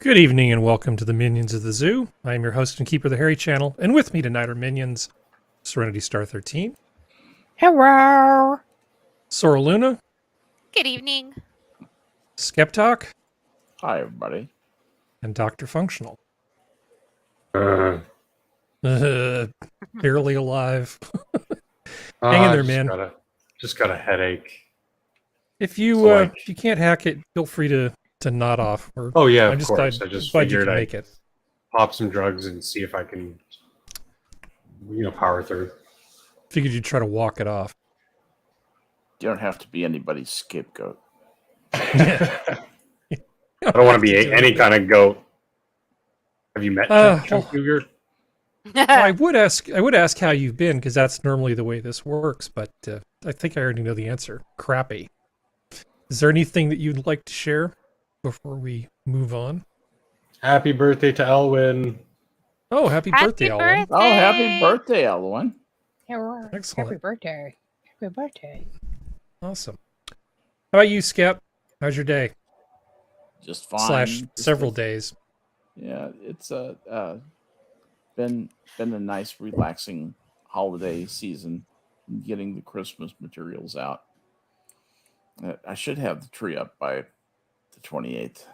Good evening and welcome to the Minions of the Zoo. I am your host and keeper of the Harry Channel, and with me tonight are Minions, Serenity Star 13. Hello. Sora Luna. Good evening. SkepTock. Hi, everybody. And Dr. Functional. Barely alive. Hang in there, man. Just got a headache. If you can't hack it, feel free to nod off. Or of course. I just figured I'd make it. Pop some drugs and see if I can, power through. Figured you'd try to walk it off. You don't have to be anybody's scapegoat. I don't want to be any kind of goat. Have you met Chuck Cougar? Well, I would ask how you've been, because that's normally the way this works, but I think I already know the answer. Crappy. Is there anything that you'd like to share before we move on? Happy birthday to Elwin. Oh, happy birthday, Elwin. Oh, happy birthday, Elwin. Excellent. Happy birthday. Happy birthday. Awesome. How about you, Skep? How's your day? Just fine. / several days. Yeah, it's been a nice, relaxing holiday season. Getting the Christmas materials out. I should have the tree up by the 28th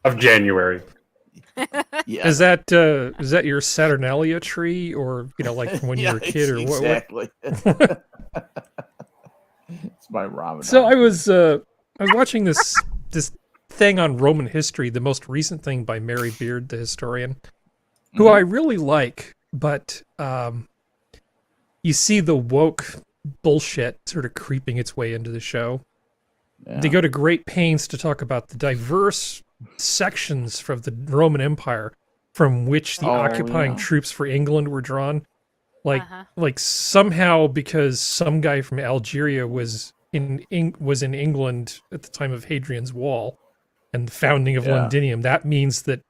of January. Yeah. Is that your Saturnalia tree, or like from when you were a kid, or what? Exactly. It's my Ramadan. So I was watching this thing on Roman history, the most recent thing by Mary Beard, the historian, who I really like, but you see the woke bullshit sort of creeping its way into the show. Yeah. They go to great pains to talk about the diverse sections from the Roman Empire from which the occupying troops for England were drawn. Like somehow, because some guy from Algeria was in England at the time of Hadrian's Wall and the founding of Londinium, that means that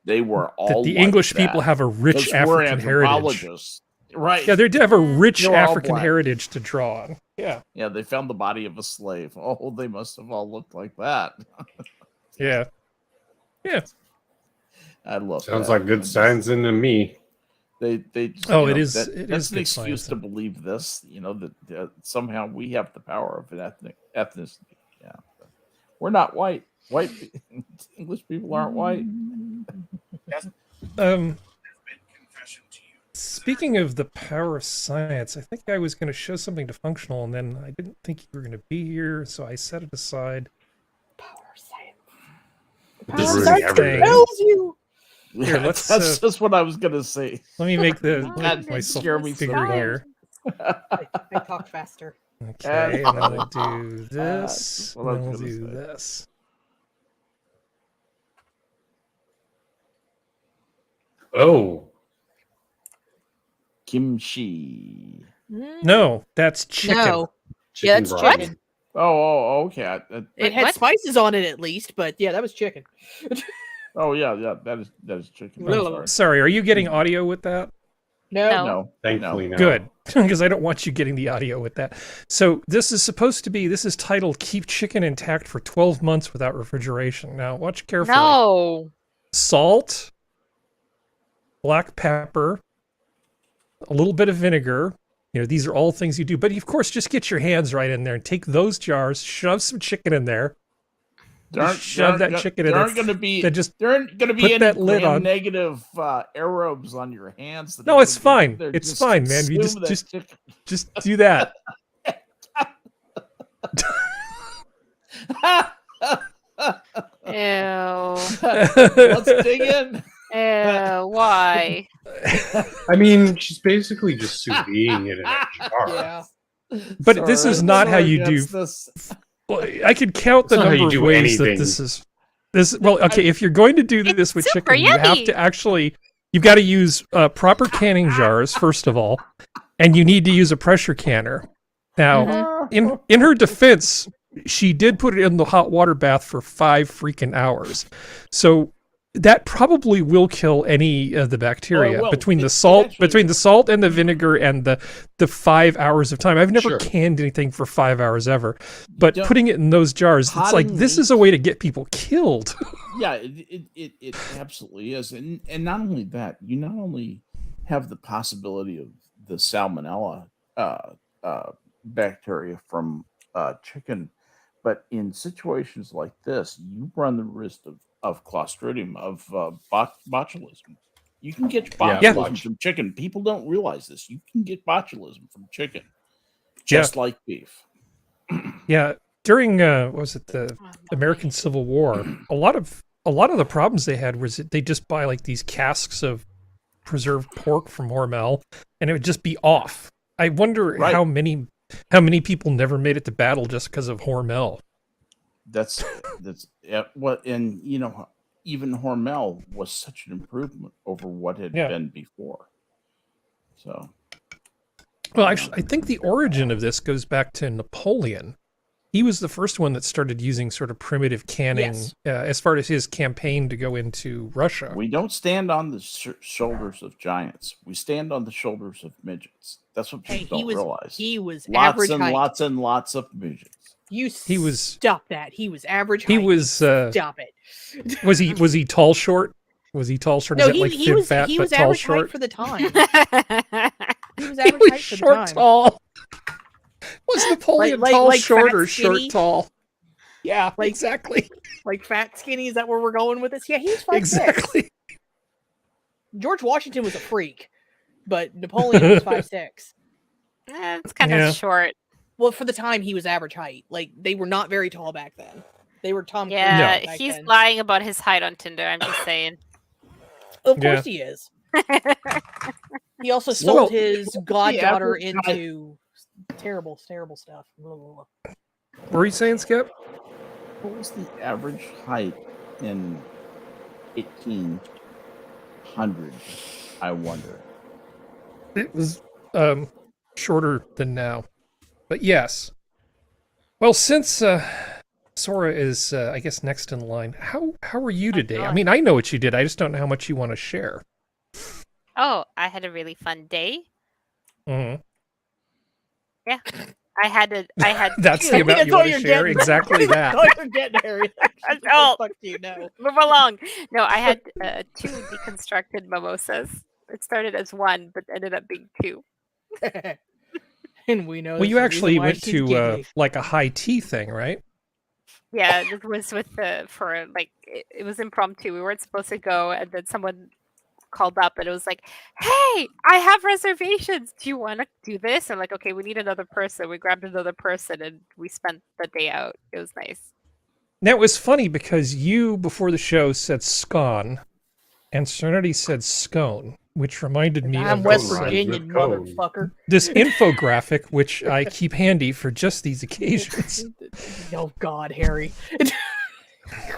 they were all that the English people have a rich African heritage. Right. Yeah, they have a rich African heritage to draw on. Yeah. Yeah, they found the body of a slave. Oh, they must have all looked like that. Yeah. Yeah. I love Sounds like good signs into me. They that's an excuse to believe this, that somehow we have the power of an ethnicity. Yeah. We're not white. English people aren't white. Speaking of the power of science, I think I was going to show something to Functional, and then I didn't think you were going to be here, so I set it aside. Power of science. This is everything. Tells you. Here, that's just what I was going to say. Let me make myself figure here. I talk faster. Okay, and then we'll do this, and then we'll do this. Oh. Kimchi. No, that's chicken. No. Chicken it's broth. chicken. Oh, okay. It had spices on it at least, but yeah, that was chicken. Oh yeah, that is chicken. Sorry, are you getting audio with that? No. Thankfully, no. Good, because I don't want you getting the audio with that. So this is titled "Keep Chicken Intact for 12 Months Without Refrigeration." Now, watch carefully. No. Salt, black pepper, a little bit of vinegar. These are all things you do. But of course, just get your hands right in there and take those jars, shove some chicken in there. There aren't going to be any gram-negative aerobes on your hands. No, it's fine. It's fine, man. You just do that. Ew. Let's dig in. Why? I mean, she's basically just sous videing it in a jar. Yeah. But this is not how you do. Well, I could count the number of ways that this is. Well, okay, if you're going to do this with chicken, you have to you've got to use proper canning jars, first of all, and you need to use a pressure canner. Now, in her defense, she did put it in the hot water bath for 5 freaking hours. So that probably will kill any of the bacteria will. between It the salt, actually- and the vinegar and the 5 hours of time. I've never Sure. canned anything for 5 hours ever, but don't- putting it in those jars, it's like Potting this is a way to get people killed. Yeah, it absolutely is, and not only that, you not only have the possibility of the salmonella bacteria from chicken, but in situations like this, you run the risk of Clostridium, of botulism. You can get Yeah. botulism from chicken. People don't realize this. You can get botulism from chicken, just like beef. Yeah, during what was it, the Oh, American Civil War, a lot of the problems they had was that they just buy like these casks of preserved pork from Hormel, and it would just be off. I wonder Right. how many people never made it to battle just because of Hormel. That's what, and even Hormel was such an improvement over what had Yeah. been before. So Well, actually, I think the origin of this goes back to Napoleon. He was the first one that started using sort of primitive canning Yes. as far as his campaign to go into Russia. we don't stand on the shoulders of giants. We stand on the shoulders of midgets. That's what Hey, people don't realize. he was lots average and height. lots and lots of midgets. He was- stop that. He was average height. He was Stop it. was he tall short? Was he tall short? No, Is that he, like he thin was fat he but was tall average short? height for the time. He was He average was height for the short time. tall. Was Napoleon tall like short fat, or short skinny? tall? Yeah, Like- exactly. Like fat, skinny. Is that where we're going with this? Yeah, he was 5'6". Exactly. George Washington was a freak, but Napoleon was 5'6". It's kind Yeah. of short. Well, for the time, he was average height. Like they were not very tall back then. They were Tom Cruise Yeah, back he's then. lying about his height on Tinder. I'm just saying. Of Yeah. course he is. He also Well, sold his goddaughter average height- into terrible, terrible stuff. Blah, blah, blah. What were you saying, Skep? What was the average height in 1800? I wonder. It was shorter than now. But yes. Well, since Sora is I guess next in line, how are you today? I God. mean, I know what you did. I just don't know how much you want to share. Oh, I had a really fun day. Mhm. I had That's the I think amount that's you all want to you're share. getting. Exactly that. Oh, you're getting Harry. That's all. Fuck you, no. move along. No, I had 2 deconstructed mimosas. It started as 1, but ended up being 2. And we know. Well, that's you the actually reason why went she's to gay. like a high tea thing, right? Yeah, it was with for like it was impromptu. We weren't supposed to go, and then someone called up, and it was like, "Hey, I have reservations. Do you want to do this?" I'm like, "Okay, we need another person." We grabbed another person, and we spent the day out. It was nice. Now it was funny because you before the show said scone, and Serenity said scone, which reminded me I'm of West Rhymes Virginian, with cone. motherfucker. this infographic, which I keep handy for just these occasions. Oh God, Harry.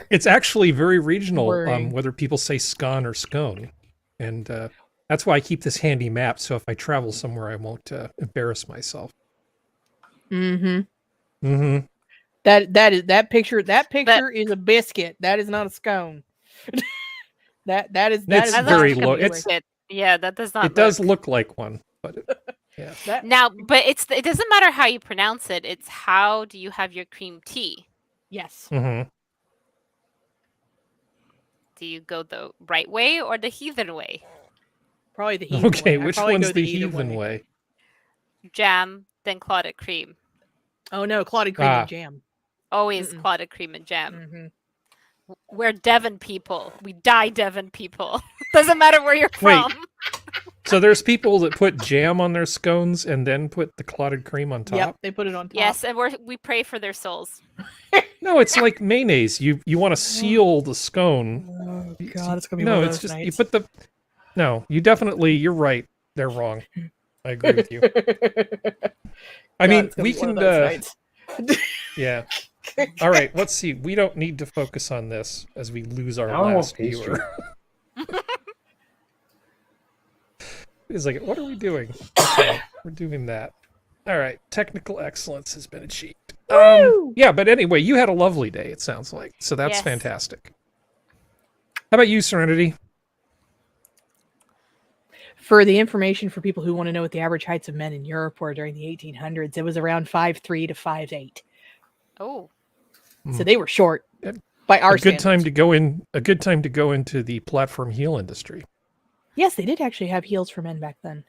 It's actually very regional, Worrying. whether people say scone or scone, and that's why I keep this handy map. So if I travel somewhere, I won't embarrass myself. Mm-hmm. Mm-hmm. That picture is a biscuit. That is not a scone. that is It's That very looks like a low. It's- biscuit. Yeah, that does not. It does look like one, but that, Now, but it doesn't matter how you pronounce it. It's how do you have your cream tea? yes. mhm. Do you go the right way or the heathen way? Probably the heathen Okay, way. I'd which probably one's go the heathen way? Jam, then clotted cream. Oh no, clotted cream Ah. and jam. Always Mm-mm. clotted cream and jam. Mm-hmm. We're Devon people. We die Devon people. Doesn't matter where you're Wait. from. So there's people that put jam on their scones and then put the clotted cream on top. Yep, they put it on top. Yes, and we pray for their souls. No, it's like mayonnaise. You want to seal the scone. Oh God, it's gonna be No, one of it's those just you nights. put the. No, you definitely. You're right. They're wrong. I agree with you. I God, mean, it's gonna we be one can. of those nights. Yeah. All right. Let's see. We don't need to focus on this as we lose our Now I want last pastry. viewer. It's like, what are we doing? Okay, we're doing that. All right. Technical excellence has been achieved. Yeah, but anyway, you had a lovely day. It sounds like so. That's Yes. fantastic. How about you, Serenity? For the information for people who want to know what the average heights of men in Europe were during the 1800s, it was around 5'3" to 5'8". Oh. So they were short Yep. by our A good time standards. to go in. A good time to go into the platform heel industry. Yes, they did actually have heels for men back then.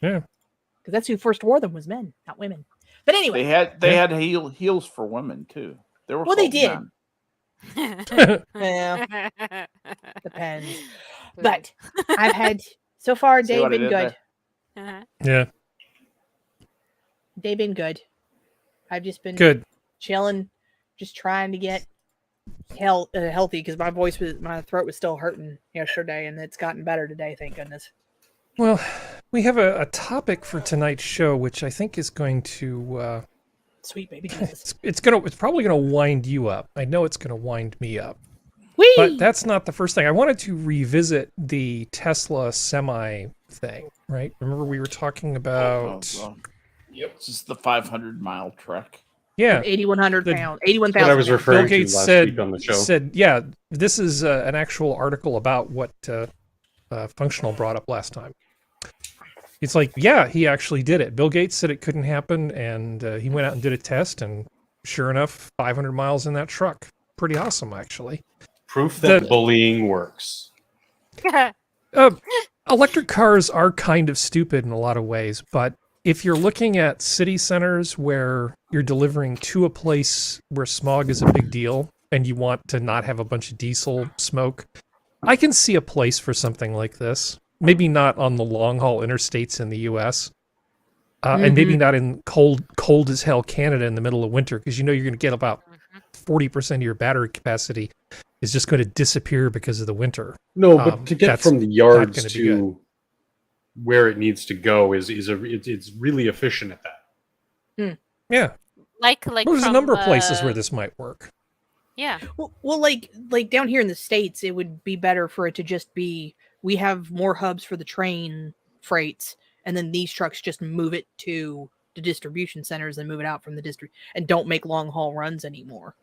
Yeah. Because that's who first wore them was men, not women. But anyway, They had heels for women too. They were Well, they called did. men. yeah, depends. But I've had so far. See Day what I been did good. there? Yeah. Day been good. I've just been Good. chilling, just trying to get healthy because my throat was still hurting yesterday, and it's gotten better today. Thank goodness. Well, we have a topic for tonight's show, which I think is going to. Sweet baby Jesus. It's probably gonna wind you up. I know it's gonna wind me up. Whee! But that's not the first thing. I wanted to revisit the Tesla semi thing, right? Remember we were talking about Yep. This is the 500-mile trek. yeah, 8,100 the- pounds. What I 81,000. was Bill referring to Gates last said week on the show. said yeah, this is an actual article about what Functional brought up last time. It's like, yeah, he actually did it. Bill Gates said it couldn't happen, and he went out and did a test, and sure enough, 500 miles in that truck. Pretty awesome, actually. Proof that The- bullying works. Electric cars are kind of stupid in a lot of ways, but if you're looking at city centers where you're delivering to a place where smog is a big deal, and you want to not have a bunch of diesel smoke, I can see a place for something like this. Maybe not on the long-haul interstates in the U.S., and maybe not in cold as hell Canada in the middle of winter, because you know you're going to get about 40% of your battery capacity is just going to disappear because of the winter. No, but to get that's from the not yards gonna be good. to where it needs to go it's really efficient at that. Yeah, like there's a from, number of places where this might work. Yeah. Well, like down here in the States, it would be better for it to just be we have more hubs for the train freights, and then these trucks just move it to the distribution centers and move it out from the district and don't make long haul runs anymore.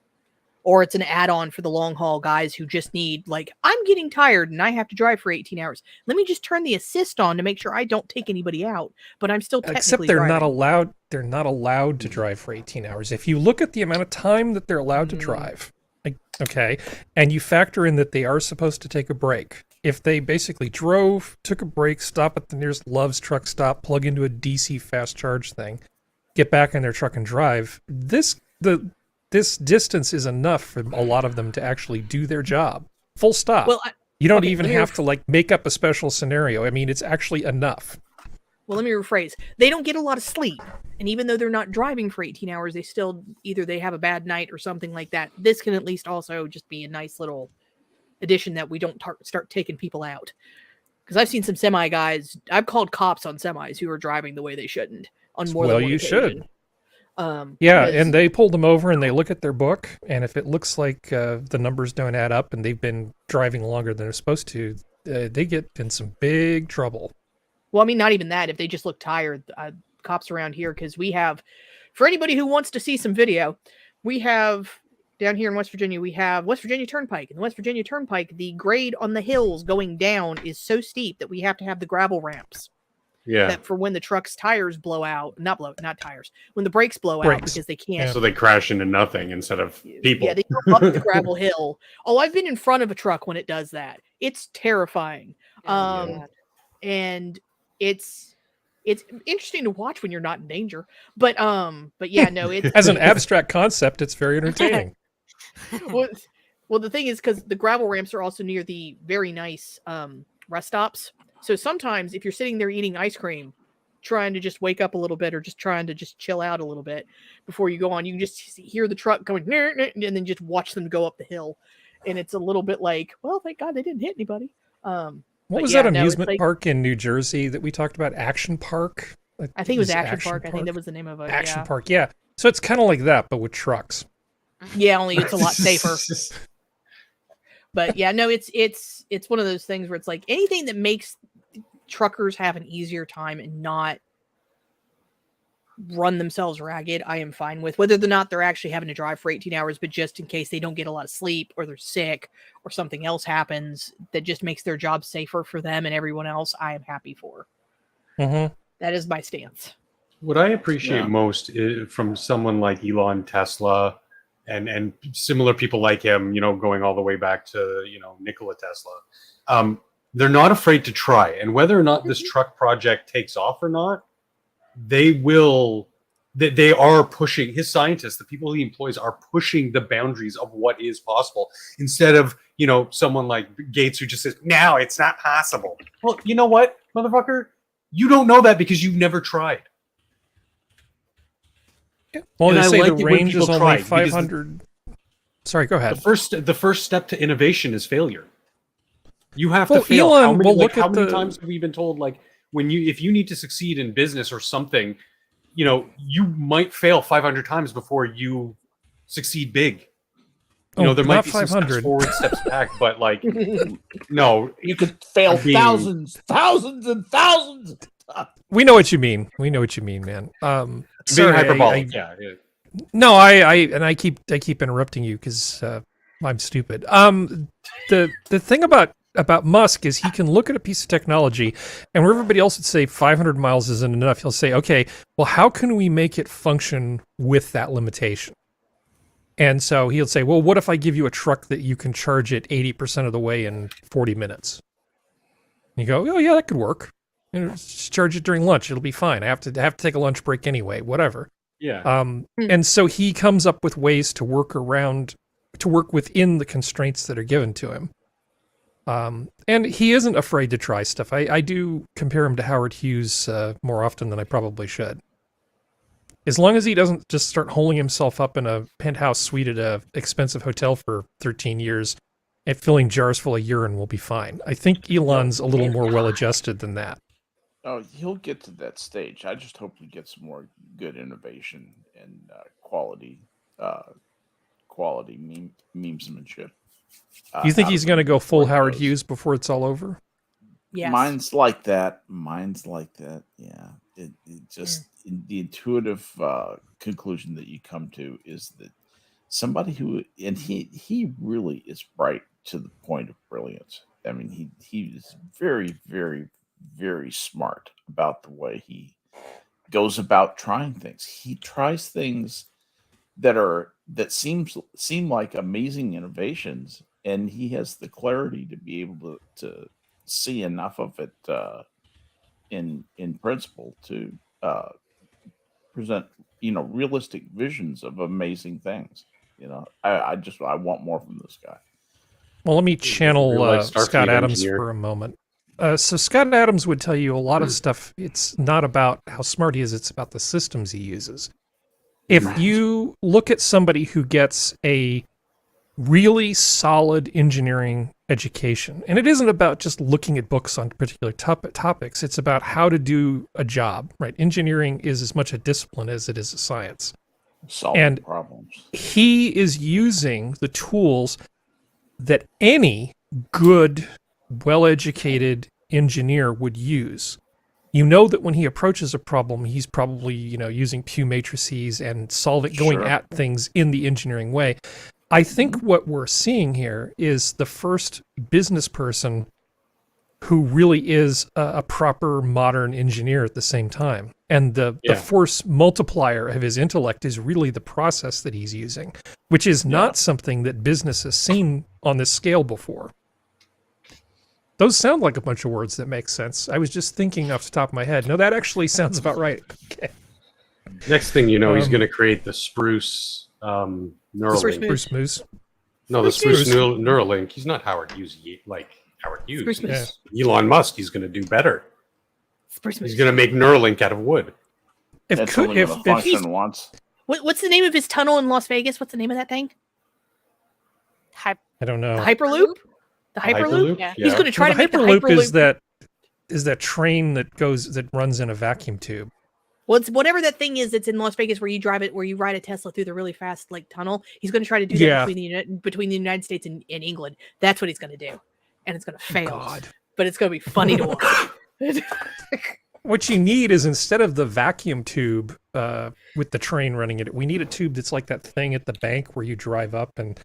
Or it's an add-on for the long haul guys who just need, like, I'm getting tired and I have to drive for 18 hours. Let me just turn the assist on to make sure I don't take anybody out, but I'm still technically Except they're not driving. allowed. They're not allowed to drive for 18 hours. If you look at the amount of time that they're allowed to drive, okay, and you factor in that they are supposed to take a break. If they basically drove, took a break, stop at the nearest Love's truck stop, plug into a DC fast charge thing, get back in their truck and drive, this distance is enough for a lot of them to actually do their job. Full stop. Well, you don't okay, even let me have to like make up a special scenario. I mean, it's actually enough. Well, let me rephrase. They don't get a lot of sleep. And even though they're not driving for 18 hours, they still either they have a bad night or something like that. This can at least also just be a nice little addition that we don't start taking people out. Because I've seen some semi guys, I've called cops on semis who are driving the way they shouldn't on more than one you occasion. should. Yeah, because- and they pull them over and they look at their book, and if it looks like the numbers don't add up and they've been driving longer than they're supposed to, they get in some big trouble. Well, I mean, not even that. If they just look tired, cops around here, because we have, for anybody who wants to see some video, we have down here in West Virginia, we have West Virginia Turnpike. And the West Virginia Turnpike, the grade on the hills going down is so steep that we have to have the gravel ramps. Yeah. That for when the truck's tires blow out, not tires, when the brakes blow out because they can't. So they crash into nothing instead of people. Yeah, they go up the gravel hill. Oh, I've been in front of a truck when it does that. It's terrifying. And it's interesting to watch when you're not in danger. But yeah, no, it's As an abstract concept, it's very entertaining. well, the thing is, because the gravel ramps are also near the very nice rest stops. So sometimes if you're sitting there eating ice cream, trying to just wake up a little bit or just trying to just chill out a little bit before you go on, you can just hear the truck going, and then just watch them go up the hill. And it's a little bit like, well, thank God they didn't hit anybody. What was that amusement park in New Jersey that we talked about? Action Park? I think it was Action Park. I think that was the name of it. Action Park, yeah. So it's kind of like that, but with trucks. Yeah, only it's a lot safer. But yeah, no, it's one of those things where it's like anything that makes truckers have an easier time and not run themselves ragged, I am fine with. Whether or not they're actually having to drive for 18 hours, but just in case they don't get a lot of sleep or they're sick or something else happens that just makes their job safer for them and everyone else, I am happy for. Mm-hmm. That is my stance. What I appreciate most from someone like Elon, Tesla, and similar people like him, going all the way back to, Nikola Tesla, they're not afraid to try. And whether or not this truck project takes off or not, they are pushing, his scientists, the people he employs, are pushing the boundaries of what is possible, instead of, someone like Gates who just says, no, it's not possible. Well, you know what, motherfucker? You don't know that because you've never tried. Well, And they I say like the it when range is people only try, because 500. Sorry, go ahead. The first step to innovation is failure. You have Well, to fail. Elon, how many, well, look how at many the- times have we been told, like, if you need to succeed in business or something, you might fail 500 times before you succeed big. There might not be some 500. steps forward, steps back, but like, no, You could fail being- thousands and thousands. We know what you mean. We know what you mean, man. being Sorry, hyperbolic. Yeah. No, I keep interrupting you because I'm stupid. The thing about Musk is he can look at a piece of technology, and where everybody else would say 500 miles isn't enough, he'll say, okay, well, how can we make it function with that limitation? And so he'll say, well, what if I give you a truck that you can charge it 80% of the way in 40 minutes? And you go, oh yeah, that could work. Just charge it during lunch; it'll be fine. I have to take a lunch break anyway. Whatever. Yeah. And so he comes up with ways to work within the constraints that are given to him. And he isn't afraid to try stuff. I do compare him to Howard Hughes more often than I probably should. As long as he doesn't just start holing himself up in a penthouse suite at an expensive hotel for 13 years and filling jars full of urine, we'll be fine. I think Elon's a little more well-adjusted than that. Oh, he'll get to that stage. I just hope he gets more good innovation and quality memesmanship. You think out he's of going to him go full before he Howard goes. Hughes before it's all over? Yes. Mine's like that. Yeah. It just the intuitive conclusion that you come to is that somebody who, and he really is bright to the point of brilliance. I mean, he is very, very, very smart about the way he goes about trying things. He tries things that seem like amazing innovations, and he has the clarity to be able to see enough of it in principle to present realistic visions of amazing things. I want more from this guy. Well, let me channel real-life Scott Starfleet Adams engineer. for a moment. So Scott Adams would tell you a lot of stuff. It's not about how smart he is. It's about the systems he uses. If you look at somebody who gets a really solid engineering education, and it isn't about just looking at books on particular topics, it's about how to do a job, right? Engineering is as much a discipline as it is a science. Solving problems. He is using the tools that any good, well-educated engineer would use. You know that when he approaches a problem, he's probably, using Pew matrices and going at things in the engineering way. I think what we're seeing here is the first business person who really is a proper modern engineer at the same time. And the force multiplier of his intellect is really the process that he's using, which is not something that business has seen on this scale before. Those sound like a bunch of words that make sense. I was just thinking off the top of my head. No, that actually sounds about right. Okay. Next thing you know, he's going to create the Spruce Neuralink. Spruce Moose. No, the Spruce Spruce. Neuralink. He's not Howard Hughes, like Howard Hughes. Spruce He's Elon Musk. He's going to do better. Spruce He's going to make Neuralink out of wood. That's only going to function once. What's the name of his tunnel in Las Vegas? What's the name of that thing? I don't know. The Hyperloop? The Hyperloop? Yeah. He's going to try the to make the Hyperloop Hyperloop. is that train that runs in a vacuum tube. Well, it's whatever that thing is that's in Las Vegas where you ride a Tesla through the really fast tunnel. He's going to try to do that between the United States and England. That's what he's going to do. And it's going to fail. God. But it's going to be funny to watch. what you need is, instead of the vacuum tube with the train running it, we need a tube that's like that thing at the bank where you drive up and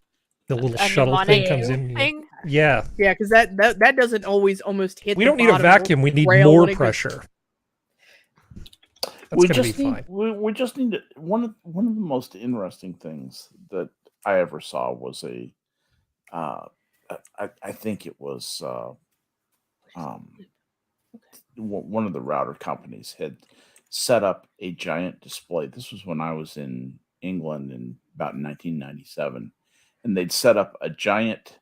the little A shuttle thing mnemonic comes in. thing? Yeah. Yeah, because that doesn't always almost hit. We the don't need a bottom or vacuum. We need rail more when it goes- pressure. That's we going to be just need fine. we just need one of the most interesting things that I ever saw was I think it was one of the router companies had set up a giant display. This was when I was in England in about 1997, and they'd set up a giant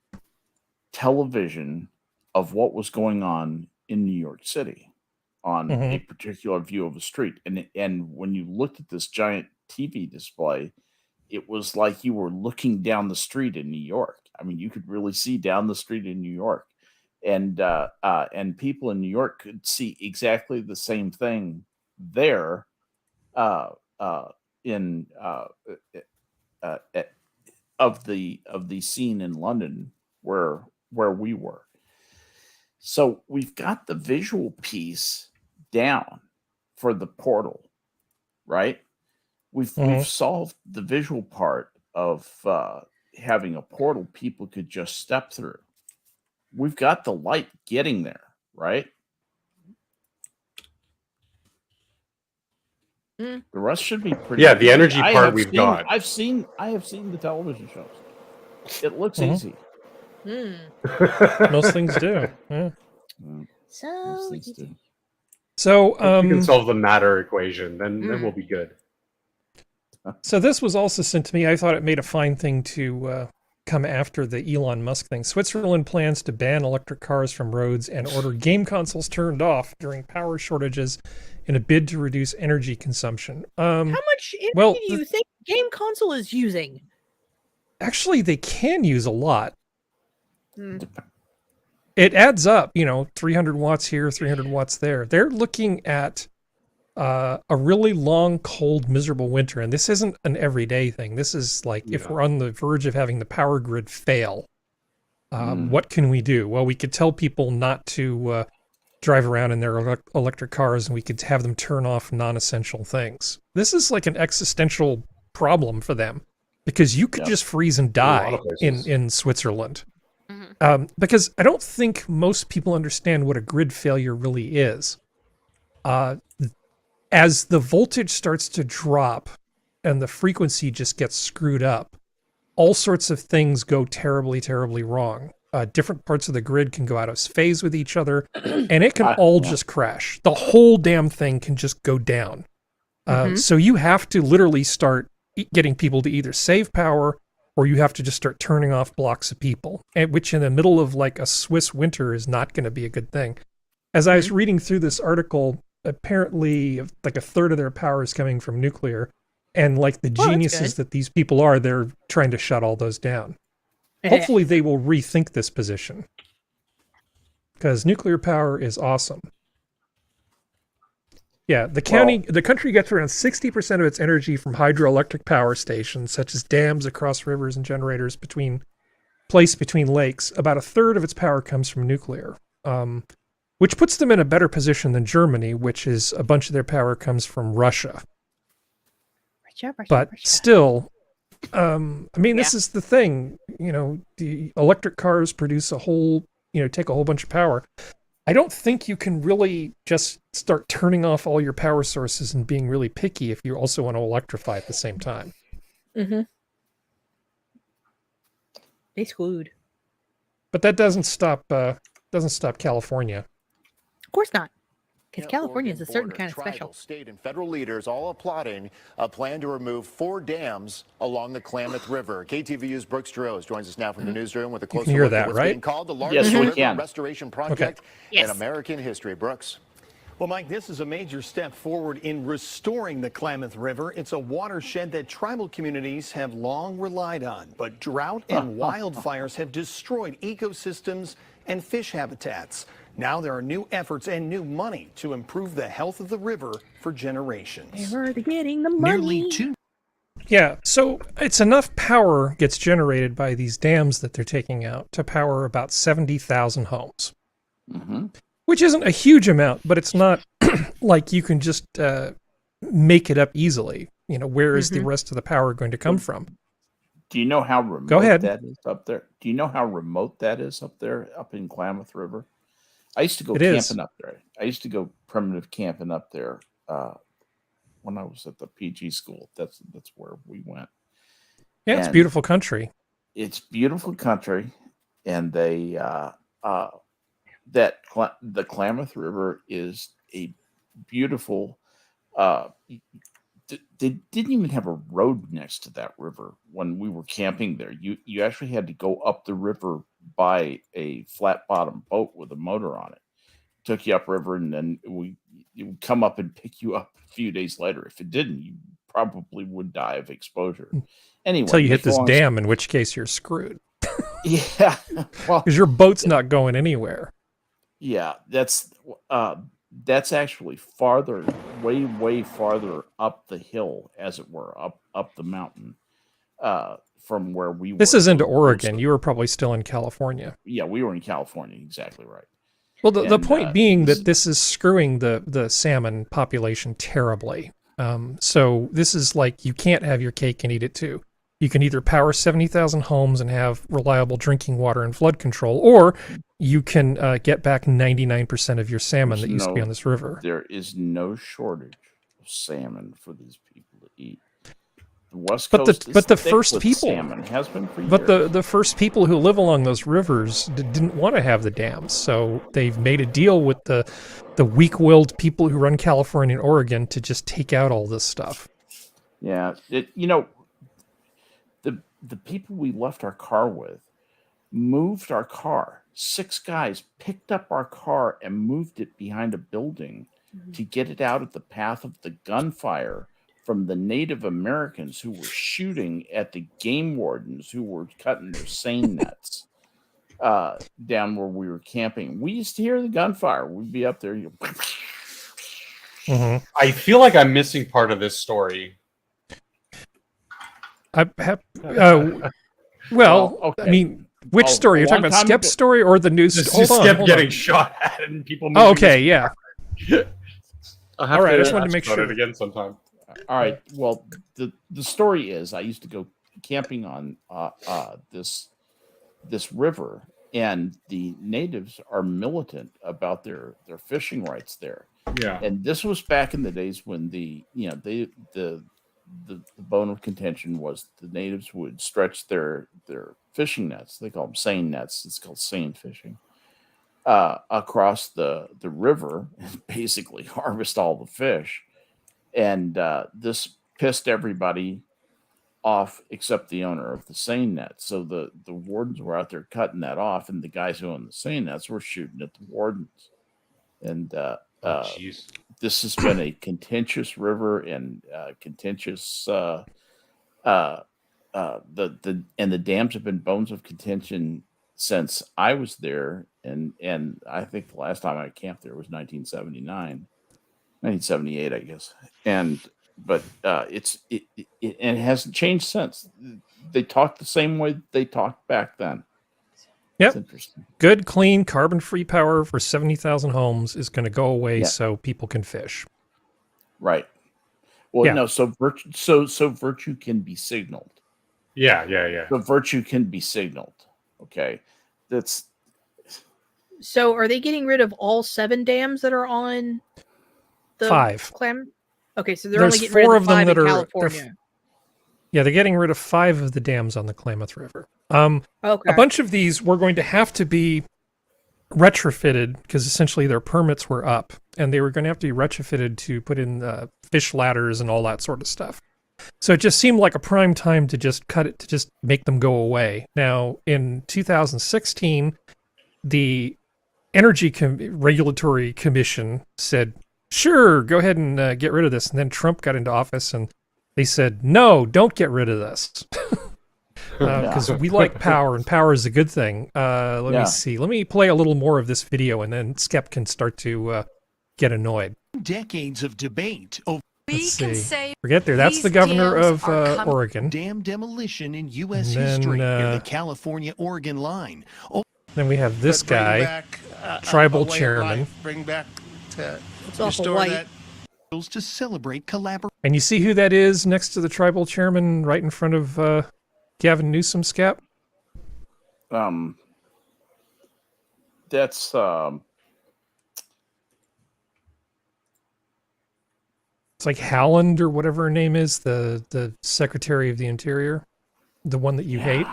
television of what was going on in New York City on a particular view of a street. And when you looked at this giant TV display, it was like you were looking down the street in New York. I mean, you could really see down the street in New York, and people in New York could see exactly the same thing there of the scene in London where we were. So we've got the visual piece down for the portal, right? We've solved the visual part of having a portal people could just step through. We've got the light getting there, right? The rest should be pretty. Yeah, the easy. energy I part have we've seen- got. I have seen the television shows. It looks easy. Most things do. Yeah. So Most things do. So, If we can solve the matter equation, then we'll be good. So this was also sent to me. I thought it made a fine thing to come after the Elon Musk thing. Switzerland plans to ban electric cars from roads and order game consoles turned off during power shortages in a bid to reduce energy consumption. how much energy do you think game console is using? Actually, they can use a lot. It adds up, 300 watts here, 300 watts there. They're looking at a really long, cold, miserable winter. And this isn't an everyday thing. This is like if we're on the verge of having the power grid fail, what can we do? Well, we could tell people not to drive around in their electric cars, and we could have them turn off non-essential things. This is like an existential problem for them, because you could just freeze and die in Switzerland. Because I don't think most people understand what a grid failure really is. As the voltage starts to drop and the frequency just gets screwed up, all sorts of things go terribly, terribly wrong. Different parts of the grid can go out of phase with each other, and it can all just crash. The whole damn thing can just go down. So you have to literally start getting people to either save power, or you have to just start turning off blocks of people, which in the middle of like a Swiss winter is not going to be a good thing. As I was reading through this article, apparently like a third of their power is coming from nuclear, and like the geniuses that these people are, they're trying to shut all those down. Hopefully they will rethink this position, because nuclear power is awesome. Yeah, the country gets around 60% of its energy from hydroelectric power stations, such as dams across rivers and generators placed between lakes. About a third of its power comes from nuclear, which puts them in a better position than Germany, which is a bunch of their power comes from Russia. But still, this is the thing. The electric cars produce take a whole bunch of power. I don't think you can really just start turning off all your power sources and being really picky if you also want to electrify at the same time. They screwed. But that doesn't stop California. Of course not. Because California is a certain kind of special. State and federal leaders all applauding a plan to remove 4 dams along the Klamath River. KTVU's Brooks Giroux joins us now from the newsroom with a closer look at what's being called the largest river restoration project in American history. Brooks. Well, Mike, this is a major step forward in restoring the Klamath River. It's a watershed that tribal communities have long relied on, but drought and wildfires have destroyed ecosystems and fish habitats. Now there are new efforts and new money to improve the health of the river for generations. Where are they getting the money? Yeah, so it's enough power gets generated by these dams that they're taking out to power about 70,000 homes. Which isn't a huge amount, but it's not like you can just make it up easily. You know, where is the rest of the power going to come from? Do you know how remote that is up there? Do you know how remote that is up there, up in Klamath River? I used to go camping up there. I used to go primitive camping up there when I was at the PG school. That's where we went. Yeah, it's beautiful country. It's beautiful country, and they the Klamath River is a beautiful. They didn't even have a road next to that river when we were camping there. You actually had to go up the river by a flat bottom boat with a motor on it. Took you upriver, and then it would come up and pick you up a few days later. If it didn't, you probably would die of exposure. Anyway, until you hit this dam, in which case you're screwed. Yeah, well, because your boat's not going anywhere. Yeah, that's actually farther, way farther up the hill, as it were, up the mountain, from where we were. This is into Oregon. You were probably still in California. Yeah, we were in California. Exactly right. Well, the point being that this is screwing the salmon population terribly. So this is like, you can't have your cake and eat it too. You can either power 70,000 homes and have reliable drinking water and flood control, or you can get back 99% of your salmon that used to be on this river. There is no shortage of salmon for these people to eat. The West Coast but the first people, salmon has been for years. But the first people who live along those rivers didn't want to have the dams, so they've made a deal with the weak-willed people who run California and Oregon to just take out all this stuff. Yeah, the people we left our car with moved our car. 6 guys picked up our car and moved it behind a building to get it out of the path of the gunfire from the Native Americans who were shooting at the game wardens who were cutting their seine nets down where we were camping. We used to hear the gunfire. We'd be up there. I feel like I'm missing part of this story. I mean, which story? You're talking about Skep's story or the news? Skep getting shot at and people. Oh, okay, yeah. All right, I just wanted to make sure it again sometime. All right. Well, the story is, I used to go camping on this river, and the natives are militant about their fishing rights there. Yeah. And this was back in the days when the bone of contention was the natives would stretch their fishing nets. They call them seine nets. It's called seine fishing. Across the river and basically harvest all the fish. And this pissed everybody off except the owner of the seine net. So the wardens were out there cutting that off, and the guys who owned the seine nets were shooting at the wardens. And this has been a contentious river and contentious. The dams have been bones of contention since I was there, and I think the last time I camped there was 1978, I guess. But it hasn't changed since. They talk the same way they talked back then. Yep. Good, clean, carbon-free power for 70,000 homes is going to go away so people can fish. Right. Well, no. So virtue can be signaled. Yeah. So virtue can be signaled. Okay. So are they getting rid of all 7 dams that are on the 5? Okay, so they're only getting rid of the 5 in California. They're getting rid of 5 of the dams on the Klamath River. Okay. A bunch of these were going to have to be retrofitted because essentially their permits were up, and they were going to have to be retrofitted to put in fish ladders and all that sort of stuff. So it just seemed like a prime time to just cut it, to just make them go away. Now, in 2016, the Energy Regulatory Commission said, sure, go ahead and get rid of this. And then Trump got into office and they said, no, don't get rid of this. Because we like power, and power is a good thing. Let me see. Let me play a little more of this video, and then Skep can start to get annoyed. Decades of debate over. Let's see. Forget there. That's the governor of Oregon. Dam demolition in U.S. history in the California-Oregon line. Then we have this guy, tribal chairman. Bring back to It's awful white. To celebrate collaboration. And you see who that is next to the tribal chairman right in front of Gavin Newsom, Skep? That's it's like Haaland or whatever her name is, the Secretary of the Interior, the one that you hate.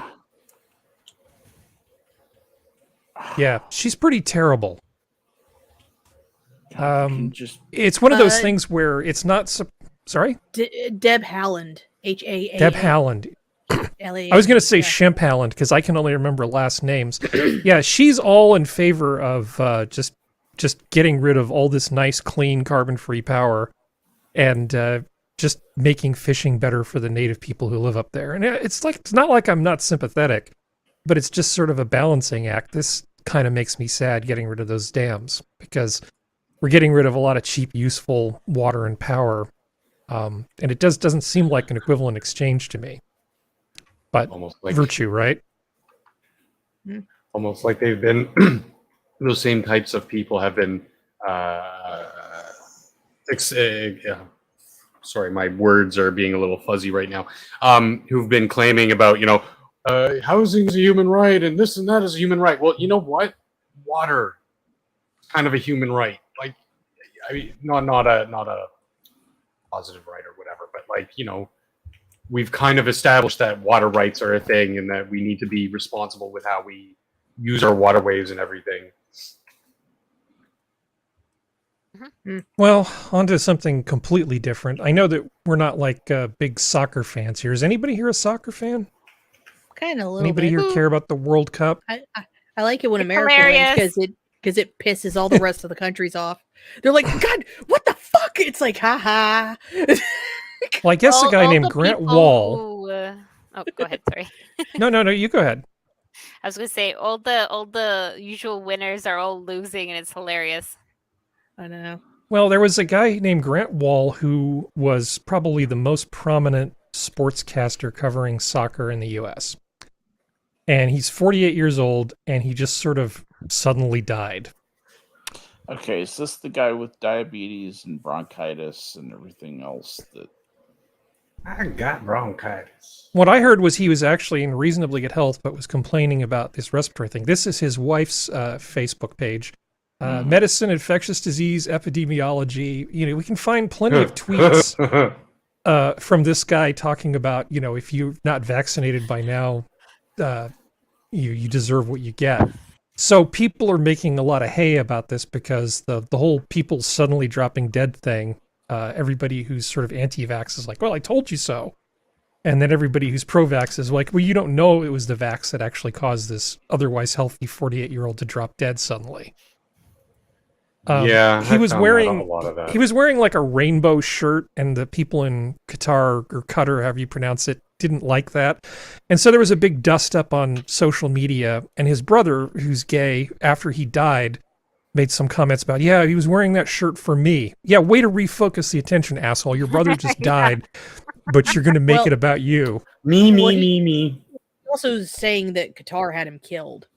Yeah, she's pretty terrible. It's one of those things where it's not. Sorry, Deb Haaland, H-A-A. Deb Haaland. L-A-N-D, I was going to say Shemp Haaland because I can only remember last names. Yeah, she's all in favor of just getting rid of all this nice, clean, carbon-free power, and just making fishing better for the native people who live up there. And it's not like I'm not sympathetic, but it's just sort of a balancing act. This kind of makes me sad getting rid of those dams because we're getting rid of a lot of cheap, useful water and power, and it doesn't seem like an equivalent exchange to me. But almost like virtue, right? Almost like they've been those same types of people have been. Sorry, my words are being a little fuzzy right now. Who've been claiming about housing is a human right and this and that is a human right. Well, you know what? Water is kind of a human right. Like, I mean, not a positive right or whatever, but we've kind of established that water rights are a thing and that we need to be responsible with how we use our waterways and everything. Well, on to something completely different. I know that we're not like big soccer fans here. Is anybody here a soccer fan? Kind of a little Anybody bit. here care about the World Cup? I like it when America wins because it pisses all the rest of the countries off. They're like, God, what the fuck? It's like, haha. Well, I guess a guy named Grant Wall. Oh, go ahead. Sorry. No, you go ahead. I was gonna say all the usual winners are all losing, and it's hilarious. I know. Well, there was a guy named Grant Wall who was probably the most prominent sportscaster covering soccer in the U.S. And he's 48 years old, and he just sort of suddenly died. Okay, is this the guy with diabetes and bronchitis and everything else that... I got bronchitis. What I heard was he was actually in reasonably good health, but was complaining about this respiratory thing. This is his wife's Facebook page. Medicine, infectious disease, epidemiology. We can find plenty of tweets from this guy talking about, if you're not vaccinated by now, you deserve what you get. So people are making a lot of hay about this because the whole people suddenly dropping dead thing, everybody who's sort of anti-vax is like, well, I told you so. And then everybody who's pro-vax is like, well, you don't know it was the vax that actually caused this otherwise healthy 48-year-old to drop dead suddenly. He was wearing like a rainbow shirt, and the people in Qatar or Qatar, however you pronounce it, didn't like that. And so there was a big dust up on social media, and his brother, who's gay, after he died, made some comments about, yeah, he was wearing that shirt for me. Yeah, way to refocus the attention, asshole. Your brother just died, but you're going to make it about you. Me. Also saying that Qatar had him killed.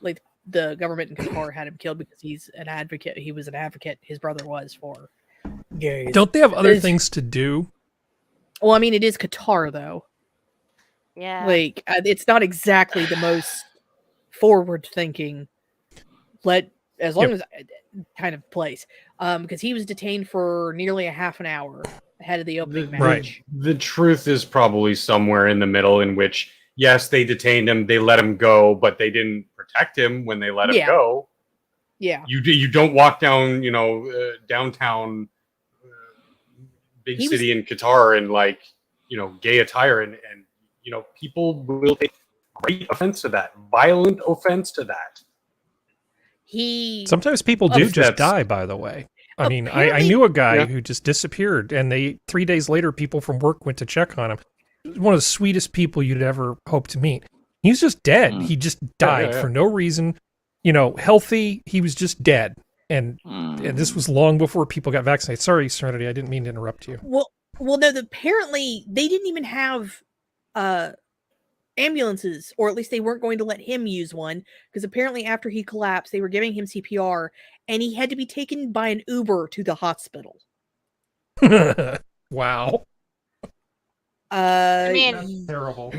Like, the government in Qatar had him killed because he's an advocate. He was an advocate. His brother was for gays. Don't they have other things to do? Well, I mean, it is Qatar, though. Yeah. Like, it's not exactly the most forward-thinking, as kind of place. Because he was detained for nearly a half an hour ahead of the opening match. Right. The truth is probably somewhere in the middle, in which, yes, they detained him, they let him go, but they didn't protect him when they let him go. Yeah. You don't walk down, downtown big city in Qatar and gay attire and people will take great offense to that, violent offense to that. Sometimes people do just die, by the way. I mean, I knew a guy who just disappeared, and 3 days later, people from work went to check on him. One of the sweetest people you'd ever hope to meet. He was just dead. He just died for no reason. Healthy. He was just dead. And this was long before people got vaccinated. Sorry, Serenity, I didn't mean to interrupt you. Well, no. Apparently, they didn't even have ambulances, or at least they weren't going to let him use one, because apparently after he collapsed, they were giving him CPR, and he had to be taken by an Uber to the hospital. Wow. I mean, That's terrible.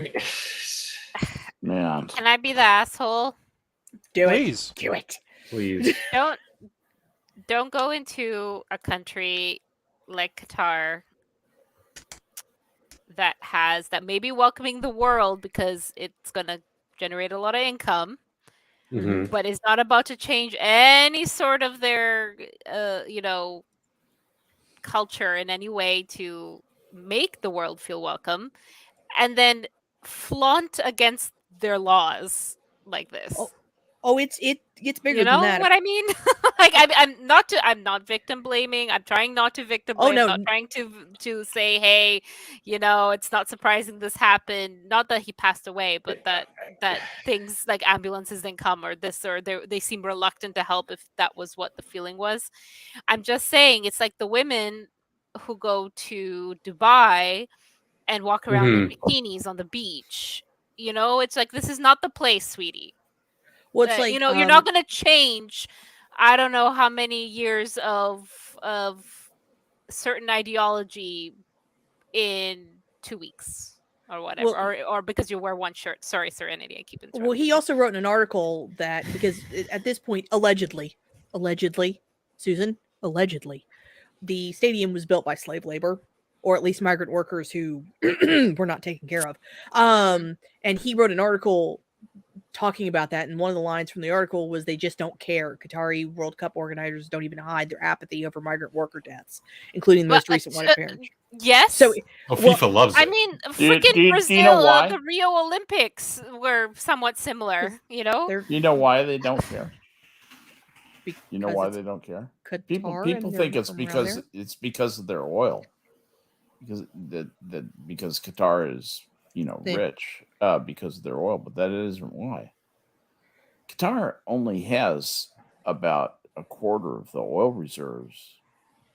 Man. Can I be the asshole? Please. Do it. Please. Don't go into a country like Qatar that may be welcoming the world because it's gonna generate a lot of income, but is not about to change any sort of their culture in any way to make the world feel welcome, and then flaunt against their laws like this. It gets bigger You know than that. what I mean? Like I'm not victim blaming. I'm trying not to victim blame. I'm not trying to say, hey, it's not surprising this happened. Not that he passed away, but that things like ambulances didn't come or this, or they seem reluctant to help, if that was what the feeling was. I'm just saying, it's like the women who go to Dubai and walk around in bikinis on the beach. It's like, this is not the place, sweetie. Well, it's like, you're not going to change. I don't know how many years of certain ideology in 2 weeks or whatever, or because you wear one shirt. Sorry, Serenity, I keep interrupting. Well, he also wrote in an article that because at this point, allegedly, Susan, the stadium was built by slave labor, or at least migrant workers who were not taken care of. And he wrote an article talking about that, and one of the lines from the article was, they just don't care. Qatari World Cup organizers don't even hide their apathy over migrant worker deaths, including the most recent one in Paris. Yes. So FIFA loves it. I mean, freaking Brazil, do you know why? the Rio Olympics were somewhat similar, You know why they don't care? You know why they don't care? People think it's because of their oil. Because Qatar is rich because of their oil, but that isn't why. Qatar only has about a quarter of the oil reserves,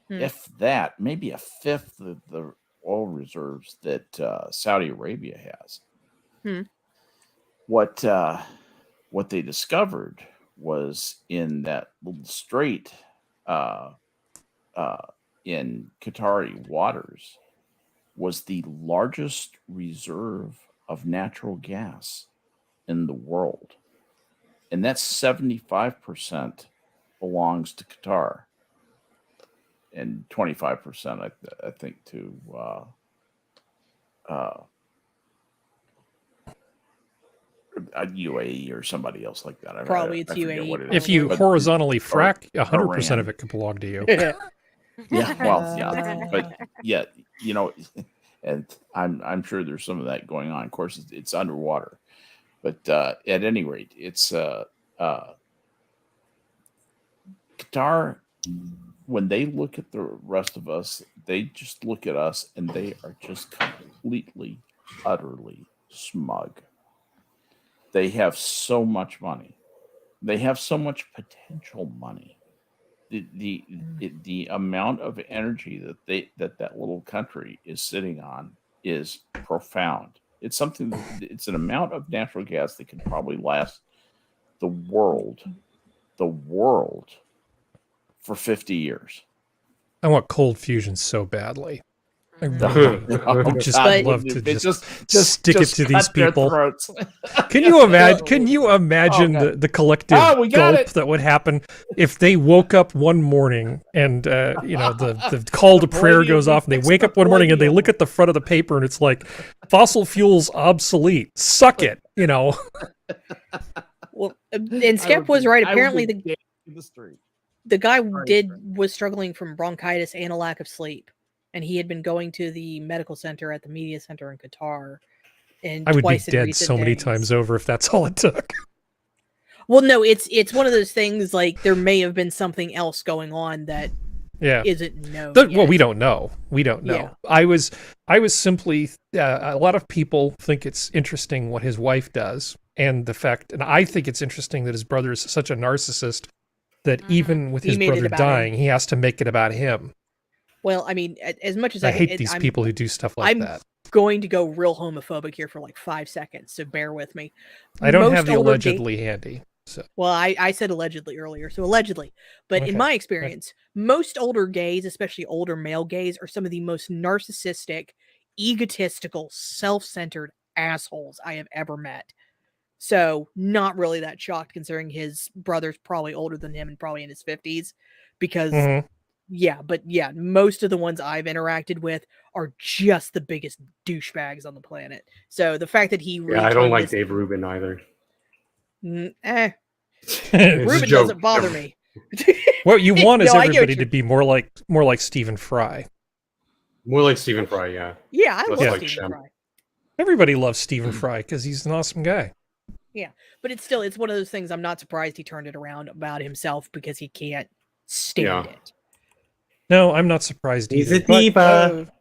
if that, maybe a fifth of the oil reserves that Saudi Arabia has. What they discovered was in that little strait in Qatari waters was the largest reserve of natural gas in the world. And that's 75% belongs to Qatar. And 25%, I think, to UAE or somebody else like that. Probably it's UAE. If you horizontally frack, 100% of it could belong to you. But yeah, and I'm sure there's some of that going on. Of course, it's underwater, but at any rate, it's Qatar. When they look at the rest of us, they just look at us and they are just completely, utterly smug. They have so much money. They have so much potential money. The amount of energy that little country is sitting on is profound. It's something. It's an amount of natural gas that could probably last the world for 50 years. I want cold fusion so badly. I would just love to just stick it to these people. Can you imagine? Can you imagine the collective gulp that would happen if they woke up one morning and the call to prayer goes off, and they wake up one morning and they look at the front of the paper and it's like, fossil fuels obsolete. Suck it, Well, and Skep was right. Apparently, the guy was struggling from bronchitis and a lack of sleep. And he had been going to the medical center at the media center in Qatar. And I would be dead so many times over if that's all it took. Well, no, it's one of those things, like, there may have been something else going on that isn't known. Well, we don't know. Yeah. I was simply a lot of people think it's interesting what his wife does, and I think it's interesting that his brother is such a narcissist that even with his brother dying, he has to make it about him. Well, I mean, as much as I hate these people who do stuff like that. going to go real homophobic here for like 5 seconds, so bear with me. I don't Most have the older allegedly handy. So. Well, I said allegedly earlier, so allegedly. But in my experience, most older gays, especially older male gays, are some of the most narcissistic, egotistical, self-centered assholes I have ever met. So not really that shocked, considering his brother's probably older than him and probably in his 50s. Because, most of the ones I've interacted with are just the biggest douchebags on the planet. So the fact that he I don't like Dave Rubin either. Rubin It's a joke. doesn't bother me. What you want is everybody to be more like Stephen Fry. More like Stephen Fry, yeah. Yeah, I love like Stephen Fry. Everybody loves Stephen Fry because he's an awesome guy. Yeah, but it's one of those things. I'm not surprised he turned it around about himself because he can't stand it. No, I'm not surprised either. He's a diva.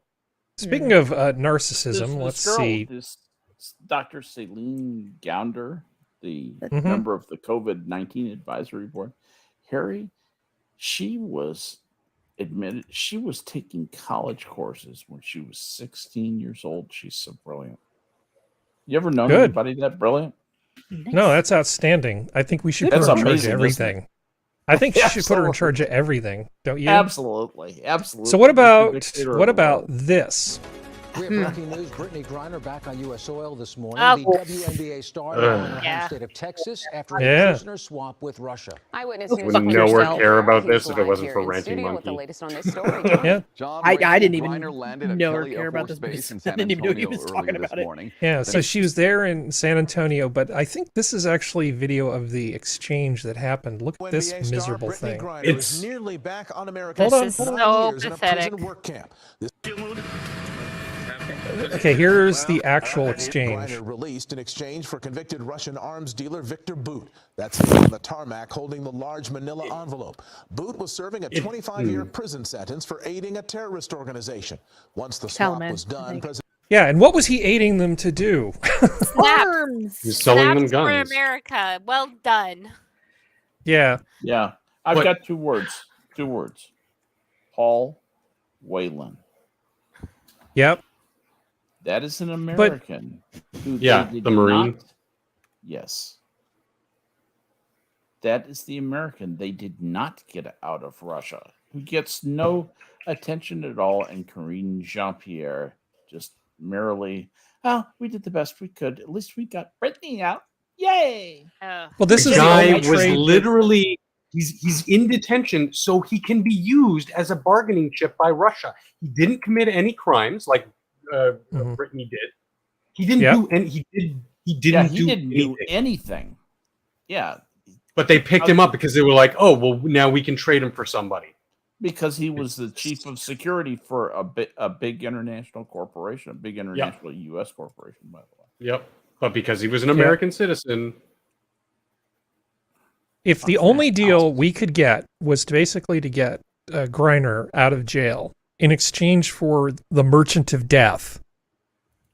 Speaking of narcissism, let's see. This Dr. Celine Gounder, the member of the COVID-19 advisory board, Harry, she was admitted she was taking college courses when she was 16 years old. She's so brilliant. You ever known anybody that brilliant? No, that's outstanding. I think we should put her in charge of everything. I think she should put her in charge of everything, don't you? Absolutely. So what about this? We have breaking news. Brittany Griner back on U.S. soil this morning. The WNBA star in the home state of Texas after a prisoner swap with Russia. Eyewitness Would nowhere care about this if it wasn't for Ranting Monkey. I didn't even know or care about this because I didn't even know he was talking about it. Yeah, so she was there in San Antonio, but I think this is actually video of the exchange that happened. Look at this miserable thing. It's nearly back on America. This is so pathetic. Okay, here's the actual exchange. Released in exchange for convicted Russian arms dealer Victor Boot. That's him on the tarmac holding the large manila envelope. Boot was serving a 25-year prison sentence for aiding a terrorist organization. Once the swap was done, Yeah, and what was he aiding them to do? Arms. He's selling them For guns. America. Well done. Yeah. Yeah. I've got two words. Paul Whelan. Yep. That is an American. The Marine. Yes. That is the American they did not get out of Russia, who gets no attention at all, and Karine Jean-Pierre just merely, we did the best we could. At least we got Brittany out. Yay! Well, this is guy was literally he's in detention so he can be used as a bargaining chip by Russia. He didn't commit any crimes like Brittany did. He didn't do any. He didn't do anything. Yeah, but they picked him up because they were like, "Oh, well, now we can trade him for somebody." Because he was the chief of security for a big international corporation, a big international U.S. corporation, by the way. Yep, but because he was an American citizen. If the only deal we could get was basically to get Griner out of jail in exchange for the Merchant of Death,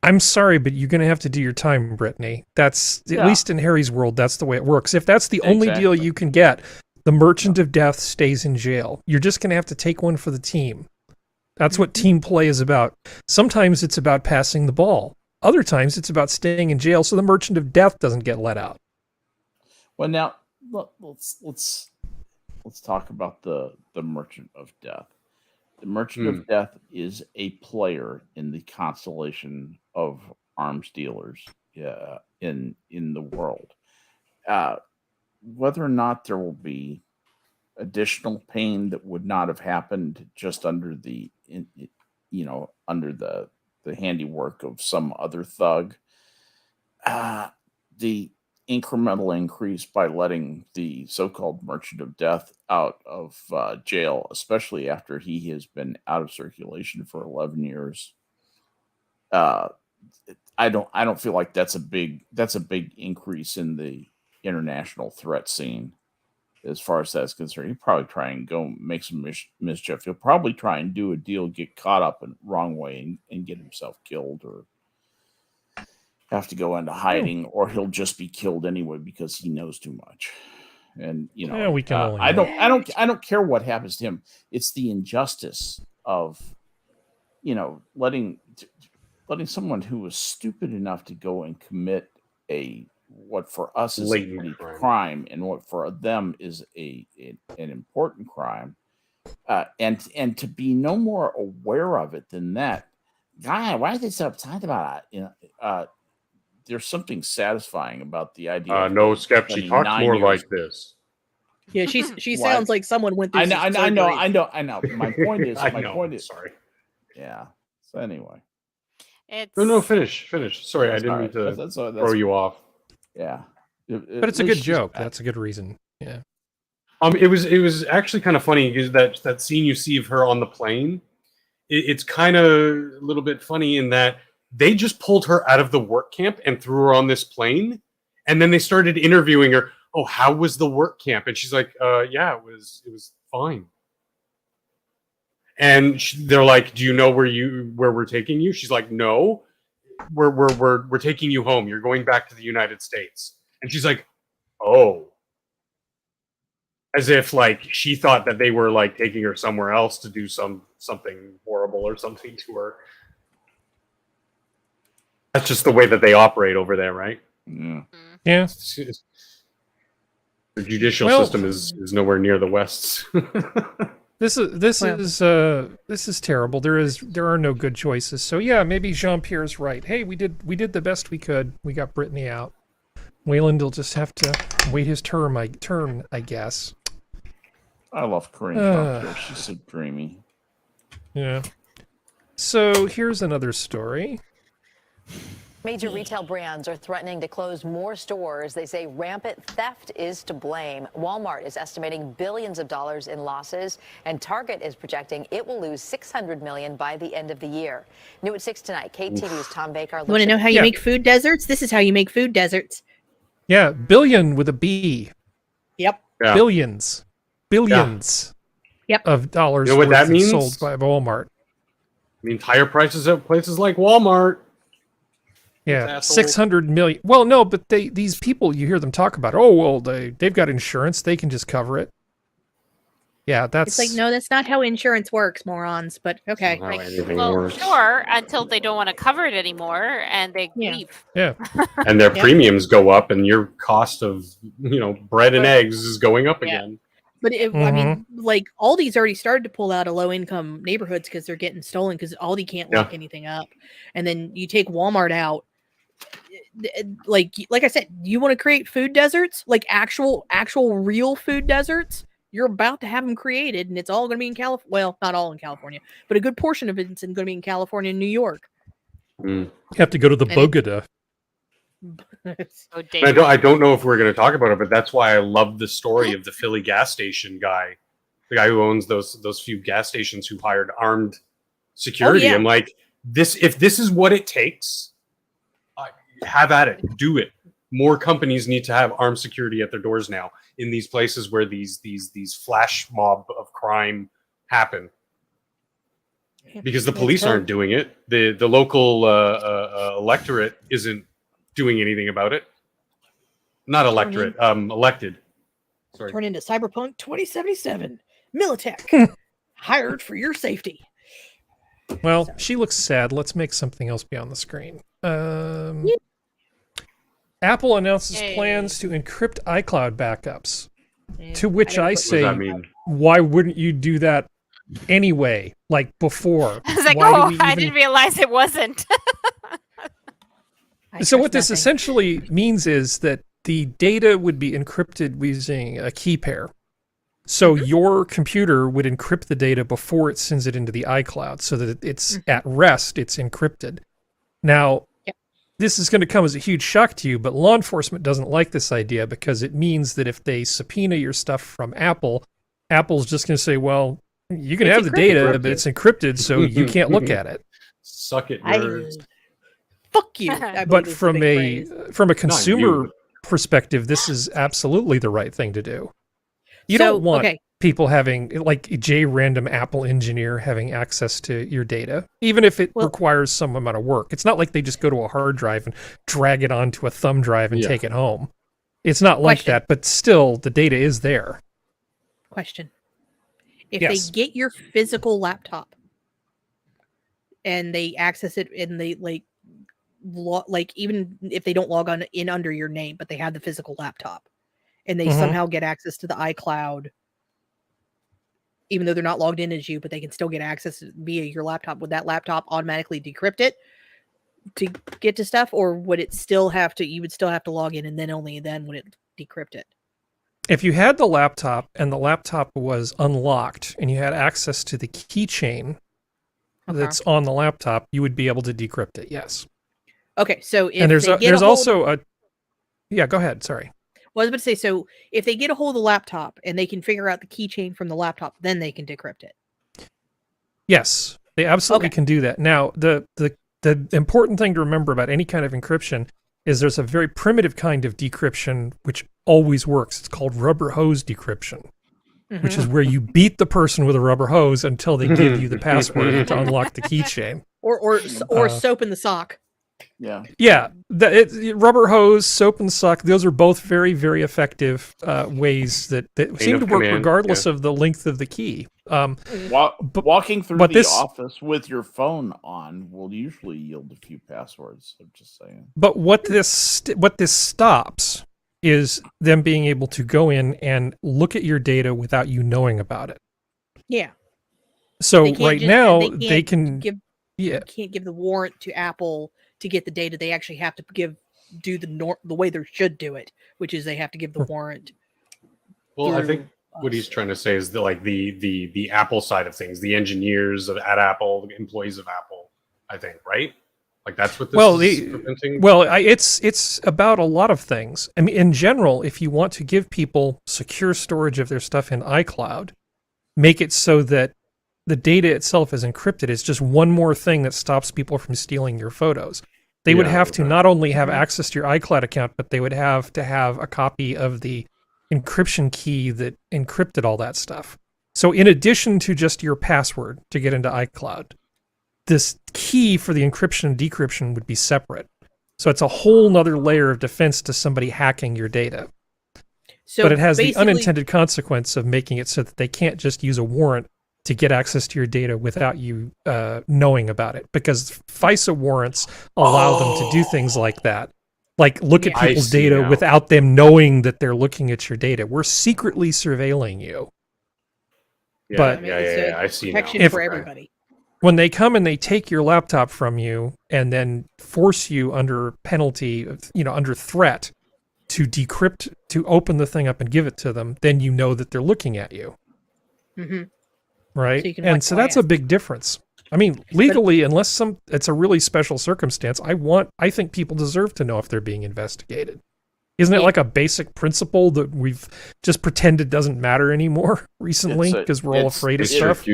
I'm sorry, but you're going to have to do your time, Brittany. That's, at least in Harry's world, that's the way it works. If that's the only deal you can get, the Merchant of Death stays in jail. You're just going to have to take one for the team. That's what team play is about. Sometimes it's about passing the ball. Other times it's about staying in jail so the Merchant of Death doesn't get let out. Well, now let's talk about the Merchant of Death. The Merchant of Death is a player in the constellation of arms dealers in the world. Whether or not there will be additional pain that would not have happened just under the handiwork of some other thug, the incremental increase by letting the so-called Merchant of Death out of jail, especially after he has been out of circulation for 11 years. I don't feel like that's a big increase in the international threat scene as far as that's concerned. He'll probably try and go make some mischief. He'll probably try and do a deal, get caught up in the wrong way and get himself killed, or have to go into hiding, or he'll just be killed anyway because he knows too much. And we can only I don't care what happens to him. It's the injustice of letting letting someone who was stupid enough to go and commit what for us is Blatant a petty crime. crime and what for them is an important crime, and to be no more aware of it than that. God, why are they so uptight about it? There's something satisfying about the idea. No, Skep, she talks more like this. Yeah, she sounds like someone went through. I know. My point is, Sorry. Yeah. So anyway. No, finish. Sorry, I didn't mean to throw you off. Yeah. But it's a good joke. That's a good reason. Yeah. It was actually kind of funny because that scene you see of her on the plane, it's kind of a little bit funny in that they just pulled her out of the work camp and threw her on this plane, and then they started interviewing her. Oh, how was the work camp? And she's like, yeah, it was fine. And they're like, do you know where we're taking you? She's like, no, we're taking you home. You're going back to the United States. And she's like, oh, as if like she thought that they were like taking her somewhere else to do something horrible or something to her. That's just the way that they operate over there, right? Yeah. The judicial system is nowhere near the West's. This is terrible. There are no good choices. So yeah, maybe Jean-Pierre's right. Hey, we did the best we could. We got Brittany out. Wayland will just have to wait his turn, I guess. I love Corinne Jean-Pierre. She's so dreamy. Yeah. So here's another story. Major retail brands are threatening to close more stores. They say rampant theft is to blame. Walmart is estimating billions of dollars in losses, and Target is projecting it will lose $600 million by the end of the year. New at 6 tonight, KTV's Tom Baker. You want to know how you make food deserts? This is how you make food deserts. Yeah, billion with a B. Yep. Yeah. Billions. Yep. Of dollars. You know what that means? Sold by Walmart. I mean, higher prices at places like Walmart. Yeah, 600 million. Well, no, but these people, you hear them talk about, oh, well, they've got insurance. They can just cover it. Yeah, that's... It's like, no, that's not how insurance works, morons, but okay. Well, sure, until they don't want to cover it anymore and they leave. Yeah. And their premiums go up and your cost of, bread and eggs is going up again. But I mean, like Aldi's already started to pull out of low-income neighborhoods because they're getting stolen because Aldi can't lock anything up. And then you take Walmart out. Like I said, you want to create food deserts, like actual real food deserts. You're about to have them created, and it's all going to be in California. Well, not all in California, but a good portion of it's going to be in California and New York. You have to go to the Bogota. I don't know if we're going to talk about it, but that's why I love the story of the Philly gas station guy, the guy who owns those few gas stations who hired armed security. I'm like, if this is what it takes. Have at it. Do it. More companies need to have armed security at their doors now in these places where these flash mob of crime happen. Because the police aren't doing it. The local electorate isn't doing anything about it. Not electorate. Elected. Sorry. Turn into Cyberpunk 2077. Militech. Hired for your safety. Well, she looks sad. Let's make something else be on the screen. Apple announces plans to encrypt iCloud backups. To which I say, why wouldn't you do that anyway? Like before? I was like, I didn't realize it wasn't. So what this essentially means is that the data would be encrypted using a key pair. So your computer would encrypt the data before it sends it into the iCloud so that it's at rest, it's encrypted. Now, this is going to come as a huge shock to you, but law enforcement doesn't like this idea because it means that if they subpoena your stuff from Apple, Apple's just going to say, well, you can have the data, but it's encrypted, so you can't look at it. Suck it, nerds. Fuck you. But from a consumer perspective, this is absolutely the right thing to do. You don't want people having, like random Apple engineer having access to your data, even if it requires some amount of work. It's not like they just go to a hard drive and drag it onto a thumb drive and take it home. It's not like that, but still, the data is there. Question. If they get your physical laptop, and they access it and they like even if they don't log on in under your name, but they have the physical laptop, and they somehow get access to the iCloud, even though they're not logged in as you, but they can still get access via your laptop. Would that laptop automatically decrypt it to get to stuff, or would it still have to? You would still have to log in, and then only then would it decrypt it? If you had the laptop and the laptop was unlocked and you had access to the keychain that's on the laptop, you would be able to decrypt it. Yes. Okay, so if and there's also a go ahead. Sorry. Well, I was about to say, so if they get a hold of the laptop and they can figure out the keychain from the laptop, then they can decrypt it. Yes, they absolutely can do that. Now, the important thing to remember about any kind of encryption is there's a very primitive kind of decryption which always works. It's called rubber hose decryption, which is where you beat the person with a rubber hose until they give you the password to unlock the keychain. Or soap in the sock. Yeah. Yeah. Rubber hose, soap and sock, those are both very, very effective ways that seem to work regardless of the length of the key. Walking through the office with your phone on will usually yield a few passwords. I'm just saying. But what this stops is them being able to go in and look at your data without you knowing about it. Yeah. So right now they can can't give the warrant to Apple to get the data. They actually have to do the way they should do it, which is they have to give the warrant. Well, I think what he's trying to say is the Apple side of things, the engineers at Apple, the employees of Apple, I think, right? Like that's what this is preventing? Well, it's about a lot of things. I mean, in general, if you want to give people secure storage of their stuff in iCloud, make it so that the data itself is encrypted. It's just one more thing that stops people from stealing your photos. They would have to not only have access to your iCloud account, but they would have to have a copy of the encryption key that encrypted all that stuff. So in addition to just your password to get into iCloud, this key for the encryption and decryption would be separate. So it's a whole nother layer of defense to somebody hacking your data. So but it has the unintended consequence of making it so that they can't just use a warrant to get access to your data without you knowing about it, because FISA warrants allow them to do things like that. Like look at people's data without them knowing that they're looking at your data. We're secretly surveilling you. Yeah, but I see now. Protection for everybody. When they come and they take your laptop from you and then force you under penalty, under threat to decrypt, to open the thing up and give it to them, then you know that they're looking at you. Mm-hmm. Right. And so that's a big difference. I mean, legally, unless it's a really special circumstance, I think people deserve to know if they're being investigated. Isn't it like a basic principle that we've just pretended doesn't matter anymore recently because we're all afraid of stuff?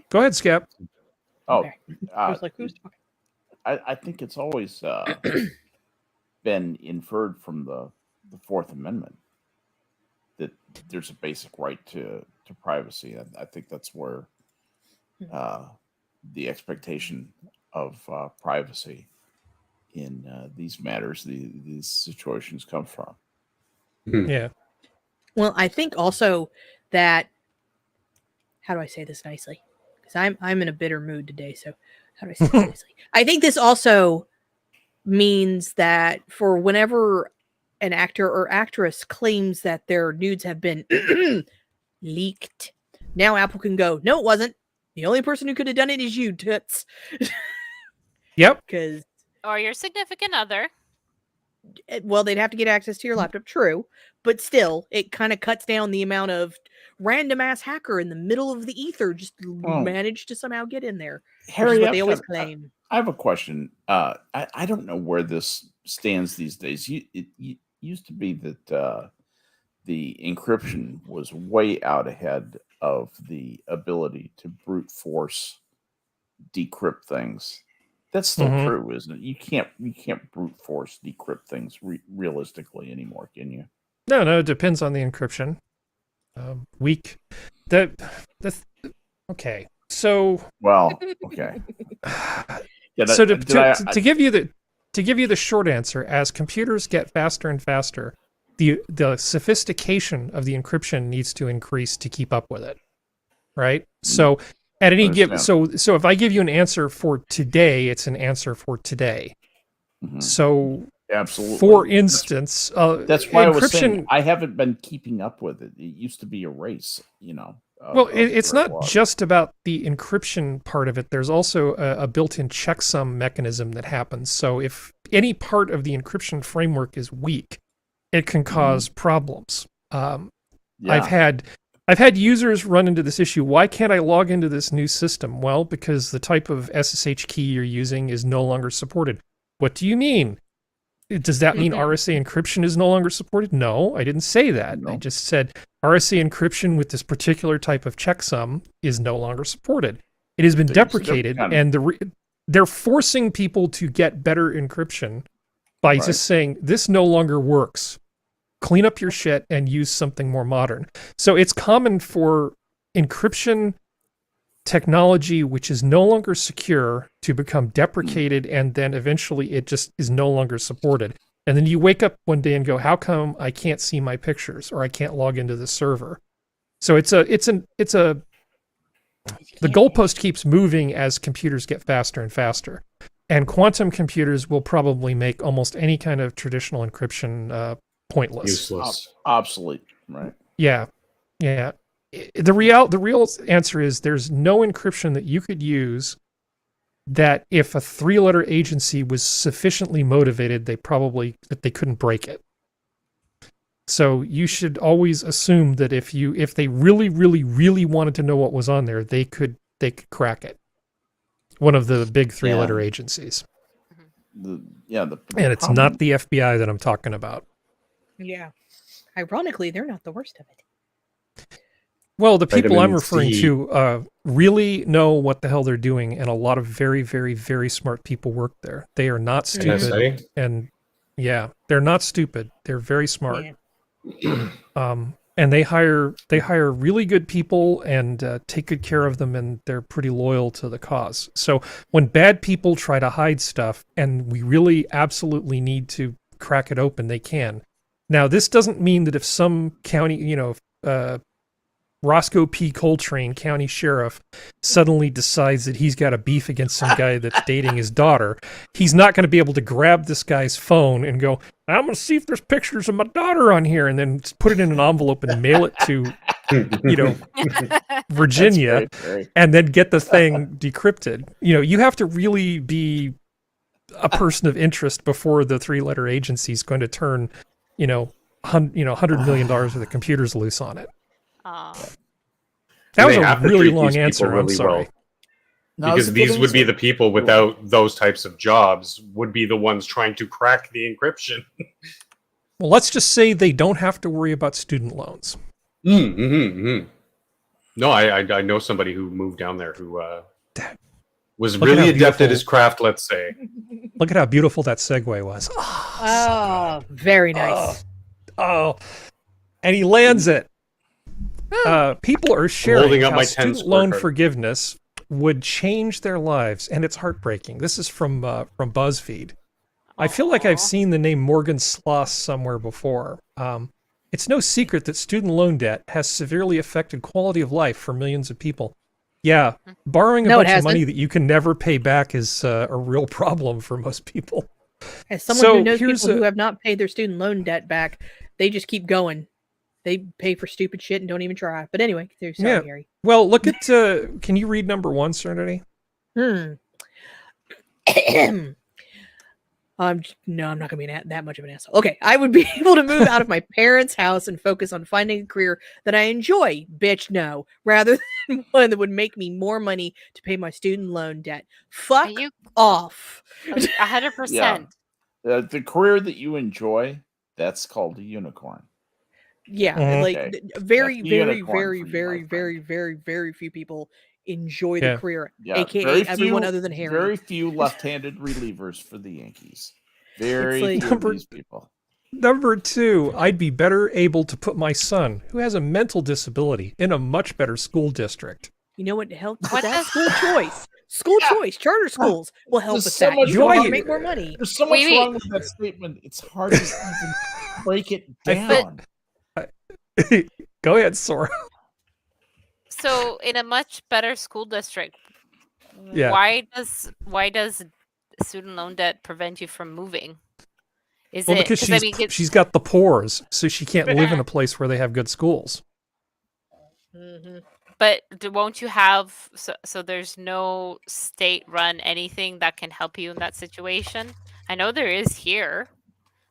Go ahead, Skep. Oh, okay. I was like, who's talking? I think it's always been inferred from the Fourth Amendment that there's a basic right to privacy. I think that's where the expectation of privacy in these matters, these situations come from. Yeah. Well, I think also that, how do I say this nicely? Because I'm in a bitter mood today. So how do I say this nicely? I think this also means that for whenever an actor or actress claims that their nudes have been leaked, now Apple can go, no, it wasn't. The only person who could have done it is you, toots. Yep. Or your significant other. Well, they'd have to get access to your laptop, true. But still, it kind of cuts down the amount of random ass hacker in the middle of the ether just managed to somehow get in there. Harry, what they always claim. I have a question. I don't know where this stands these days. It used to be that the encryption was way out ahead of the ability to brute force decrypt things. That's still true, isn't it? You can't brute force decrypt things realistically anymore, can you? No, it depends on the encryption. Okay. So okay. So to give you the short answer, as computers get faster and faster, the sophistication of the encryption needs to increase to keep up with it, right? So at any given, so if I give you an answer for today, it's an answer for today. So absolutely, for instance, that's why encryption, I was saying I haven't been keeping up with it. It used to be a race, you know. Well, it's not just about the encryption part of it. There's also a built-in checksum mechanism that happens. So if any part of the encryption framework is weak, it can cause problems. I've had users run into this issue. Why can't I log into this new system? Well, because the type of SSH key you're using is no longer supported. What do you mean? Does that mean RSA encryption is no longer supported? No, I didn't say that. I just said RSA encryption with this particular type of checksum is no longer supported. It has been deprecated, and they're forcing people to get better encryption by just saying, this no longer works. Clean up your shit and use something more modern. So it's common for encryption technology which is no longer secure to become deprecated, and then eventually it just is no longer supported. And then you wake up one day and go, how come I can't see my pictures or I can't log into the server? So the goalpost keeps moving as computers get faster and faster. And quantum computers will probably make almost any kind of traditional encryption pointless. Useless. Obsolete, right? Yeah. Yeah. The real answer is there's no encryption that you could use that if a 3-letter agency was sufficiently motivated, they couldn't break it. So you should always assume that if they really, really, really wanted to know what was on there, they could crack it. One of the big 3-letter agencies. And it's not the FBI that I'm talking about. Yeah. Ironically, they're not the worst of it. Well, the people I'm referring to really know what the hell they're doing, and a lot of very, very, very smart people work there. They are not stupid, and they're not stupid. They're very smart, and they hire really good people and take good care of them, and they're pretty loyal to the cause. So when bad people try to hide stuff, and we really absolutely need to crack it open, they can. Now, this doesn't mean that if some county, Roscoe P. Coltrane, county sheriff, suddenly decides that he's got a beef against some guy that's dating his daughter, he's not going to be able to grab this guy's phone and go, I'm going to see if there's pictures of my daughter on here, and then put it in an envelope and mail it to, Virginia, and then get the thing decrypted. You have to really be a person of interest before the 3-letter agency is going to turn, $100 million worth of computers loose on it. That was a really long answer. I'm sorry. Because these would be the people without those types of jobs would be the ones trying to crack the encryption. Well, let's just say they don't have to worry about student loans. No, I know somebody who moved down there who was really adept at his craft, let's say. Look at how beautiful that segue was. Oh, very nice. And he lands it. People are sharing how student loan forgiveness would change their lives, and it's heartbreaking. This is from BuzzFeed. I feel like I've seen the name Morgan Sloss somewhere before. It's no secret that student loan debt has severely affected quality of life for millions of people. Yeah, borrowing a bunch of money that you can never pay back is a real problem for most people. As someone who knows people who have not paid their student loan debt back, they just keep going. They pay for stupid shit and don't even try. But anyway, there's Gary. Well, look at, can you read number 1, Serenity? No, I'm not going to be that much of an asshole. Okay, I would be able to move out of my parents' house and focus on finding a career that I enjoy. Bitch, no. Rather than one that would make me more money to pay my student loan debt. Fuck off. 100%. The career that you enjoy, that's called a unicorn. Yeah, very, very, very, very, very, very, very few people enjoy the career, aka everyone other than Harry. Very few left-handed relievers for the Yankees. Very few of these people. Number 2, I'd be better able to put my son, who has a mental disability, in a much better school district. You know what helps with that? School choice. School choice. Charter schools will help with that. You want to make more money. There's so much wrong with that statement. It's hard to even break it down. Go ahead, Sora. So in a much better school district, Yeah. why does student loan debt prevent you from moving? Is Well, it because I mean, she's got the pores, so she can't live in a place where they have good schools. but won't you have so there's no state-run anything that can help you in that situation? I know there is here.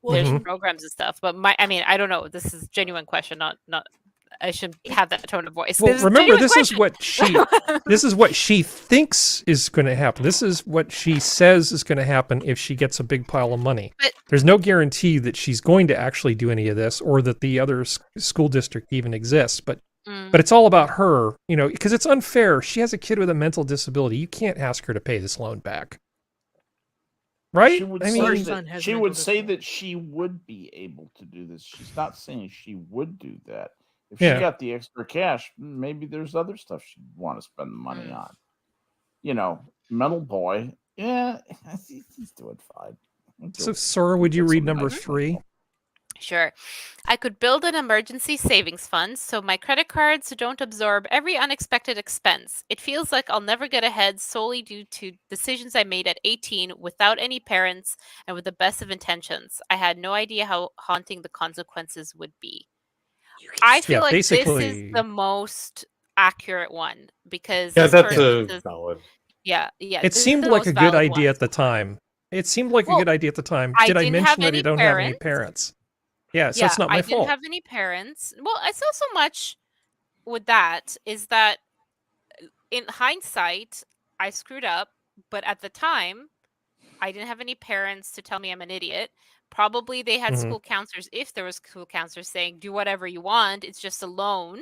There's programs and stuff, but I don't know. This is a genuine question, not. I should have that tone of voice. Well, remember, this is what she thinks is going to happen. This is what she says is going to happen if she gets a big pile of money. But there's no guarantee that she's going to actually do any of this, or that the other school district even exists. But it's all about her, because it's unfair. She has a kid with a mental disability. You can't ask her to pay this loan back. Right? She would say that she would be able to do this. She's not saying she would do that. If she got the extra cash, maybe there's other stuff she'd want to spend the money on. Metal Boy, he's doing fine. So, Sora, would you read number 3? Sure. I could build an emergency savings fund so my credit cards don't absorb every unexpected expense. It feels like I'll never get ahead solely due to decisions I made at 18 without any parents and with the best of intentions. I had no idea how haunting the consequences would be. I feel like this is the most accurate one because that's a valid. Yeah. It seemed like a good idea at the time. Did I mention that you don't have any parents? Yeah, so it's not my fault. I didn't have any parents. Well, it's not so much with that is that in hindsight, I screwed up, but at the time, I didn't have any parents to tell me I'm an idiot. Probably they had school counselors, if there was school counselors saying, do whatever you want, it's just a loan.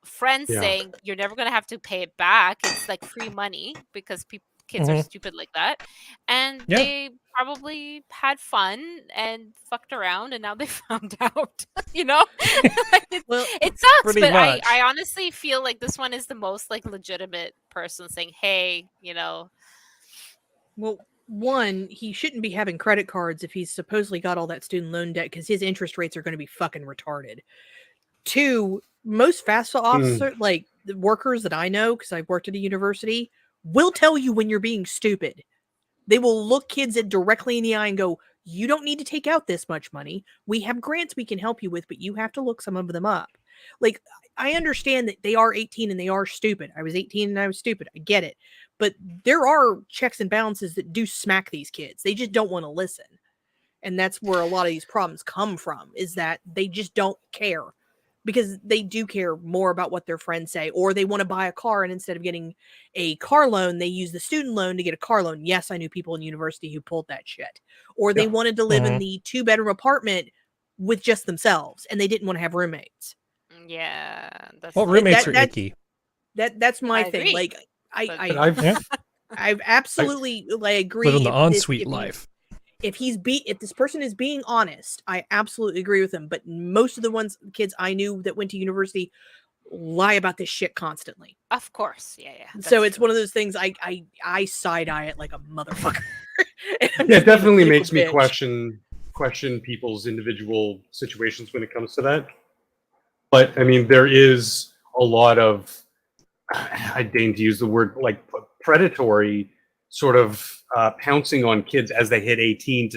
Friends saying, you're never going to have to pay it back. It's like free money because kids are stupid like that. And they probably had fun and fucked around and now they found out, it sucks, but I honestly feel like this one is the most like legitimate person saying, hey, Well, one, he shouldn't be having credit cards if he's supposedly got all that student loan debt because his interest rates are going to be fucking retarded. 2, most FAFSA officer, like the workers that I know, because I've worked at a university, will tell you when you're being stupid. They will look kids directly in the eye and go, you don't need to take out this much money. We have grants we can help you with, but you have to look some of them up. Like, I understand that they are 18 and they are stupid. I was 18 and I was stupid. I get it. But there are checks and balances that do smack these kids. They just don't want to listen. And that's where a lot of these problems come from, is that they just don't care. Because they do care more about what their friends say, or they want to buy a car, and instead of getting a car loan, they use the student loan to get a car loan. Yes, I knew people in university who pulled that shit. Or they wanted to live in the 2-bedroom apartment with just themselves, and they didn't want to have roommates. Yeah, roommates are icky. That's my thing. Agree. Like I've absolutely agree. Living the ensuite life. If this person is being honest, I absolutely agree with him. But most of the kids I knew that went to university lie about this shit constantly. Of course. Yeah. So it's one of those things I side eye it like a motherfucker. It definitely makes me question people's individual situations when it comes to that. But I mean, there is a lot of, I deign to use the word, like predatory sort of pouncing on kids as they hit 18,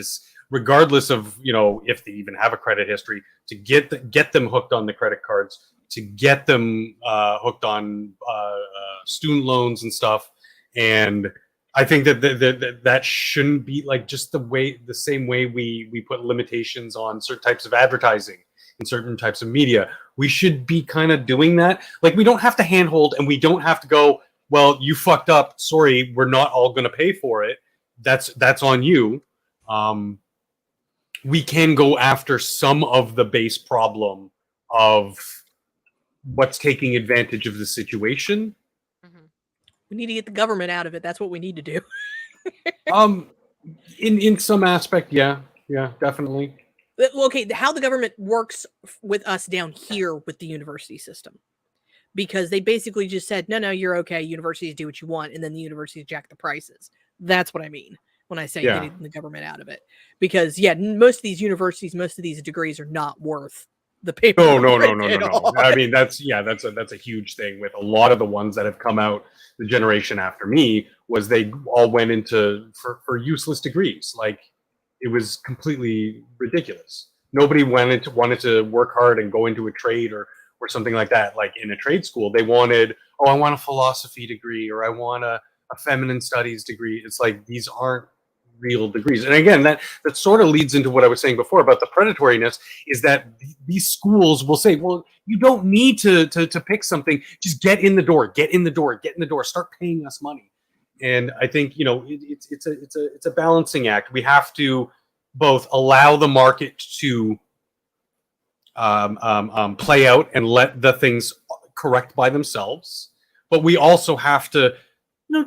regardless of if they even have a credit history, to get them hooked on the credit cards, to get them hooked on student loans and stuff. And I think that shouldn't be like just the same way we put limitations on certain types of advertising and certain types of media. We should be kind of doing that. Like, we don't have to handhold, and we don't have to go, well, you fucked up. Sorry, we're not all going to pay for it. That's on you. We can go after some of the base problem of what's taking advantage of the situation. We need to get the government out of it. That's what we need to do. In some aspect, yeah, definitely. Okay, how the government works with us down here with the university system. Because they basically just said, no, you're okay. Universities do what you want. And then the universities jack the prices. That's what I mean. when I say getting the government out of it. Because most of these universities, most of these degrees are not worth the paper. No. I mean, that's a huge thing with a lot of the ones that have come out the generation after me, was they all went into for useless degrees. Like, it was completely ridiculous. Nobody wanted to work hard and go into a trade or something like that. Like in a trade school, they wanted, I want a philosophy degree, or I want a feminine studies degree. It's like, these aren't real degrees. And again, that sort of leads into what I was saying before about the predatoriness, is that these schools will say, well, you don't need to pick something, just get in the door, start paying us money. And I think, it's a balancing act. We have to both allow the market to play out and let the things correct by themselves, but we also have to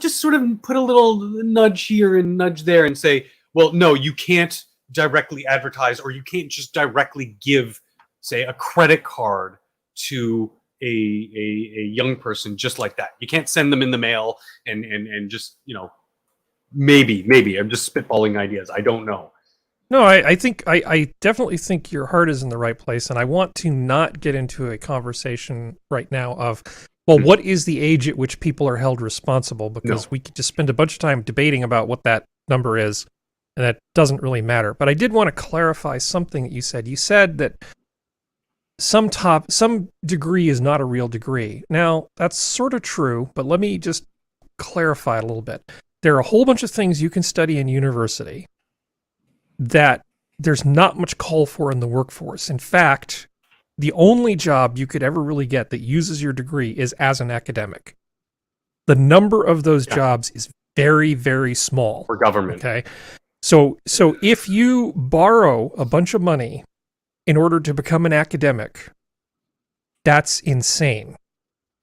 just sort of put a little nudge here and nudge there and say, well, no, you can't directly advertise, or you can't just directly give, say, a credit card to a young person just like that. You can't send them in the mail and just, maybe I'm just spitballing ideas. I don't know. No, I think I definitely think your heart is in the right place, and I want to not get into a conversation right now of, well, what is the age at which people are held responsible? Because we could just spend a bunch of time debating about what that number is, and that doesn't really matter. But I did want to clarify something that you said. You said that some degree is not a real degree. Now, that's sort of true, but let me just clarify it a little bit. There are a whole bunch of things you can study in university that there's not much call for in the workforce. In fact, the only job you could ever really get that uses your degree is as an academic. The number of those jobs is very, very small. For government. Okay. So if you borrow a bunch of money in order to become an academic, that's insane.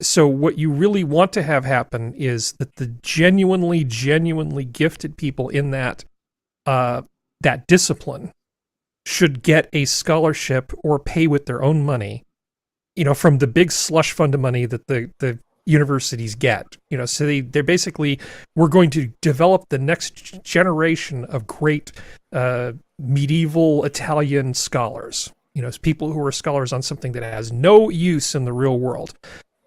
So what you really want to have happen is that the genuinely gifted people in that discipline should get a scholarship or pay with their own money, from the big slush fund of money that the universities get. So they're basically, we're going to develop the next generation of great medieval Italian scholars, people who are scholars on something that has no use in the real world.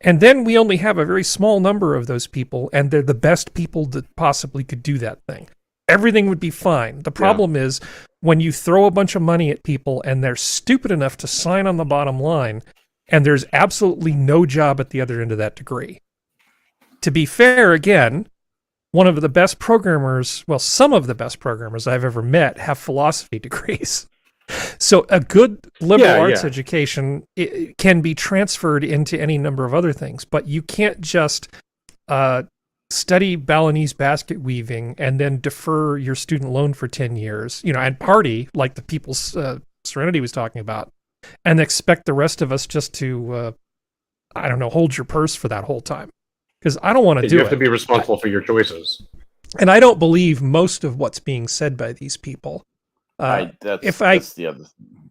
And then we only have a very small number of those people, and they're the best people that possibly could do that thing. Everything would be fine. The problem is when you throw a bunch of money at people and they're stupid enough to sign on the bottom line, and there's absolutely no job at the other end of that degree. To be fair, again, one of the best programmers, well, some of the best programmers I've ever met have philosophy degrees. So a good liberal arts education can be transferred into any number of other things, but you can't just study Balinese basket weaving and then defer your student loan for 10 years, and party like the People's Serenity was talking about, and expect the rest of us just to, hold your purse for that whole time. Because I don't want to do it. You have to be responsible for your choices. And I don't believe most of what's being said by these people. That's the other thing.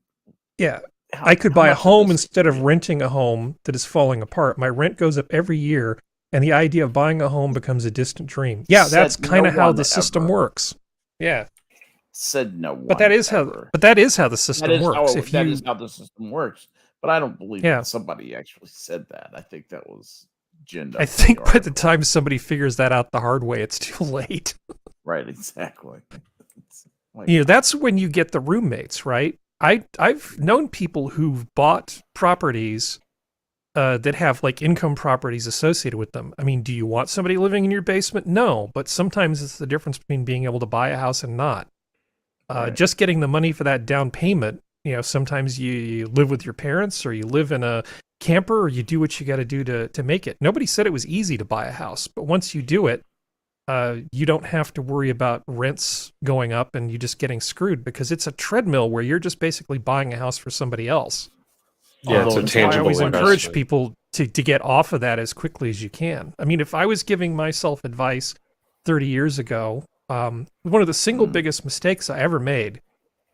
Yeah. I could buy a home instead of renting a home that is falling apart. My rent goes up every year, and the idea of buying a home becomes a distant dream. Yeah, that's kind of how the system works. Yeah. Said no one. But that is how the system works. That is how the system works. But I don't believe that somebody actually said that. I think that was ginned up. I think by the time somebody figures that out the hard way, it's too late. Right, exactly. That's when you get the roommates, right? I've known people who've bought properties that have like income properties associated with them. I mean, do you want somebody living in your basement? No, but sometimes it's the difference between being able to buy a house and not. Just getting the money for that down payment, sometimes you live with your parents, or you live in a camper, or you do what you got to do to make it. Nobody said it was easy to buy a house, but once you do it, you don't have to worry about rents going up and you just getting screwed, because it's a treadmill where you're just basically buying a house for somebody else. Yeah, it's a tangible I always investment. encourage people to get off of that as quickly as you can. I mean, if I was giving myself advice 30 years ago, one of the single biggest mistakes I ever made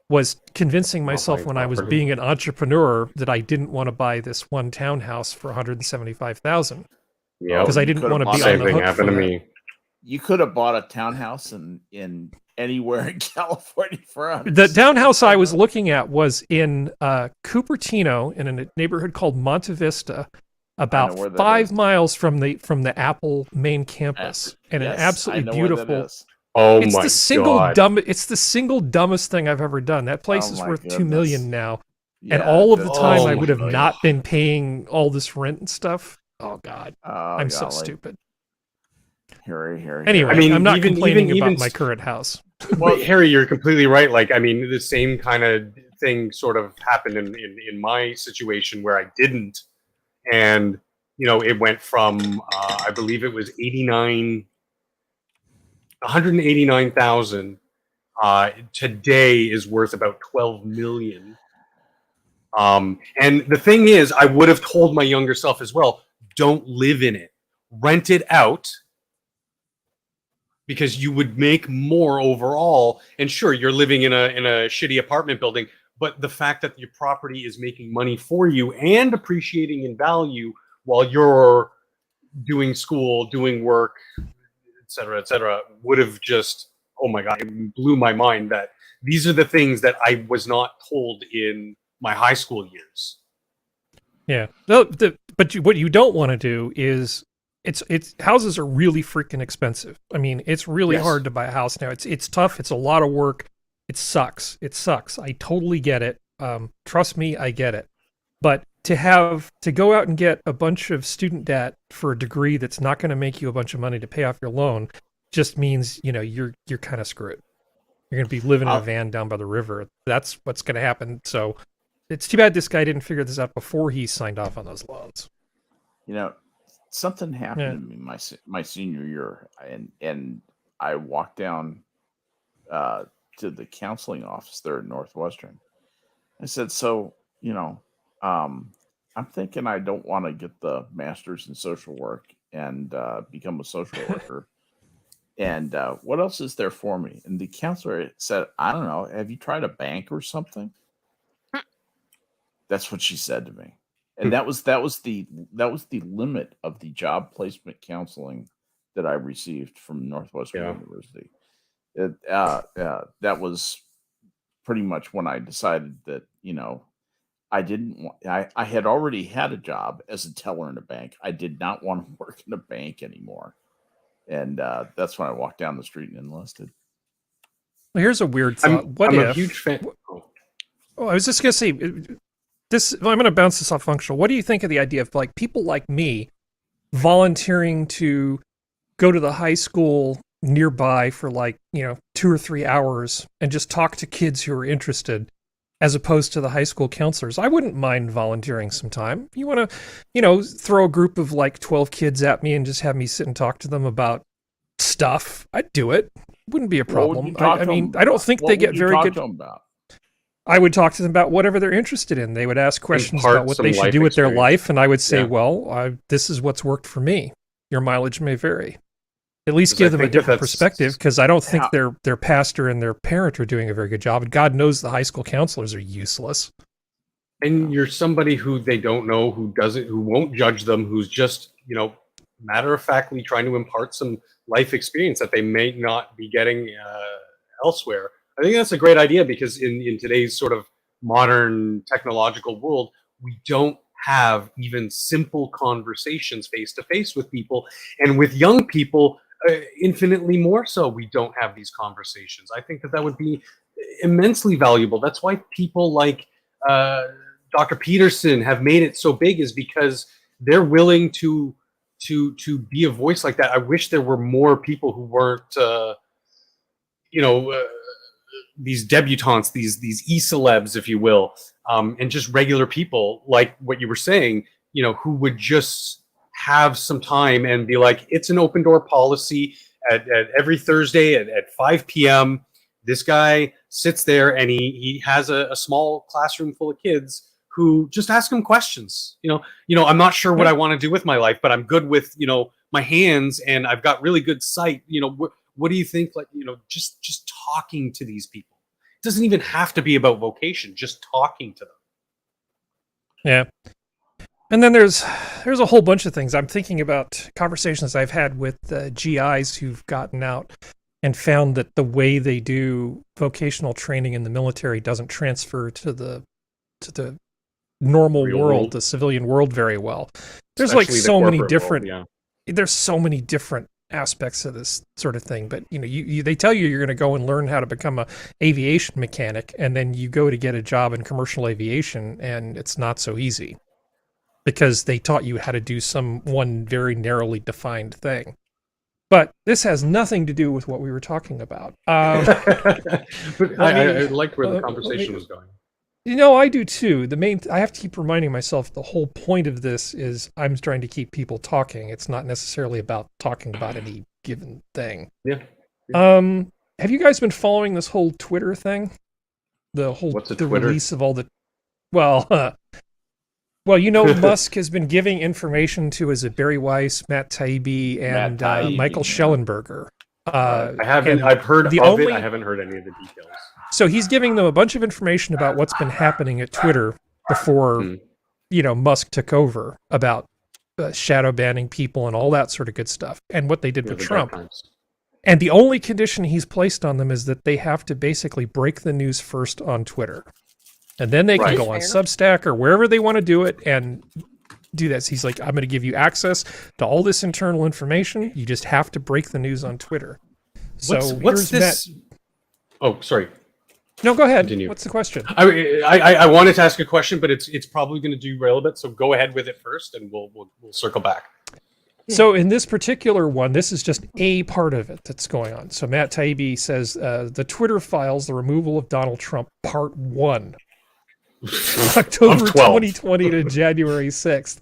was convincing myself when I was being an entrepreneur that I didn't want to buy this one townhouse for $175,000. Yeah, because I didn't want to be on the hook for that. You could have bought a townhouse in anywhere in California for The townhouse I was looking at was in Cupertino in a neighborhood called Monte Vista, about 5 miles from the Apple main campus, and an absolutely beautiful. Oh it's my the single God. It's the single dumbest thing I've ever done. That place is worth $2 million now, Yeah, and all of the time I would have really. not been paying all this rent and stuff. Oh God, Oh, I'm so golly. stupid. Harry. Anyway, I mean, I'm not even- complaining even- about even my s- current house. Well, Harry, you're completely right. Like, I mean, the same kind of thing sort of happened in my situation where I didn't. And, you know, it went from, I believe it was 189,000. Today is worth about 12 million. And the thing is, I would have told my younger self as well, don't live in it. Rent it out, because you would make more overall. And sure, you're living in a shitty apartment building, but the fact that your property is making money for you and appreciating in value while you're doing school, doing work, et cetera, would have just, oh my God, it blew my mind that these are the things that I was not told in my high school years. Yeah. But what you don't want to do is it's houses are really freaking expensive. I mean, it's really hard to buy a house now. It's tough. It's a lot of work. It sucks. I totally get it. Trust me, I get it. But to go out and get a bunch of student debt for a degree that's not going to make you a bunch of money to pay off your loan just means, you know, you're kind of screwed. You're going to be living in a van down by the river. That's what's going to happen. So it's too bad this guy didn't figure this out before he signed off on those loans. You know, something happened to me my senior year, and I walked down to the counseling office there at Northwestern. I said, so, you know, I'm thinking I don't want to get the master's in social work and become a social worker. And what else is there for me? And the counselor said, I don't know. Have you tried a bank or something? That's what she said to me. And that was the limit of the job placement counseling that I received from Northwestern University. That was pretty much when I decided that, you know, I had already had a job as a teller in a bank. I did not want to work in a bank anymore. And that's when I walked down the street and enlisted. Well, here's a weird thought. I'm a huge fan. Oh, I was just going to say, I'm going to bounce this off functional. What do you think of the idea of like people like me volunteering to go to the high school nearby for like, you know, 2 or 3 hours and just talk to kids who are interested, as opposed to the high school counselors? I wouldn't mind volunteering some time. You want to, you know, throw a group of like 12 kids at me and just have me sit and talk to them about stuff. I'd do it. Wouldn't be a problem. I mean, I don't think they get very good. I would talk to them about whatever they're interested in. They would ask questions about what they should do with their life, and I would say, well, this is what's worked for me. Your mileage may vary. At least give them a different perspective, because I don't think their pastor and their parent are doing a very good job. And God knows the high school counselors are useless. And you're somebody who they don't know, who won't judge them, who's just, you know, matter-of-factly trying to impart some life experience that they may not be getting elsewhere. I think that's a great idea, because in today's sort of modern technological world, we don't have even simple conversations face-to-face with people. And with young people, infinitely more so, we don't have these conversations. I think that would be immensely valuable. That's why people like Dr. Peterson have made it so big, is because they're willing to be a voice like that. I wish there were more people who weren't, these debutantes, these e-celebs, if you will, and just regular people like what you were saying, you know, who would just have some time and be like, it's an open door policy at every Thursday at 5 p.m. This guy sits there and he has a small classroom full of kids who just ask him questions. You know, I'm not sure what I want to do with my life, but I'm good with, you know, my hands, and I've got really good sight. You know, what do you think? Like, you know, just talking to these people. It doesn't even have to be about vocation, just talking to them. Yeah. And then there's a whole bunch of things. I'm thinking about conversations I've had with GIs who've gotten out and found that the way they do vocational training in the military doesn't transfer to the normal world, the civilian world, very well. There's Especially like so many different. world, There's so many different aspects of this sort of thing, but they tell you you're going to go and learn how to become a aviation mechanic, and then you go to get a job in commercial aviation, and it's not so easy because they taught you how to do one very narrowly defined thing. But this has nothing to do with what we were talking about. But I liked where the conversation was going. I do too. I have to keep reminding myself the whole point of this is I'm trying to keep people talking. It's not necessarily about talking about any given thing. Yeah. Have you guys been following this whole Twitter thing? The Twitter? Release of all the Musk has been giving information to Barry Weiss, Matt Taibbi, and Michael Schellenberger. I've heard of it. I haven't heard any of the details. So he's giving them a bunch of information about what's been happening at Twitter before, Musk took over, about shadow banning people and all that sort of good stuff, and what they did with Trump. And the only condition he's placed on them is that they have to basically break the news first on Twitter. And then they can go on Substack or wherever they want to do it and do that. So he's like, I'm going to give you access to all this internal information. You just have to break the news on Twitter. So what's this? Oh, sorry. No, go ahead. Continue. What's the question? I wanted to ask a question, but it's probably going to derail a bit. So go ahead with it first, and we'll circle back. So in this particular one, this is just a part of it that's going on. So Matt Taibbi says the Twitter files, the removal of Donald Trump, part 1. October 2020 to January 6th.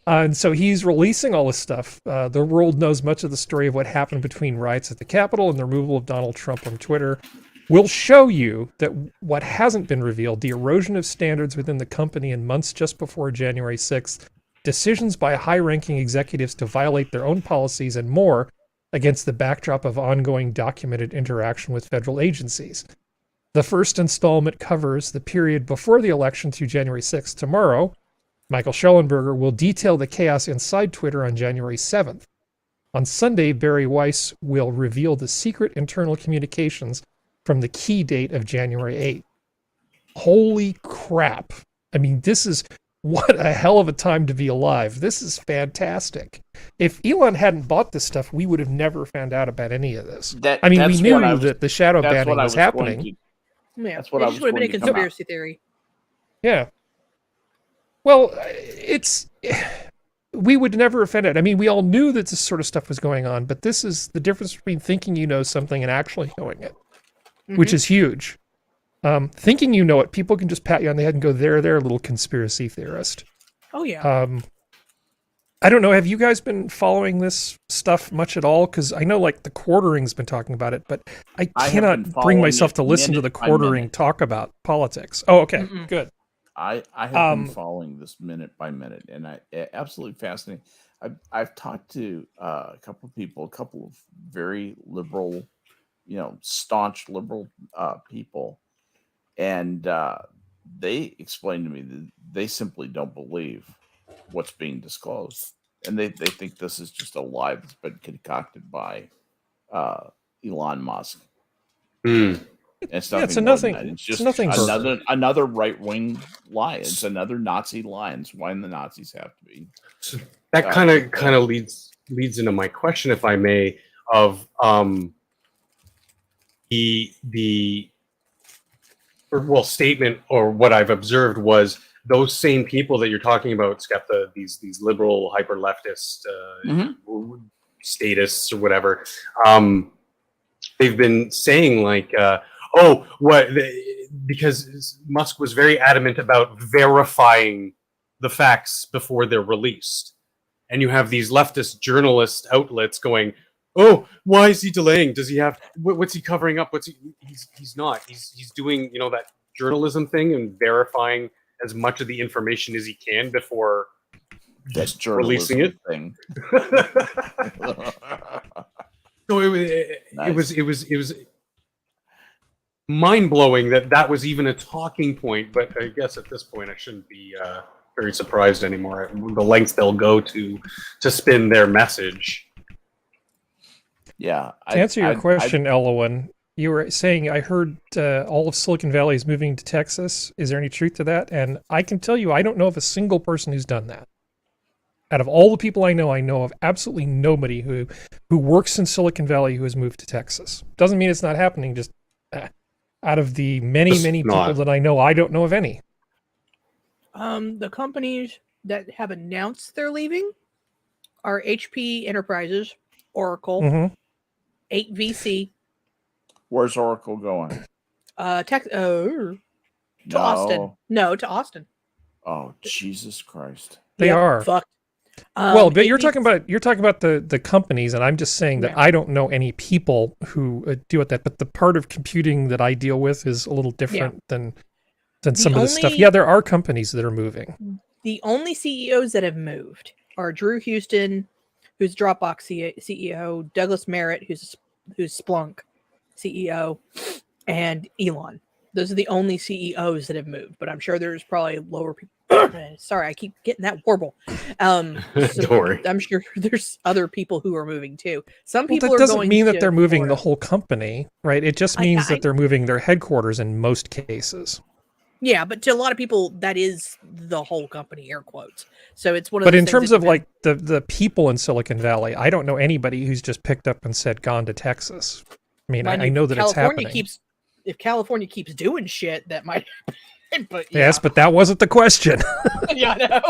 And so he's releasing all this stuff. The world knows much of the story of what happened between riots at the Capitol and the removal of Donald Trump on Twitter. We'll show you that what hasn't been revealed, the erosion of standards within the company in months just before January 6th, decisions by high-ranking executives to violate their own policies, and more against the backdrop of ongoing documented interaction with federal agencies. The first installment covers the period before the election through January 6th. Tomorrow, Michael Schellenberger will detail the chaos inside Twitter on January 7th. On Sunday, Barry Weiss will reveal the secret internal communications from the key date of January 8th. Holy crap. I mean, what a hell of a time to be alive. This is fantastic. If Elon hadn't bought this stuff, we would have never found out about any of this. We knew that the shadow banning was happening. That's what I was going to been a conspiracy theory. Yeah. Well, we would never have found out. I mean, we all knew that this sort of stuff was going on, but this is the difference between thinking you know something and actually knowing it, which is huge. Thinking you know it, people can just pat you on the head and go, they're a little conspiracy theorist. Oh, yeah. I don't know. Have you guys been following this stuff much at all? Because I know, like, the Quartering's been talking about it, but I cannot bring myself to listen to the Quartering talk about politics. Oh, okay, good. I have been following this minute by minute, and absolutely fascinating. I've talked to a couple of people, a couple of very liberal, staunch liberal people, and they explained to me that they simply don't believe what's being disclosed, and they think this is just a lie that's been concocted by Elon Musk. It's nothing. It's just another right wing lie. It's another Nazi lie. It's why the Nazis have to be. So that kind of leads into my question, if I may, of the statement, or what I've observed was those same people that you're talking about, Skep, these liberal hyper leftist statists or whatever, they've been saying like, because Musk was very adamant about verifying the facts before they're released, and you have these leftist journalist outlets going, oh, why is he delaying? Does he have? What's he covering up? He's not. He's doing that journalism thing and verifying as much of the information as he can before releasing it. Thing. So it was mind blowing that was even a talking point. But I guess at this point I shouldn't be very surprised anymore. The lengths they'll go to spin their message. Yeah. To answer your question, Elowen, you were saying, I heard all of Silicon Valley is moving to Texas. Is there any truth to that? And I can tell you, I don't know of a single person who's done that. Out of all the people I know of absolutely nobody who works in Silicon Valley who has moved to Texas. Doesn't mean it's not happening. Just out of the many people that I know, I don't know of any. The companies that have announced they're leaving are HP Enterprises, Oracle, 8VC. Where's Oracle going? To Austin. No, to Austin. Oh, Jesus Christ. They are. Fuck. Well, but you're talking about the companies, and I'm just saying that I don't know any people who deal with that. But the part of computing that I deal with is a little different than some of this stuff. Yeah, there are companies that are moving. The only CEOs that have moved are Drew Houston, who's Dropbox CEO, Douglas Merritt, who's Splunk CEO, and Elon. Those are the only CEOs that have moved, but I'm sure there's probably lower people. Sorry, I keep getting that warble. Don't worry. I'm sure there's other people who are moving too. Some people that are doesn't going mean that to they're moving Florida. the whole company, right? It just means that they're moving their headquarters in most cases. Yeah, but to a lot of people, that is the whole company, air quotes. So it's one of. But those in things terms that of like the people in Silicon Valley, I don't know anybody who's just picked up and said gone to Texas. I mean, I know that California it's happening. If California keeps doing shit, that might happen. But Yes, but that wasn't the question. Yeah, I know.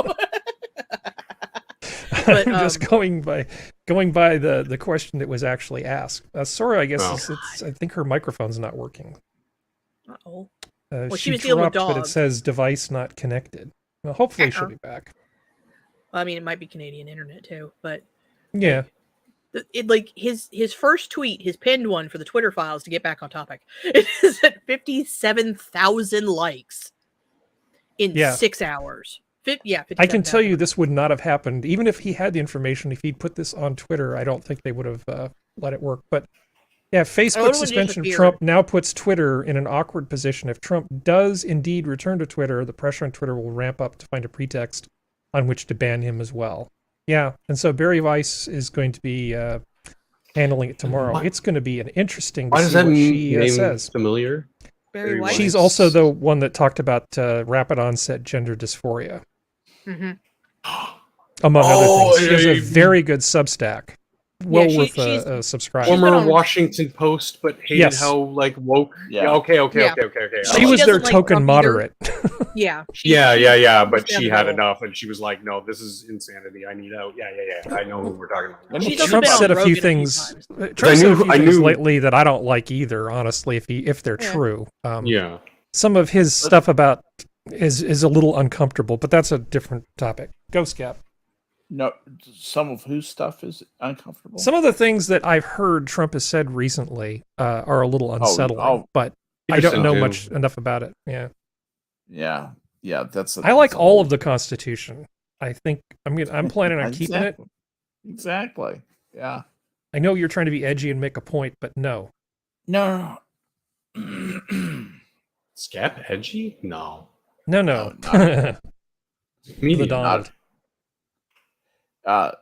But, I'm just going by the question that was actually asked. Sora, I guess I think her microphone's not working. Uh-oh. Well, she was dealing with dropped, but it dogs. says device not connected. Well, hopefully she'll be back. I mean, it might be Canadian internet too, but yeah. It like his first tweet, his pinned one for the Twitter files to get back on topic. It is at 57,000 likes in 6 hours. I can tell you this would not have happened even if he had the information. If he'd put this on Twitter, I don't think they would have let it work. But yeah, Facebook's suspension of Trump now puts Twitter in an awkward position. If Trump does indeed return to Twitter, the pressure on Twitter will ramp up to find a pretext on which to ban him as well. Yeah, and so Barry Weiss is going to be handling it tomorrow. It's going to be an interesting to see what she says. Familiar? Barry Weiss? She's also the one that talked about rapid onset gender dysphoria. Among other things. She has a very good Substack. Worth a subscribe. Former Washington Post, but hated how woke. Yeah. Okay. She was their token moderate. Yeah. But she had enough, and she was like, "No, this is insanity. I need out." Yeah. I know who we're talking about. Trump said a few things. Trump said a few things lately that I don't like either. Honestly, if they're true. Some of his stuff about is a little uncomfortable, but that's a different topic. Go, Skep. No, some of whose stuff is uncomfortable. Some of the things that I've heard Trump has said recently are a little unsettling, but I don't know enough about it. Yeah. I like all of the Constitution. I think I'm planning on keeping it. Exactly. Yeah. I know you're trying to be edgy and make a point, but no. No. Skep edgy? No. Me the Donald. I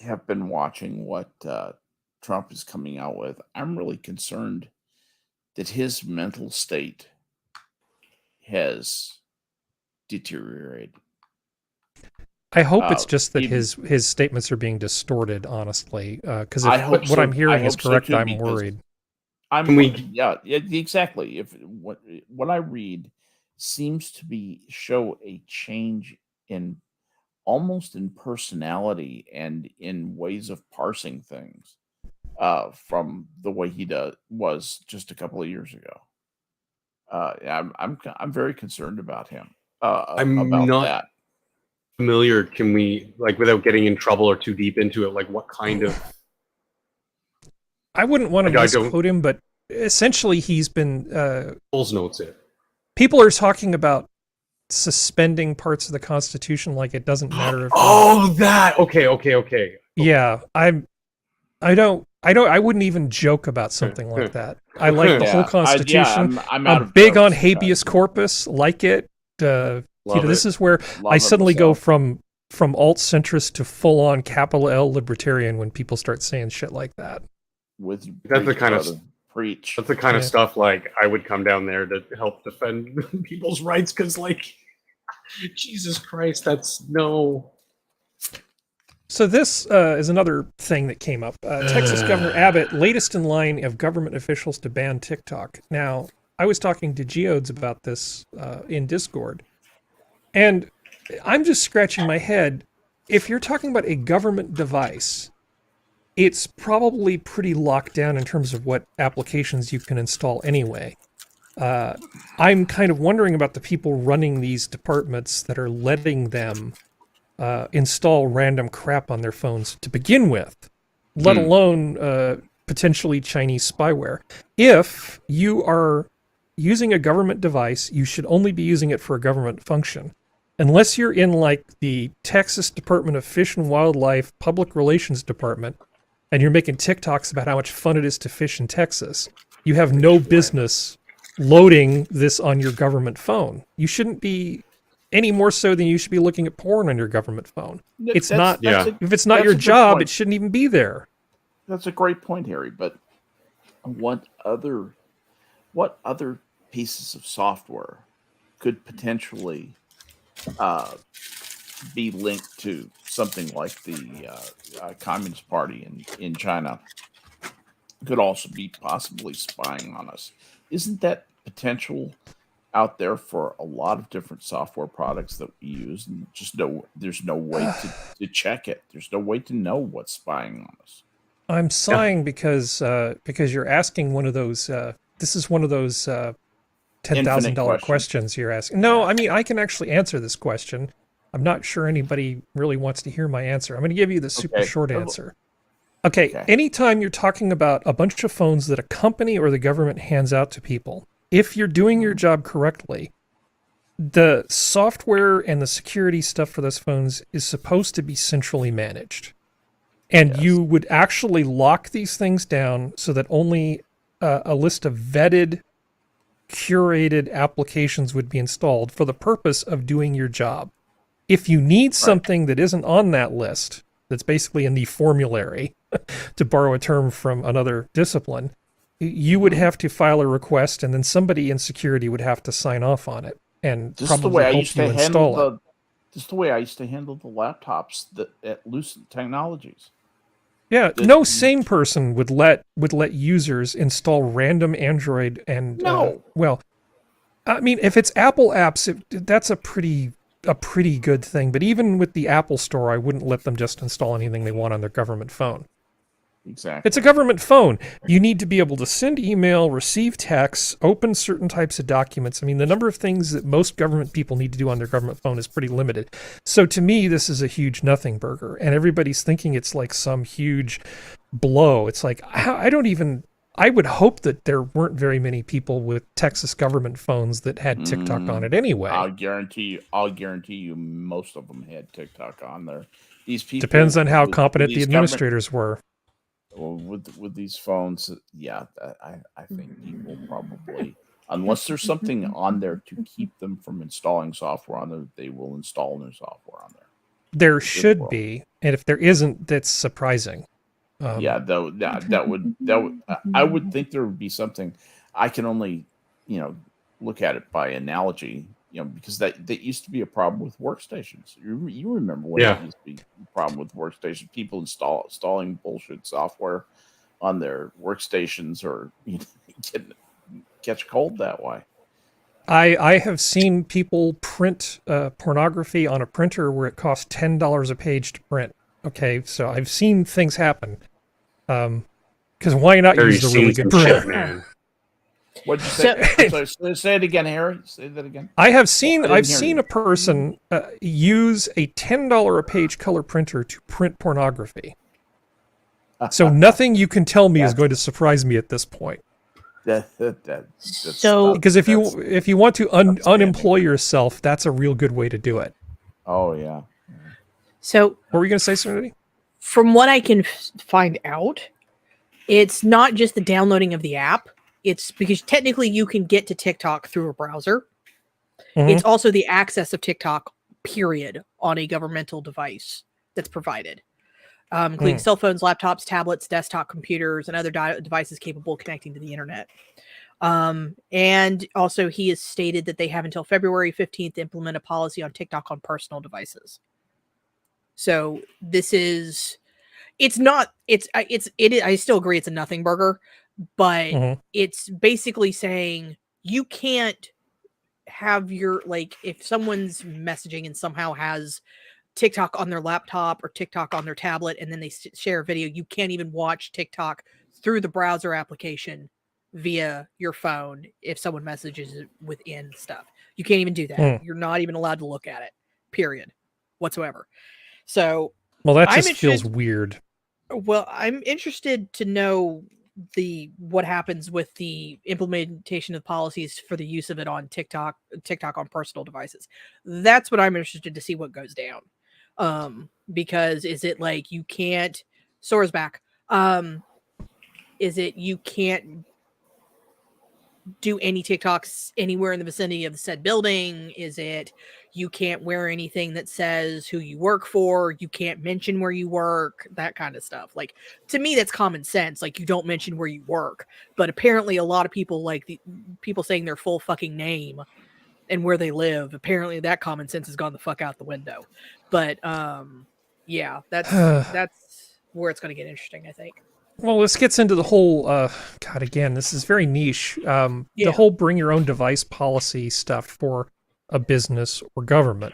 have been watching what Trump is coming out with. I'm really concerned that his mental state has deteriorated. I hope it's just that his statements are being distorted, honestly. Because if what I'm hearing is correct, I'm worried. Exactly. If what I read seems to show a change in almost in personality and in ways of parsing things from the way he was just a couple of years ago. I'm very concerned about him. I'm not familiar. Can we, without getting in trouble or too deep into it, what kind of? I wouldn't want to misquote him, but essentially he's been. Paul's notes it. People are talking about suspending parts of the Constitution, like it doesn't matter if. Okay. Yeah, I wouldn't even joke about something like that. I like the whole Constitution. I'm big on habeas corpus, like it. This is where I suddenly go from from alt-centrist to full-on capital L libertarian when people start saying shit like that. That's the kind of preach. That's the kind of stuff like I would come down there to help defend people's rights because, like, Jesus Christ, that's no. So this is another thing that came up. Texas Governor Abbott, latest in line of government officials to ban TikTok. Now, I was talking to Geodes about this in Discord, and I'm just scratching my head. If you're talking about a government device, it's probably pretty locked down in terms of what applications you can install anyway. I'm kind of wondering about the people running these departments that are letting them install random crap on their phones to begin with, let alone potentially Chinese spyware. If you are using a government device, you should only be using it for a government function. Unless you're in like the Texas Department of Fish and Wildlife Public Relations Department, and you're making TikToks about how much fun it is to fish in Texas, you have no business loading this on your government phone. You shouldn't be any more so than you should be looking at porn on your government phone. If it's not your job, it shouldn't even be there. That's a great point, Harry. But what other pieces of software could potentially be linked to something like the Communist Party in China? Could also be possibly spying on us. Isn't that potential out there for a lot of different software products that we use, and there's no way to check it. There's no way to know what's spying on us. I'm sighing because you're asking one of those. This is one of those $10,000 questions you're asking. No, I mean I can actually answer this question. I'm not sure anybody really wants to hear my answer. I'm going to give you the super short answer. Okay, anytime you're talking about a bunch of phones that a company or the government hands out to people, if you're doing your job correctly, the software and the security stuff for those phones is supposed to be centrally managed. And you would actually lock these things down so that only a list of vetted, curated applications would be installed for the purpose of doing your job. If you need something that isn't on that list, that's basically in the formulary, to borrow a term from another discipline, you would have to file a request, and then somebody in security would have to sign off on it and probably help you install it. This is the way I used to handle the laptops at Lucent Technologies. Yeah, no sane person would let users install random Android and well, I mean, if it's Apple apps, that's a pretty good thing. But even with the Apple Store, I wouldn't let them just install anything they want on their government phone. Exactly. It's a government phone. You need to be able to send email, receive texts, open certain types of documents. I mean, the number of things that most government people need to do on their government phone is pretty limited. So to me, this is a huge nothing burger. And everybody's thinking it's like some huge blow. It's like, I would hope that there weren't very many people with Texas government phones that had TikTok on it anyway. I'll guarantee you most of them had TikTok on there. These people depends on how competent the administrators were. With these phones, I think people probably, unless there's something on there to keep them from installing software on there, they will install new software on there. There should be, and if there isn't, that's surprising. That would. I would think there would be something. I can only, look at it by analogy. Because that used to be a problem with workstations. You remember when it used to be a problem with workstations? People installing bullshit software on their workstations or catch cold that way. I have seen people print pornography on a printer where it costs $10 a page to print. Okay, so I've seen things happen. Because why not use the really good printer? Man. What'd you say? Say it again, Harry. Say that again. I've seen a person use a $10 a page color printer to print pornography. So nothing you can tell me is going to surprise me at this point. Because if you want to unemploy yourself, that's a real good way to do it. Oh yeah. So what were you going to say, Serenity? From what I can find out, it's not just the downloading of the app. It's because technically you can get to TikTok through a browser. Mm-hmm. It's also the access of TikTok period, on a governmental device that's provided, including cell phones, laptops, tablets, desktop computers, and other devices capable of connecting to the internet. And also he has stated that they have until February 15th to implement a policy on TikTok on personal devices. So this is, I still agree it's a nothing burger, but it's basically saying you can't have your, like, if someone's messaging and somehow has TikTok on their laptop or TikTok on their tablet, and then they share a video, you can't even watch TikTok through the browser application via your phone if someone messages it within stuff. You can't even do that. You're not even allowed to look at it, period, whatsoever. So, well, that just feels weird. Well, I'm interested to know what happens with the implementation of policies for the use of it on TikTok on personal devices. That's what I'm interested to see what goes down. Because is it like you can't, Sora's back. Is it you can't do any TikToks anywhere in the vicinity of the said building? Is it you can't wear anything that says who you work for? You can't mention where you work, that kind of stuff. Like, to me, that's common sense. Like, you don't mention where you work, but apparently a lot of people, like the people saying their full fucking name and where they live, apparently that common sense has gone the fuck out the window. But yeah, that's where it's going to get interesting, I think. Well, this gets into the whole, God, again, this is very niche. The whole bring your own device policy stuff for a business or government.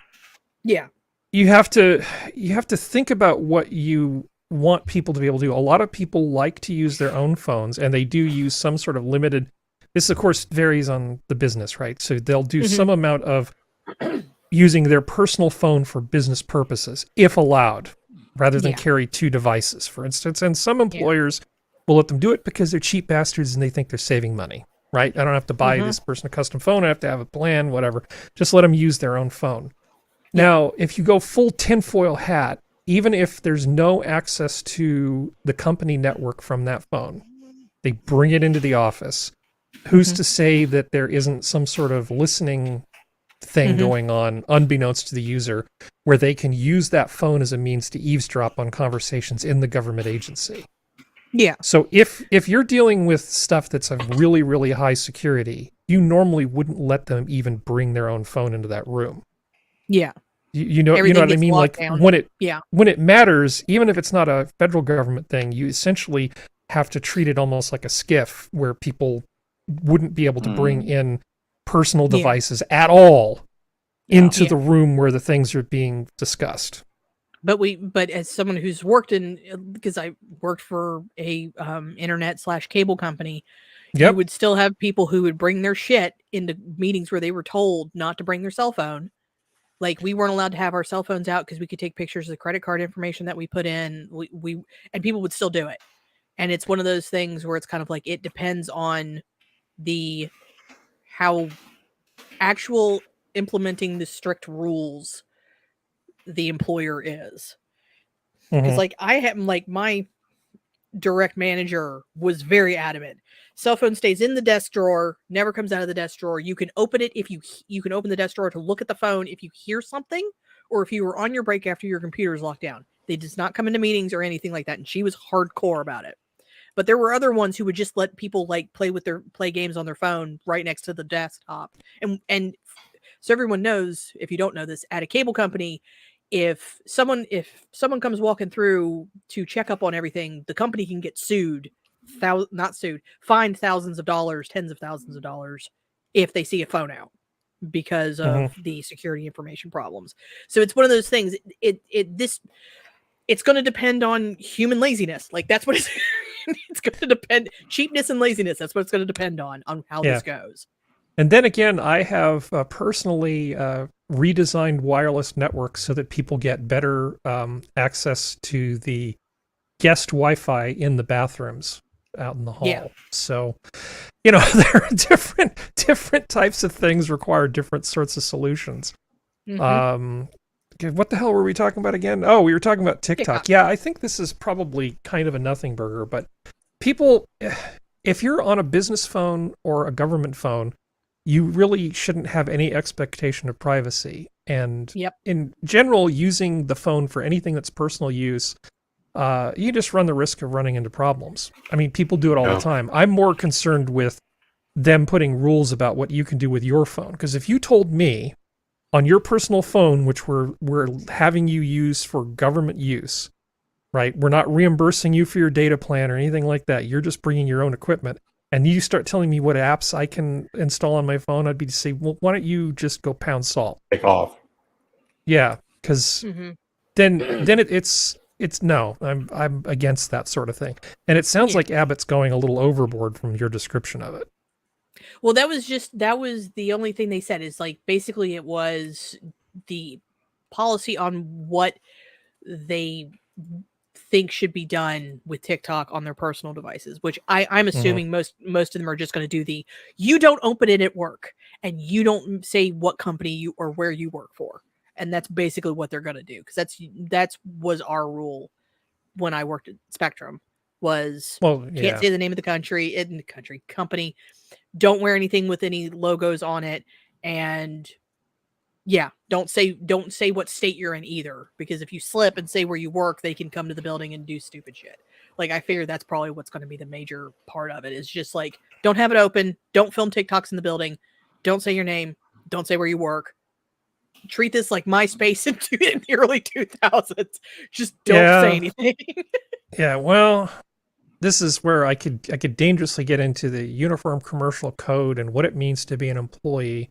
Yeah. You have to think about what you want people to be able to do. A lot of people like to use their own phones, and they do use some sort of limited, this of course varies on the business, right? So they'll do some amount of using their personal phone for business purposes, if allowed, rather than carry two devices, for instance. And some employers will let them do it because they're cheap bastards and they think they're saving money, right? I don't have to buy this person a custom phone. I have to have a plan, whatever. Just let them use their own phone. Now, if you go full tinfoil hat, even if there's no access to the company network from that phone, they bring it into the office. Who's to say that there isn't some sort of listening thing going on, unbeknownst to the user, where they can use that phone as a means to eavesdrop on conversations in the government agency? Yeah. So if you're dealing with stuff that's of really, really high security, you normally wouldn't let them even bring their own phone into that room. Yeah. You know what I mean? Like down. when it matters, even if it's not a federal government thing, you essentially have to treat it almost like a skiff where people wouldn't be able to bring in personal devices at all into the room where the things are being discussed. But as someone who's worked because I worked for a internet/cable company, you would still have people who would bring their shit into meetings where they were told not to bring their cell phone. Like, we weren't allowed to have our cell phones out because we could take pictures of the credit card information that we put in. And people would still do it. And it's one of those things where it's kind of like, it depends on how actual implementing the strict rules the employer is. Because my direct manager was very adamant. Cell phone stays in the desk drawer, never comes out of the desk drawer. You can open it you can open the desk drawer to look at the phone if you hear something, or if you were on your break after your computer is locked down. They does not come into meetings or anything like that. And she was hardcore about it. But there were other ones who would just let people play games on their phone right next to the desktop. And so everyone knows, if you don't know this, at a cable company, if someone comes walking through to check up on everything, the company can get fined thousands of dollars, tens of thousands of dollars if they see a phone out because of the security information problems. So it's one of those things. It's going to depend on human laziness. Like, that's what it's going to depend. Cheapness and laziness. That's what it's going to depend on how this goes. And then again, I have personally redesigned wireless networks so that people get better access to the guest Wi-Fi in the bathrooms out in the hall. Yeah. So, there are different types of things require different sorts of solutions. What the hell were we talking about again? Oh, we were talking about TikTok. Yeah, I think this is probably kind of a nothing burger, but people, if you're on a business phone or a government phone, you really shouldn't have any expectation of privacy. And Yep. in general, using the phone for anything that's personal use, you just run the risk of running into problems. I mean, people do it all the time. I'm more concerned with them putting rules about what you can do with your phone. Because if you told me on your personal phone, which we're having you use for government use, right? We're not reimbursing you for your data plan or anything like that. You're just bringing your own equipment. And you start telling me what apps I can install on my phone, I'd be to say, well, why don't you just go pound salt? Take off. Yeah, because then it's no, I'm against that sort of thing. And it sounds like Abbott's going a little overboard from your description of it. Well, that was the only thing they said is like basically it was the policy on what they think should be done with TikTok on their personal devices, which I'm assuming most of them are just going to do the you don't open it at work and you don't say what company you or where you work for. And that's basically what they're going to do, because that's was our rule when I worked at Spectrum was can't say the name of the company, don't wear anything with any logos on it, and don't say what state you're in either, because if you slip and say where you work, they can come to the building and do stupid shit. Like, I figure that's probably what's going to be the major part of it, is just like, don't have it open, don't film TikToks in the building, don't say your name, don't say where you work. Treat this like MySpace in the early 2000s. Just don't say anything. Yeah, well, this is where I could dangerously get into the Uniform Commercial Code and what it means to be an employee.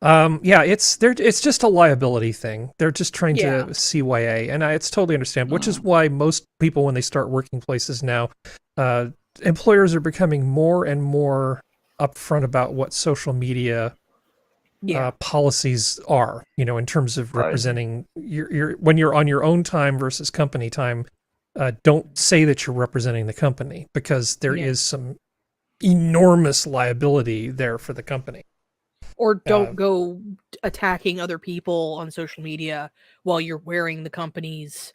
It's just a liability thing. They're just trying to CYA, and it's totally understandable, which is why most people, when they start working places now, employers are becoming more and more upfront about what social media policies are, in terms of representing your when you're on your own time versus company time. Don't say that you're representing the company, because there is some enormous liability there for the company. Or don't go attacking other people on social media while you're wearing the company's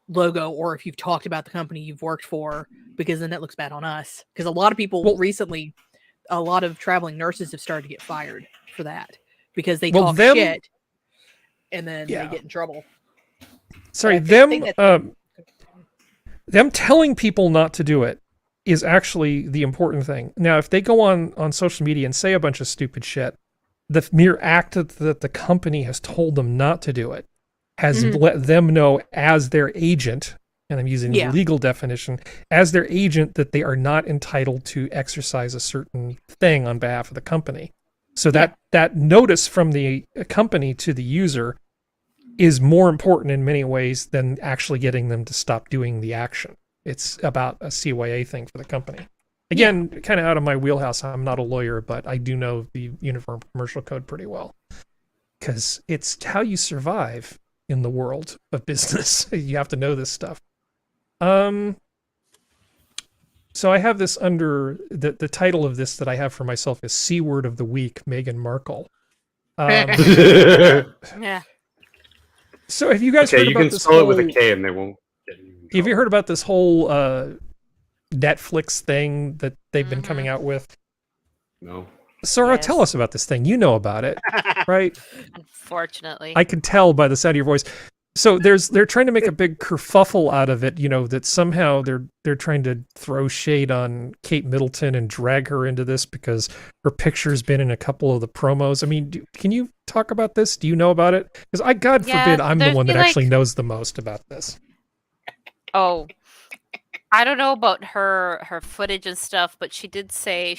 logo, or if you've talked about the company you've worked for, because then that looks bad on us. Because a lot of people recently, a lot of traveling nurses have started to get fired for that, because they talk shit and then they get in trouble. Sorry, them telling people not to do it is actually the important thing. Now, if they go on social media and say a bunch of stupid shit, the mere act that the company has told them not to do it has let them know as their agent, and I'm using the legal definition, as their agent, that they are not entitled to exercise a certain thing on behalf of the company. So that notice from the company to the user is more important in many ways than actually getting them to stop doing the action. It's about a CYA thing for the company. Again, kind of out of my wheelhouse. I'm not a lawyer, but I do know the Uniform Commercial Code pretty well, because it's how you survive in the world of business. You have to know this stuff. So I have this under the title of this that I have for myself is C Word of the Week, Meghan Markle. Yeah. So have you guys heard about this? You can spell it with a K and they won't get you. Have you heard about this whole Netflix thing that they've been coming out with? No. Sora, tell us about this thing. You know about it, right? Unfortunately. I can tell by the sound of your voice. So they're trying to make a big kerfuffle out of it, that somehow they're trying to throw shade on Kate Middleton and drag her into this because her picture's been in a couple of the promos. I mean, can you talk about this? Do you know about it? Because God forbid I'm the one that actually knows the most about this. Oh, I don't know about her footage and stuff, but she did say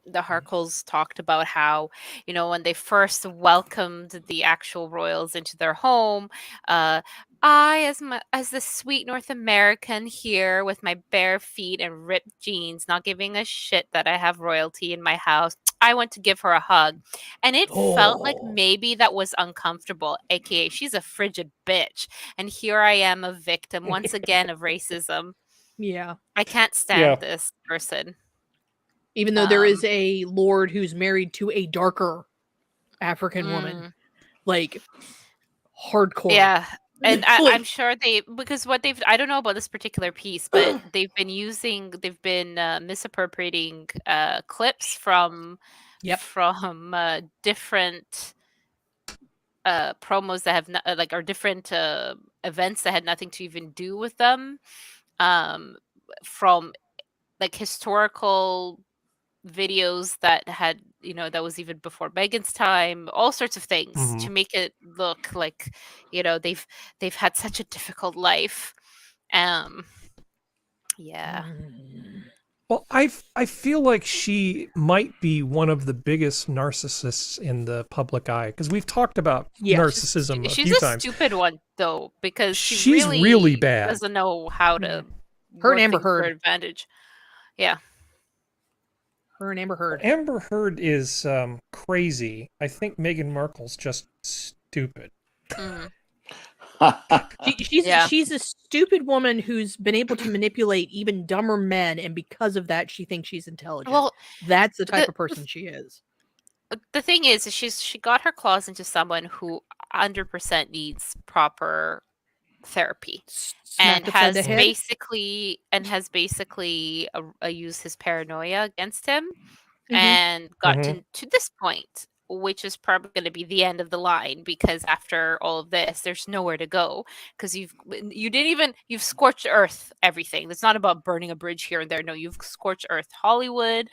the Harkles talked about how, when they first welcomed the actual royals into their home, I, as the sweet North American here with my bare feet and ripped jeans, not giving a shit that I have royalty in my house, I went to give her a hug. And it felt like maybe that was uncomfortable, aka she's a frigid bitch. And here I am, a victim once again of racism. Yeah. I can't stand this person. Even though there is a lord who's married to a darker African woman, like hardcore. Yeah. And I'm sure because I don't know about this particular piece, but they've been misappropriating clips from different promos that have or different events that had nothing to even do with them, from like historical videos that had, that was even before Megan's time, all sorts of things to make it look like, they've had such a difficult life. Yeah. Well, I feel like she might be one of the biggest narcissists in the public eye, because we've talked about narcissism a few times. She's a stupid one though, because she's really bad. Doesn't know how to her and Amber Heard advantage. Yeah. Her and Amber Heard. Amber Heard is crazy. I think Meghan Markle's just stupid. She's a stupid woman who's been able to manipulate even dumber men, and because of that, she thinks she's intelligent. Well, that's the type of person she is. The thing is, she got her claws into someone who 100% needs proper therapy, and has basically used his paranoia against him, and got to this point, which is probably going to be the end of the line, because after all of this, there's nowhere to go, because you've scorched earth everything. It's not about burning a bridge here and there. No, you've scorched earth Hollywood,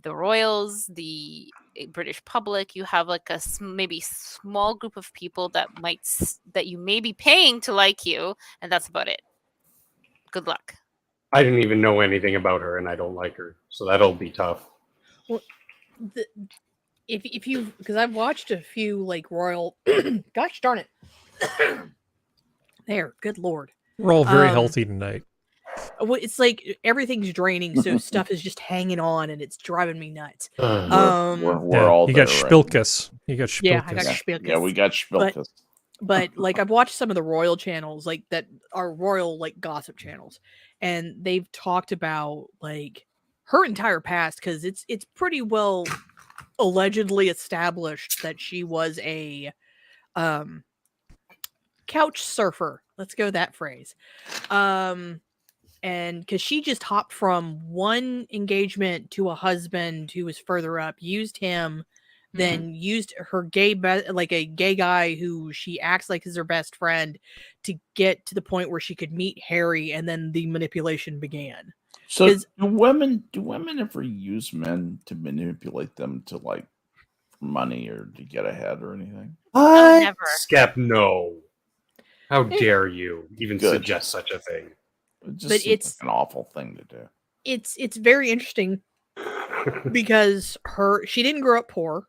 the royals, the British public. You have like a maybe small group of people that you may be paying to like you, and that's about it. Good luck. I didn't even know anything about her, and I don't like her, so that'll be tough. Well, if you, because I've watched a few like royal, gosh darn it, there, good lord, we're all very healthy tonight. It's like everything's draining, so stuff is just hanging on, and it's driving me nuts. We're all you got Spilkus. You got Spilkus. Yeah, I got Spilkus. Yeah, we got Spilkus. But like I've watched some of the royal channels, like that are royal like gossip channels, and they've talked about like her entire past, because it's pretty well allegedly established that she was a couch surfer. Let's go that phrase. And because she just hopped from one engagement to a husband who was further up, used him, then used her like a gay guy who she acts like is her best friend, to get to the point where she could meet Harry, and then the manipulation began. So do women ever use men to manipulate them to like money or to get ahead or anything? Never. Skep, no. How dare you even suggest such a thing? It's like an awful thing to do. It's very interesting because she didn't grow up poor.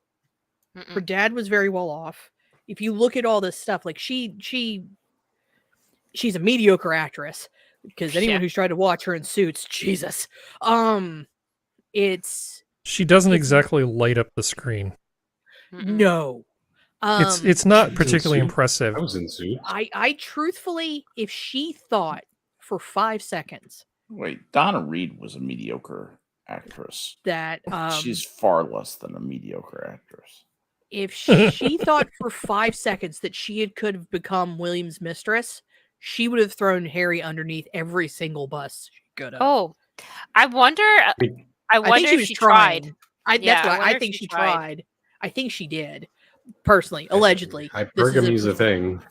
Her dad was very well off. If you look at all this stuff, like she's a mediocre actress, because anyone who's tried to watch her in Suits, Jesus, she doesn't exactly light up the screen. No, it's not particularly impressive. I was in Suits. I truthfully, if she thought for 5 seconds. Wait, Donna Reed was a mediocre actress. That she's far less than a mediocre actress. If she thought for 5 seconds that she could have become William's mistress, she would have thrown Harry underneath every single bus she could have. Oh, I wonder if she tried. I think she tried. I think she did. Personally, allegedly. Hypergamy's a thing.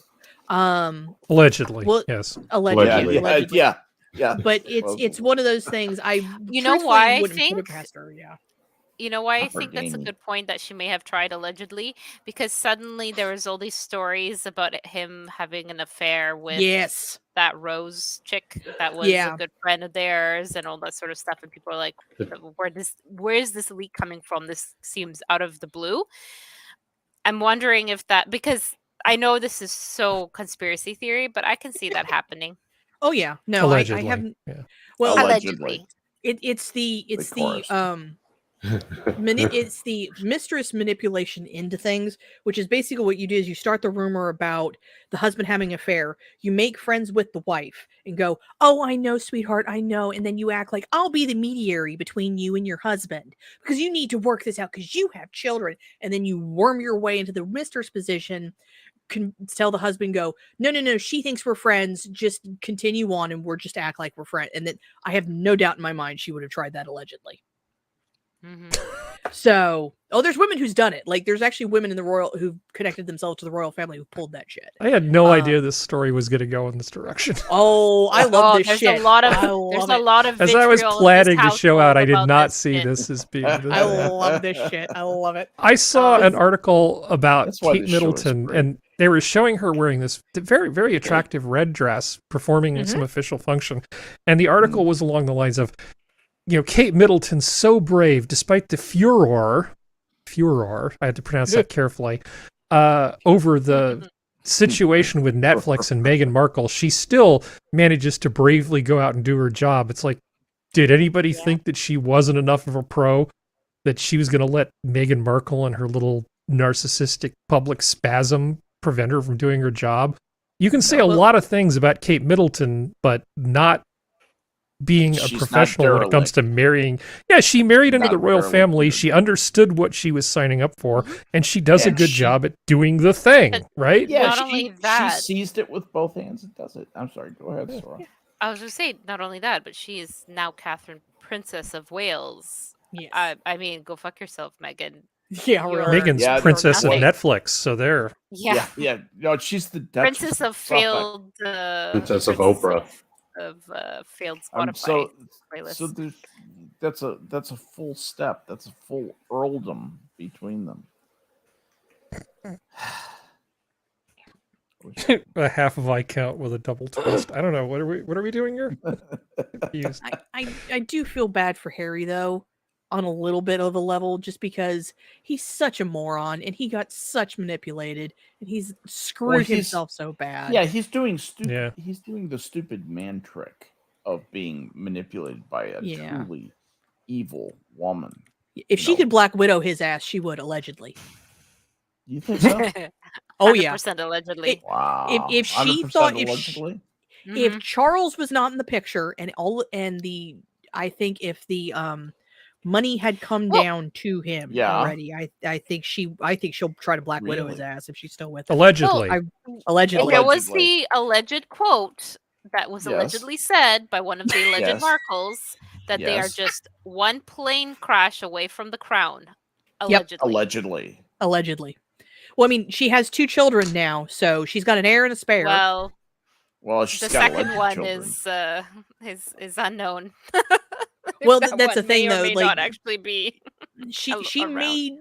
Allegedly. Well, yes. Allegedly. Yeah. But it's one of those things. You know why I think? Put it past her, yeah. You know why I think that's a good point, that she may have tried allegedly? Because suddenly there was all these stories about him having an affair with that Rose chick that was a good friend of theirs, and all that sort of stuff. And people are like, where is this leak coming from? This seems out of the blue. I'm wondering if that, because I know this is so conspiracy theory, but I can see that happening. Oh yeah, no, allegedly. I haven't. Yeah. Well, allegedly, it's the mistress manipulation into things, which is basically what you do is you start the rumor about the husband having an affair. You make friends with the wife and go, "Oh, I know, sweetheart, I know," and then you act like I'll be the mediary between you and your husband because you need to work this out because you have children, and then you worm your way into the mistress position. Can tell the husband, go, no, she thinks we're friends, just continue on and we're just act like we're friends. And then I have no doubt in my mind she would have tried that allegedly. So, there's women who's done it. Like, there's actually women in the royal who've connected themselves to the royal family who pulled that shit. I had no idea this story was going to go in this direction. Oh, I love this there's shit. A lot of, there's a lot of as I was vitriol in planning this to show out, I did household not about see shit. this as being. I love this shit. I love it. I saw an article about That's why Kate this show is Middleton, great. and they were showing her wearing this very, very attractive red dress, performing in some official function. And the article was along the lines of, Kate Middleton's so brave, despite the furor, I had to pronounce that carefully, over the situation with Netflix and Meghan Markle, she still manages to bravely go out and do her job. It's like, did anybody think that she wasn't enough of a pro, that she was going to let Meghan Markle and her little narcissistic public spasm prevent her from doing her job? You can say a lot of things about Kate Middleton, but not being a professional when it comes to marrying. Yeah, she married into the royal family. She understood what she was signing up for, and she does a good job at doing the thing, right? Yeah, Not only that, she seized it with both hands and does it. I'm sorry, go ahead, Sora. I was going to say, not only that, but she is now Catherine, Princess of Wales. Yes. I mean, go fuck yourself, Megan. Yeah, You're- Megan's Princess of nothing. Netflix, so there. Yeah. No, she's the Duchess Princess of Suffolk. failed. Princess of Oprah. Of failed Spotify So playlist. that's a full step. That's a full earldom between them. A half of Viscount with a double twist. I don't know. What are we doing here? Confused. I do feel bad for Harry though, on a little bit of a level, just because he's such a moron and he got such manipulated and he's screwed himself so bad. Yeah, he's doing stupid. He's doing the stupid man trick of being manipulated by a truly evil woman. If she could Black Widow his ass, she would, allegedly. You think so? Oh yeah, 100% allegedly. Wow. If she 100% thought allegedly? if Charles was not in the picture I think if the money had come down to him already, I think she'll try to Black Widow his ass if she's still with him. Allegedly. Allegedly. There was the alleged quote that was allegedly said by one of the alleged Markles that they are just one plane crash away from the crown. Allegedly. Allegedly. Well, I mean, she has 2 children now, so she's got an heir and a spare. Well, she's the got second one children. is unknown. Well, That that's the one thing, may or though. may Like, not actually be. she around. made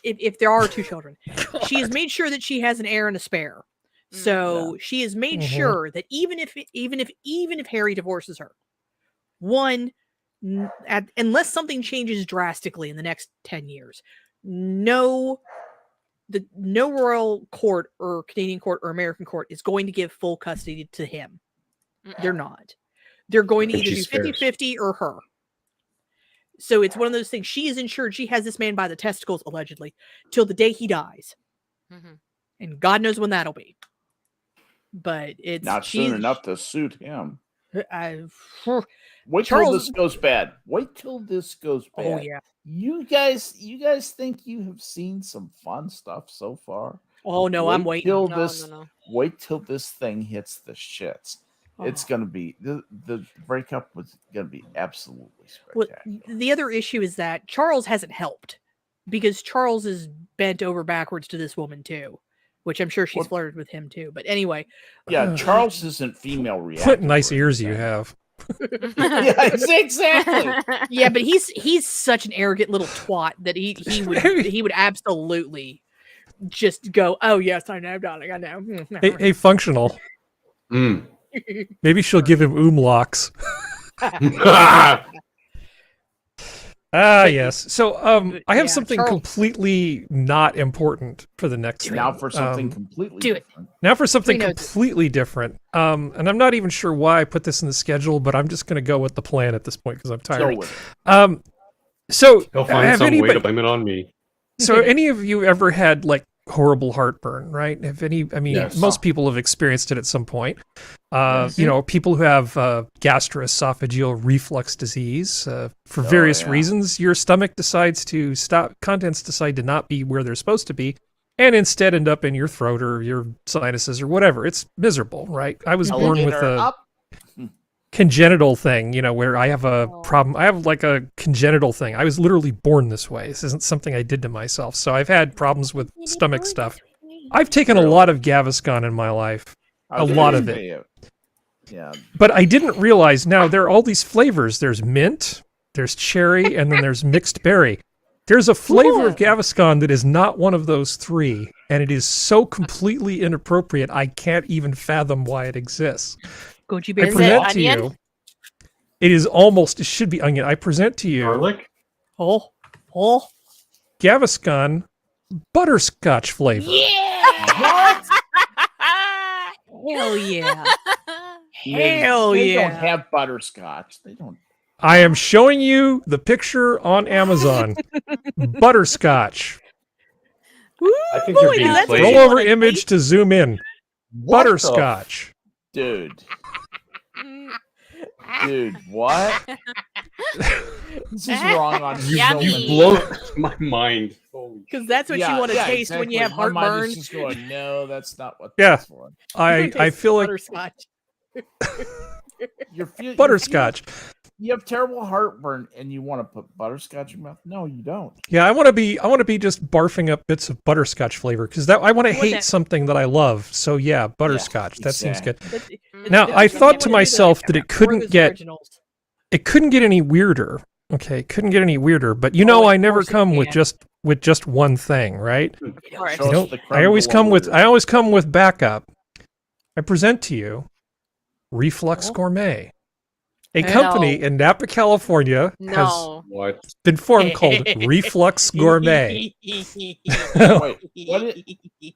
if there are 2 children, she has made sure that she has an heir and a spare. So she has made sure that even if Harry divorces her, unless something changes drastically in the next 10 years, no royal court or Canadian court or American court is going to give full custody to him. They're not. They're going to either do 50-50 or her. So it's one of those things. She is ensured she has this man by the testicles, allegedly, till the day he dies. And God knows when that'll be. But it's not soon enough to suit him. Wait till this goes bad. Wait till this goes bad. Oh yeah. You guys think you have seen some fun stuff so far? Oh no, I'm waiting. No. Wait till this thing hits the shits. It's gonna be the breakup was gonna be absolutely spectacular. Well, the other issue is that Charles hasn't helped because Charles is bent over backwards to this woman too, which I'm sure she's flirted with him too. But anyway, yeah, Charles isn't female reactive. What nice ears you have. Yeah, exactly. Yeah, but he's such an arrogant little twat that he would absolutely just go, "Oh yes, I know, darling, I know." Hey, functional. Maybe she'll give him locks. Yes. So I have something completely not important for the next thing. Now for something completely different. Now for something completely different. And I'm not even sure why I put this in the schedule, but I'm just going to go with the plan at this point because I'm tired. So he'll find some way to blame it on me. So any of you ever had like horrible heartburn, right? Most people have experienced it at some point. People who have gastroesophageal reflux disease, for various reasons, your stomach decides to stop, contents decide to not be where they're supposed to be, and instead end up in your throat or your sinuses or whatever. It's miserable, right? I was born with a... congenital thing, you know, where I have a problem. I have like a congenital thing. I was literally born this way. This isn't something I did to myself. So I've had problems with stomach stuff. I've taken a lot of Gaviscon in my life. A lot of it. Yeah. But I didn't realize now there are all these flavors. There's mint, there's cherry, and then there's mixed berry. There's a flavor of Gaviscon that is not one of those three, and it is so completely inappropriate, I can't even fathom why it exists. Goji berry. I present to you. It is almost, it should be onion. I present to you. Garlic? Gaviscon butterscotch flavor. Yeah! Hell yeah. Hell they yeah. don't have butterscotch. They don't. I am showing you the picture on Amazon. Butterscotch. I think you're being played. Roll over image to zoom in. Butterscotch. Dude. Dude, what? This is wrong on you blow my mind. Because that's what you want to taste when you have heartburn. My mind is just going, no, that's not what Yeah. that's for. I feel like butterscotch. Butterscotch. You have terrible heartburn and you want to put butterscotch in your mouth? No, you don't. Yeah, I want to be just barfing up bits of butterscotch flavor because I want to hate something that I love. So yeah, butterscotch. That seems good. Now I thought to myself that it couldn't get any weirder. Okay, it couldn't get any weirder. But you know, I never come with just one thing, right? I always come with backup. I present to you Reflux Gourmet. A company in Napa, California has been formed called Reflux Gourmet. Wait, what is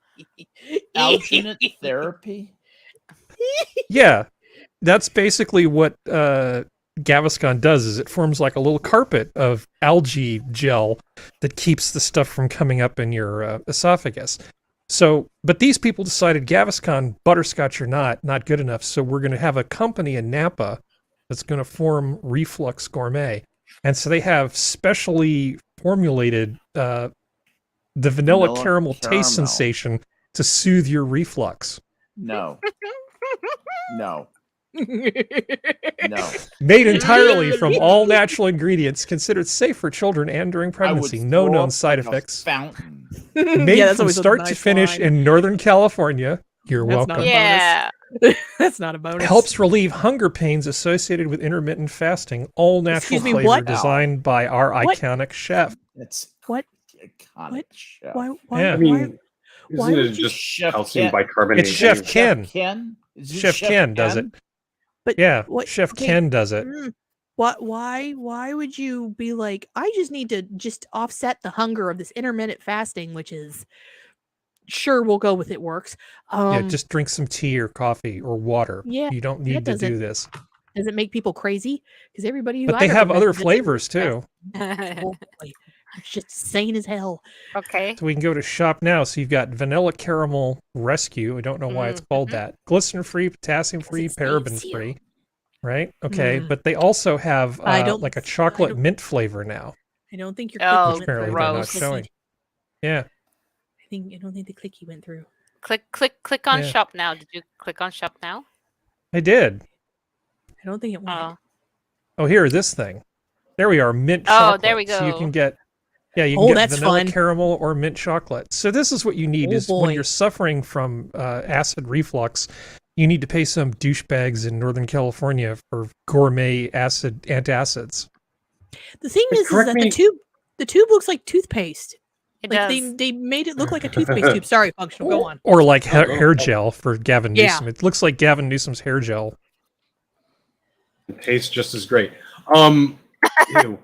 alginate therapy? Yeah, that's basically what Gaviscon does. Is it forms like a little carpet of algae gel that keeps the stuff from coming up in your esophagus. So, but these people decided Gaviscon, butterscotch or not good enough. So we're going to have a company in Napa that's going to form Reflux Gourmet. And so they have specially formulated the vanilla caramel taste sensation to soothe your reflux. No. No. Made entirely from all natural ingredients, considered safe for children and during pregnancy. No known side effects. Fountain. Made from start to finish in Northern California. You're welcome. Yeah. That's not a bonus. Helps relieve hunger pains associated with intermittent fasting. All natural flavor designed by our iconic chef. That's iconic chef. Why? I mean, isn't it just calcium bicarbonate? It's Chef Ken. Chef Ken does it. But yeah, Chef Ken does it. Why would you be like, I just need to just offset the hunger of this intermittent fasting, which is sure we'll go with it works. Yeah, just drink some tea or coffee or water. Yeah, you don't need to do this. Does it make people crazy? Because everybody who but they have other flavors too. It's just sane as hell. Okay. So we can go to shop now. So you've got vanilla caramel rescue. I don't know why it's called that. Glycerin free, potassium free, paraben free. Right? Okay. But they also have like a chocolate mint flavor now. I don't think your cookie went through. They're not showing. Yeah. I don't think the clicky went through. Click on shop now. Did you click on shop now? I did. I don't think it went. Oh, here, this thing. There we are, mint chocolate. Oh, there we go. So you can get you can get vanilla caramel or mint chocolate. So this is what you need is when you're suffering from acid reflux, you need to pay some douchebags in Northern California for gourmet antacids. The thing is that the tube looks like toothpaste. It like does. they made it look like a toothpaste tube. Sorry, functional. Go on. Or like hair gel for Gavin Newsom. It looks like Gavin Newsom's hair gel. It tastes just as great. Ew.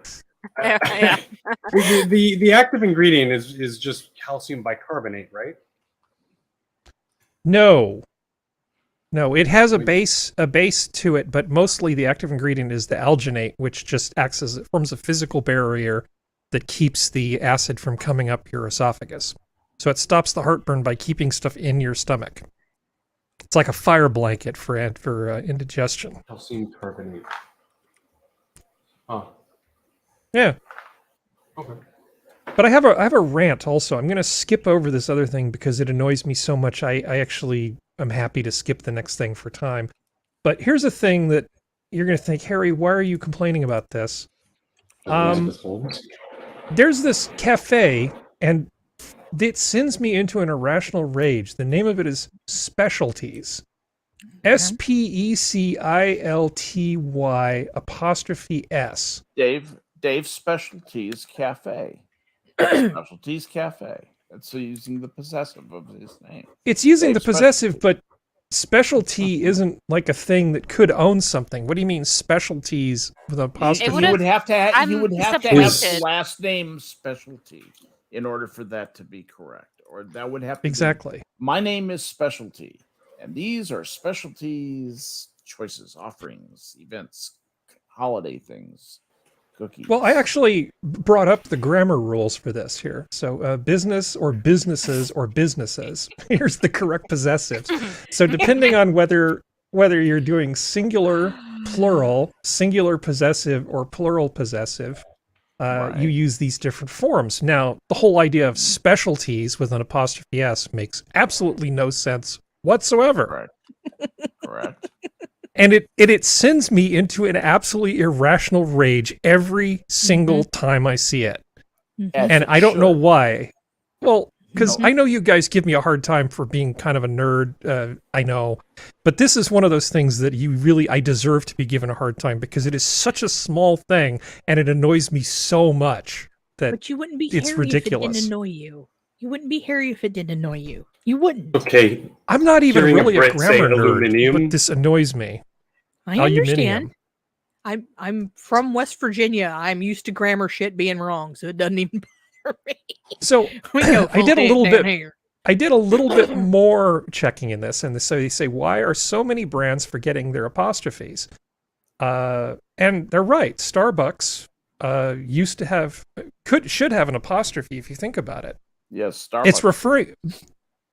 The active ingredient is just calcium bicarbonate, right? No, it has a base to it, but mostly the active ingredient is the alginate, which just forms a physical barrier that keeps the acid from coming up your esophagus. So it stops the heartburn by keeping stuff in your stomach. It's like a fire blanket for indigestion. Calcium carbonate. Oh. Yeah. Okay. But I have a rant also. I'm going to skip over this other thing because it annoys me so much. I actually am happy to skip the next thing for time. But here's a thing that you're going to think, Harry, why are you complaining about this? There's this cafe, and it sends me into an irrational rage. The name of it is Specialties. SPECILTY''S. Dave Specialties Cafe. Specialties Cafe. That's using the possessive of his name. It's using the possessive, but specialty isn't like a thing that could own something. What do you mean specialties with an apostrophe? You would have to have the last name Specialty in order for that to be correct. Or that would have to be, my name is Specialty, and these are Specialties choices, offerings, events, holiday things. Cookies. Well, I actually brought up the grammar rules for this here. So business or businesses or businesses. Here's the correct possessives. So depending on whether you're doing singular, plural, singular possessive, or plural possessive, you use these different forms. Now, the whole idea of specialties with an apostrophe S makes absolutely no sense whatsoever. Correct. And it sends me into an absolutely irrational rage every single time I see it. And I don't know why. Well, because I know you guys give me a hard time for being kind of a nerd. I know. But this is one of those things that I deserve to be given a hard time because it is such a small thing and it annoys me so much that but you wouldn't be it's Harry ridiculous. If it didn't annoy you. You wouldn't be Harry if it didn't annoy you. You wouldn't. Okay. I'm not even really a grammar nerd, aluminium. but this annoys me. I understand. I'm from West Virginia. I'm used to grammar shit being wrong, so it doesn't even bother me. So I did a little bit. I did a little bit more checking in this, and so they say, why are so many brands forgetting their apostrophes? And they're right. Starbucks used to have, should have an apostrophe if you think about it. Yes, Starbucks. It's referring,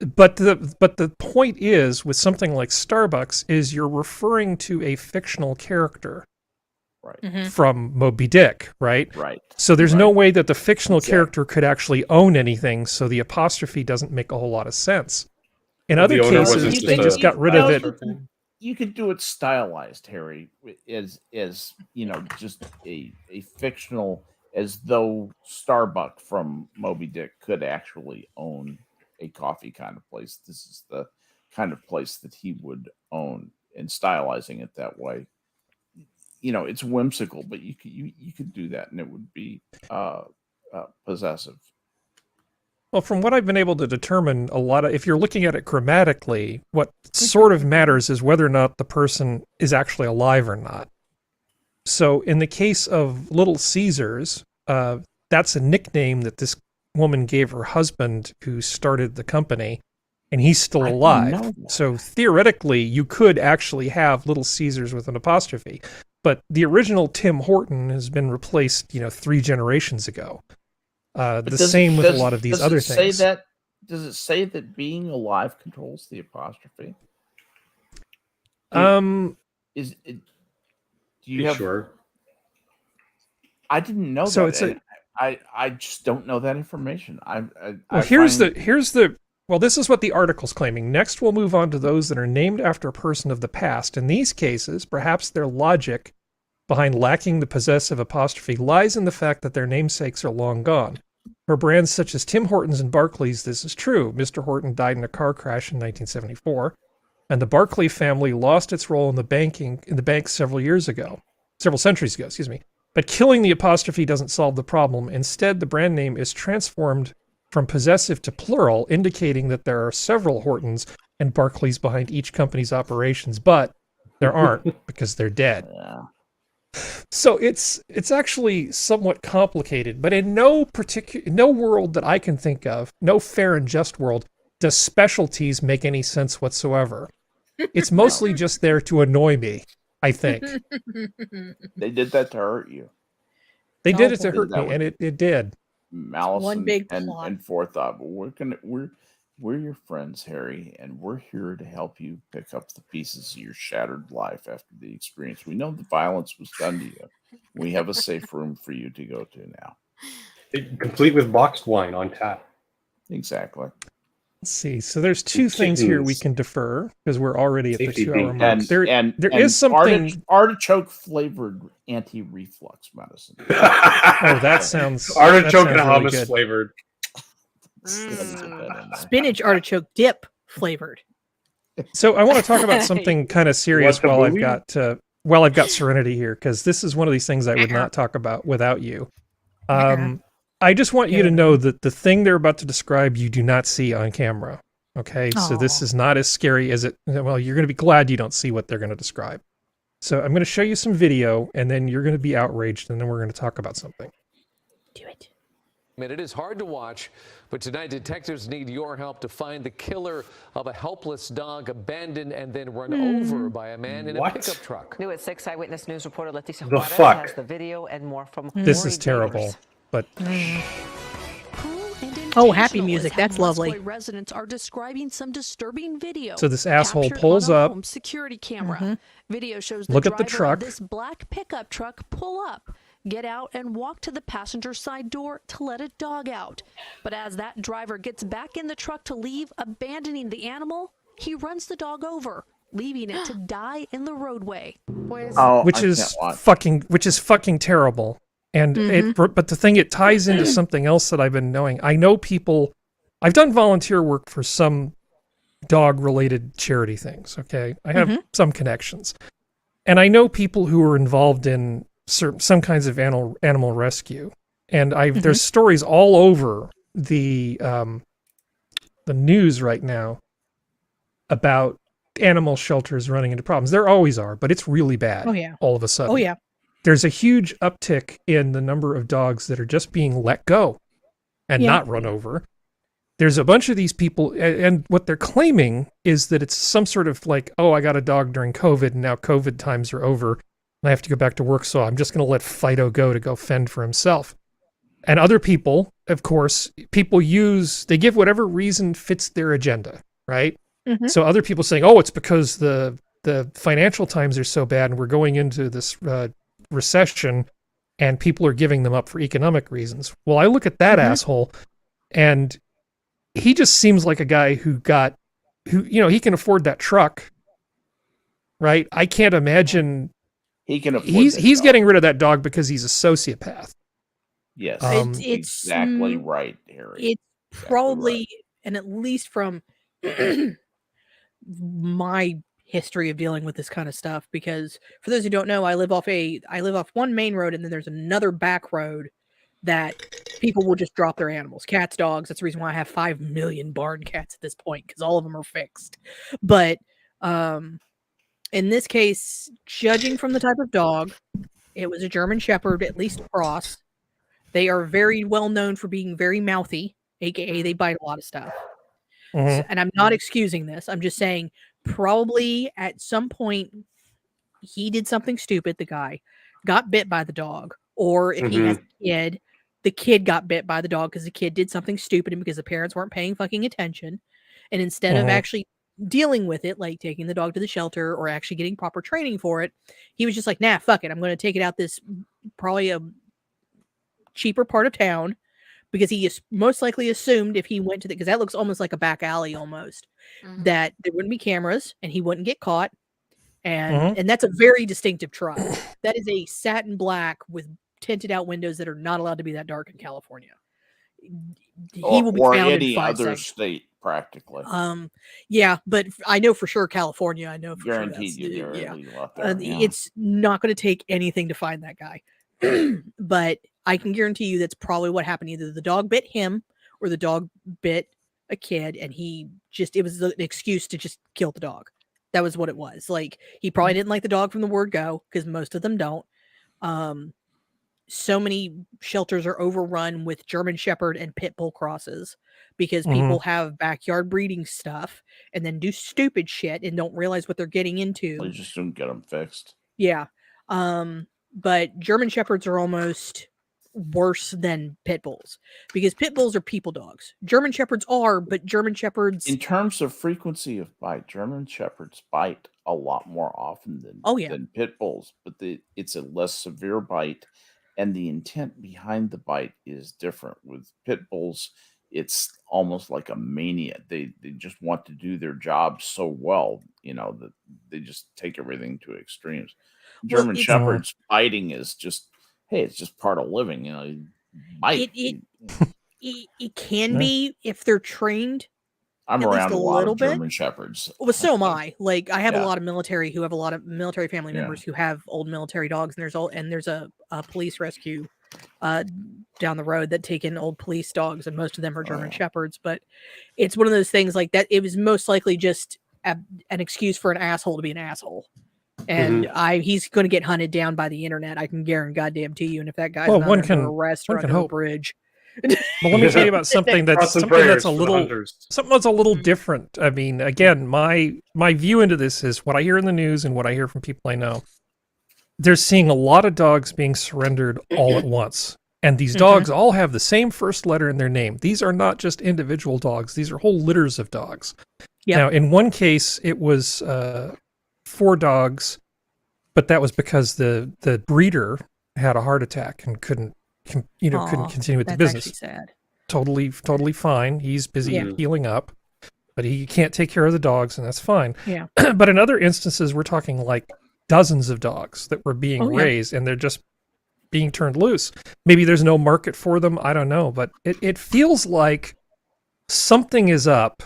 but the point is with something like Starbucks is you're referring to a fictional character, right? From Moby Dick, right? Right. So there's no way that the fictional character could actually own anything. So the apostrophe doesn't make a whole lot of sense. In other cases, they just got rid of it. You could do it stylized, Harry, as just a fictional, as though Starbucks from Moby Dick could actually own a coffee kind of place. This is the kind of place that he would own, and stylizing it that way. It's whimsical, but you could do that, and it would be possessive. Well, from what I've been able to determine, if you're looking at it grammatically, what sort of matters is whether or not the person is actually alive or not. So in the case of Little Caesars, that's a nickname that this woman gave her husband who started the company, and he's still alive. So theoretically, you could actually have Little Caesars with an apostrophe. But the original Tim Horton has been replaced, 3 generations ago. Same with a lot of these other things. Does it say that being alive controls the apostrophe? Is it? Do you have? Sure. I didn't know so that. I just don't know that information. Well, this is what the article's claiming. Next, we'll move on to those that are named after a person of the past. In these cases, perhaps their logic behind lacking the possessive apostrophe lies in the fact that their namesakes are long gone. For brands such as Tim Hortons and Barclays, this is true. Mr. Horton died in a car crash in 1974, and the Barclay family lost its role in the bank several centuries ago, excuse me. But killing the apostrophe doesn't solve the problem. Instead, the brand name is transformed from possessive to plural, indicating that there are several Hortons and Barclays behind each company's operations, but there aren't because they're dead. Yeah. So it's actually somewhat complicated, but in no world that I can think of, no fair and just world, does specialties make any sense whatsoever. It's mostly just there to annoy me, I think. They did that to hurt you. They did it to hurt me, and it did. Malice One big plot. and forethought, but we're your friends, Harry, and we're here to help you pick up the pieces of your shattered life after the experience. We know the violence was done to you. We have a safe room for you to go to now. Complete with boxed wine on tap. Exactly. Let's see. So there's two things here we can defer because we're already at the 2-hour mark. And there is something artichoke flavored anti-reflux medicine. Oh, that sounds artichoke and really hummus good. flavored. Spinach artichoke dip flavored. So I want to talk about something kind of serious while I've got Serenity here, because this is one of these things I would not talk about without you. I just want you to know that the thing they're about to describe you do not see on camera. Okay, so this is not as scary as it. Well, you're going to be glad you don't see what they're going to describe. So I'm going to show you some video, and then you're going to be outraged, and then we're going to talk about something. Do it. It is hard to watch, but tonight detectives need your help to find the killer of a helpless dog abandoned and then run over by a man in a pickup truck. New at 6, Eyewitness News reporter Leticia The Juarez fuck? has the video and more from This Lori is terrible, Davis. but Oh, happy music. That's lovely. Residents are describing some disturbing video. So this asshole captured pulls on a up. home security camera. Video shows the Look at the driver truck. of this black pickup truck pull up, get out, and walk to the passenger side door to let a dog out. But as that driver gets back in the truck to leave, abandoning the animal, he runs the dog over, leaving it to die in the roadway. which is fucking terrible. And but the thing, it ties into something else that I've been knowing. I know people. I've done volunteer work for some dog-related charity things. Okay, I have some connections, and I know people who are involved in some kinds of animal rescue. And there's stories all over the news right now about animal shelters running into problems. There always are, but it's really bad. Oh yeah. All of a sudden. Oh yeah. There's a huge uptick in the number of dogs that are just being let go and not run over. There's a bunch of these people, and what they're claiming is that it's some sort of like, oh, I got a dog during COVID, and now COVID times are over, and I have to go back to work, so I'm just going to let Fido go fend for himself. And other people, of course, they give whatever reason fits their agenda, right? So other people saying, oh, it's because the financial times are so bad, and we're going into this recession, and people are giving them up for economic reasons. Well, I look at that asshole, and he just seems like a guy who he can afford that truck, right? I can't imagine he can afford. He's getting rid of that dog because he's a sociopath. Yes, it's exactly right, Harry. It's probably, and at least from my history of dealing with this kind of stuff, because for those who don't know, I live off one main road, and then there's another back road that people will just drop their animals, cats, dogs. That's the reason why I have 5 million barn cats at this point, because all of them are fixed. But in this case, judging from the type of dog, it was a German Shepherd, at least cross. They are very well known for being very mouthy, aka they bite a lot of stuff. And I'm not excusing this. I'm just saying probably at some point he did something stupid. The guy got bit by the dog, or if he has a kid, the kid got bit by the dog because the kid did something stupid and because the parents weren't paying fucking attention. And instead of actually dealing with it, like taking the dog to the shelter or actually getting proper training for it, he was just like, nah, fuck it. I'm going to take it out this probably a cheaper part of town, because he most likely assumed if he went to because that looks almost like a back alley almost, that there wouldn't be cameras and he wouldn't get caught. And that's a very distinctive truck. That is a satin black with tinted out windows that are not allowed to be that dark in California. He will be found any in 5 other seconds. state, practically. Yeah, but I know for sure California. I know for Guaranteed sure you yeah. out there, It's not going to take anything to find that guy. But I can guarantee you that's probably what happened. Either the dog bit him or the dog bit a kid, and it was an excuse to just kill the dog. That was what it was. Like, he probably didn't like the dog from the word go, because most of them don't. So many shelters are overrun with German Shepherd and Pit Bull crosses because people have backyard breeding stuff and then do stupid shit and don't realize what they're getting into. They just don't get them fixed. Yeah. But German Shepherds are almost worse than Pit Bulls, because Pit Bulls are people dogs. German Shepherds are, but German Shepherds, in terms of frequency of bite, German Shepherds bite a lot more often than Pit Bulls, but it's a less severe bite, and the intent behind the bite is different. With Pit Bulls, it's almost like a mania. They just want to do their job so well, that they just take everything to extremes. German Shepherds biting is just, hey, it's just part of living. Bite. It can be if they're trained. I'm at around least a lot of bit. German Shepherds. Well, so am I. Like, I have a lot of military who have a lot of military family members who have old military dogs, and there's a police rescue down the road that take in old police dogs, and most of them are German Shepherds. But it's one of those things like that. It was most likely just an excuse for an asshole to be an asshole. And he's going to get hunted down by the internet. I can guarantee you. And if that guy's not under arrest or under a bridge. Well, let me tell you about something that's a little different. I mean, again, my view into this is what I hear in the news and what I hear from people I know. They're seeing a lot of dogs being surrendered all at once. And these dogs all have the same first letter in their name. These are not just individual dogs. These are whole litters of dogs. Yep. Now, in one case, it was 4 dogs, but that was because the breeder had a heart attack and couldn't continue with the business. Sad. Totally fine. He's busy healing up, but he can't take care of the dogs, and that's fine. Yeah. But in other instances, we're talking like dozens of dogs that were being raised, and they're just being turned loose. Maybe there's no market for them. I don't know, but it feels like something is up,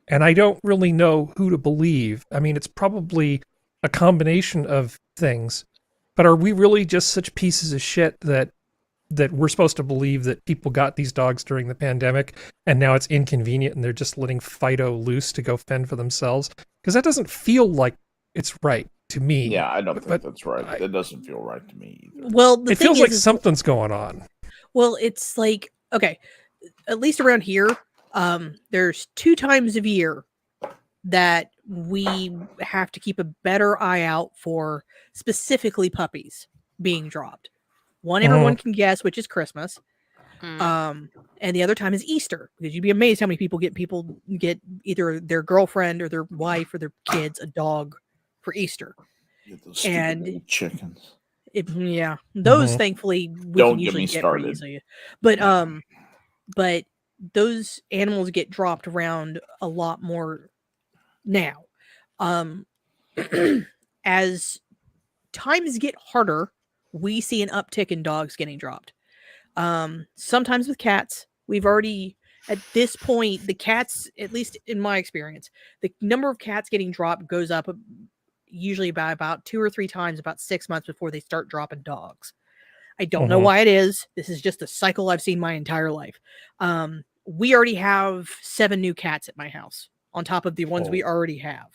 and I don't really know who to believe. I mean, it's probably a combination of things, but are we really just such pieces of shit that we're supposed to believe that people got these dogs during the pandemic and now it's inconvenient and they're just letting Fido loose to go fend for themselves? Because that doesn't feel like it's right to me. Yeah, I don't think that's right. That doesn't feel right to me either. Well, it feels like something's going on. Well, it's like, okay, at least around here, there's 2 times a year that we have to keep a better eye out for specifically puppies being dropped. One everyone can guess, which is Christmas. And the other time is Easter, because you'd be amazed how many people get either their girlfriend or their wife or their kids a dog for Easter. Those stupid chickens. Those thankfully we don't can usually get me get started. Easily. But those animals get dropped around a lot more now. As times get harder, we see an uptick in dogs getting dropped. Sometimes with cats, we've already, at this point, the cats, at least in my experience, the number of cats getting dropped goes up usually by about 2 or 3 times, about 6 months before they start dropping dogs. I don't know why it is. This is just a cycle I've seen my entire life. We already have 7 new cats at my house on top of the ones we already have.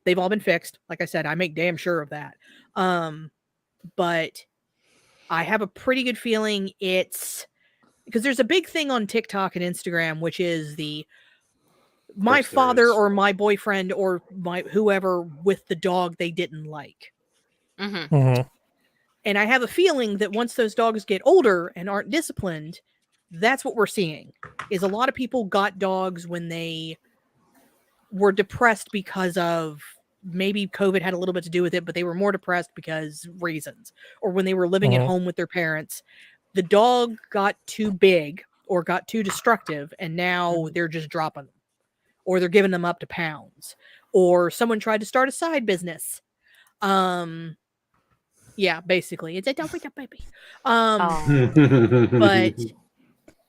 They've all been fixed. Like I said, I make damn sure of that. But I have a pretty good feeling it's because there's a big thing on TikTok and Instagram, which is my father or my boyfriend or my whoever with the dog they didn't like. And I have a feeling that once those dogs get older and aren't disciplined, that's what we're seeing is a lot of people got dogs when they were depressed because of maybe COVID had a little bit to do with it, but they were more depressed because reasons, or when they were living at home with their parents, the dog got too big or got too destructive. And now they're just dropping them or they're giving them up to pounds, or someone tried to start a side business. Yeah, basically it's a don't wake up baby. But,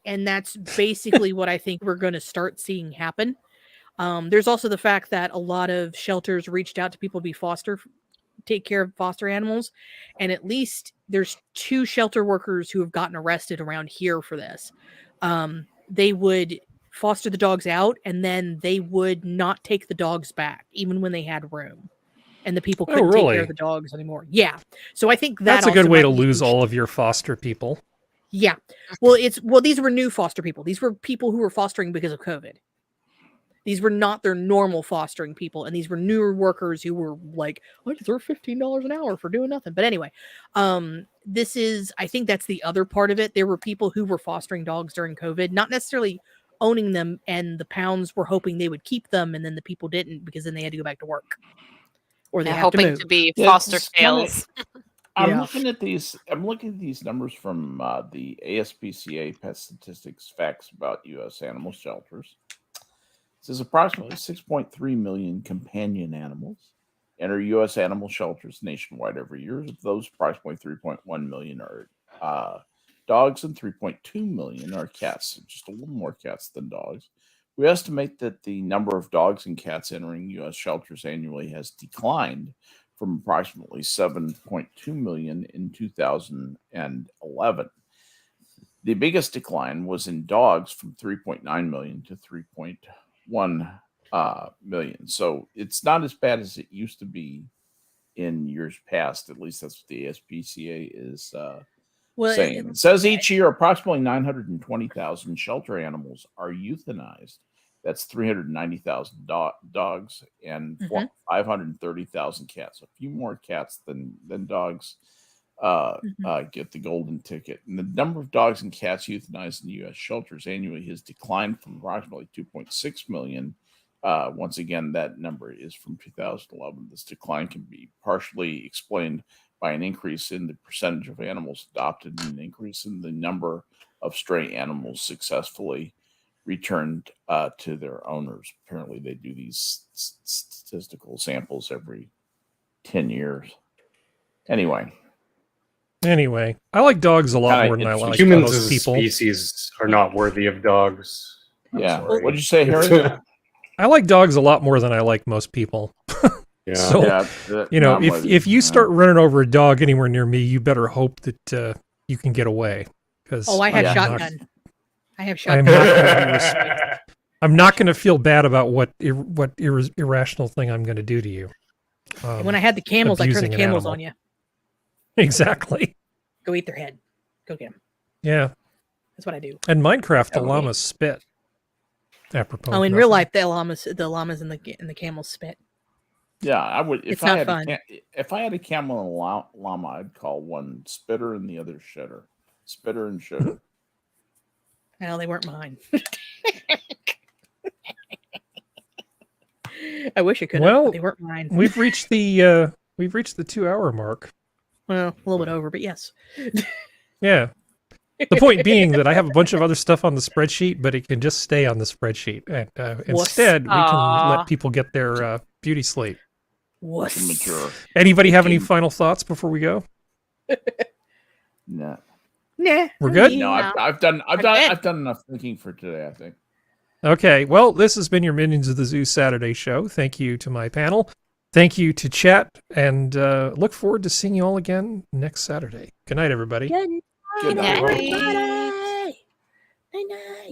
and that's basically what I think we're going to start seeing happen. There's also the fact that a lot of shelters reached out to people to take care of foster animals. And at least there's 2 shelter workers who have gotten arrested around here for this. They would foster the dogs out and then they would not take the dogs back, even when they had room. And the people couldn't take care of the dogs anymore. Yeah. So I think that's a good way to lose all of your foster people. Yeah. Well, these were new foster people. These were people who were fostering because of COVID. These were not their normal fostering people. And these were newer workers who were like, I deserve $15 an hour for doing nothing. But anyway, I think that's the other part of it. There were people who were fostering dogs during COVID, not necessarily owning them. And the pounds were hoping they would keep them. And then the people didn't because then they had to go back to work. Or they have hoping to move. To be foster fails. I'm looking at these. I'm looking at these numbers from the ASPCA Pet Statistics Facts about U.S. animal shelters. It says approximately 6.3 million companion animals enter U.S. animal shelters nationwide every year. Of those, approximately 3.1 million are dogs and 3.2 million are cats. Just a little more cats than dogs. We estimate that the number of dogs and cats entering U.S. shelters annually has declined from approximately 7.2 million in 2011. The biggest decline was in dogs from 3.9 million to 3.1 million. So it's not as bad as it used to be in years past. At least that's what the ASPCA is saying. It says each year approximately 920,000 shelter animals are euthanized. That's 390,000 dogs and 530,000 cats. A few more cats than dogs get the golden ticket. And the number of dogs and cats euthanized in the U.S. shelters annually has declined from approximately 2.6 million. Once again, that number is from 2011. This decline can be partially explained by an increase in the percentage of animals adopted and an increase in the number of stray animals successfully returned to their owners. Apparently, they do these statistical samples every 10 years. Anyway, I like dogs a lot more than I like humans most as people. Species are not worthy of dogs. What did you say, Harry? I like dogs a lot more than I like most people. Yeah. So, if you start running over a dog anywhere near me, you better hope that you can get away. I have shotgun. I have shotgun. I'm not going to feel bad about what irrational thing I'm going to do to you. When I had the camels, I turned the camels on you. Exactly. Go eat their head. Go get them. Yeah. That's what I do. And Minecraft, the llamas spit. Apropos. Oh, in real life, the llamas and the camels spit. Yeah, I would. It's not fun. If I had a camel and a llama, I'd call one Spitter and the other Shitter. Spitter and Shitter. Well, they weren't mine. I wish I could. Well, but they weren't mine. We've reached the 2-hour mark. Well, a little bit over, but yes. Yeah. The point being that I have a bunch of other stuff on the spreadsheet, but it can just stay on the spreadsheet. And instead, we can let people get their beauty sleep. Mature. Anybody have any final thoughts before we go? No. Nah. We're good? No, I've done enough thinking for today, I think. Okay, well, this has been your Minions of the Zoo Saturday show. Thank you to my panel. Thank you to chat, and look forward to seeing you all again next Saturday. Good night, everybody. Good night. Good night. Night. Night.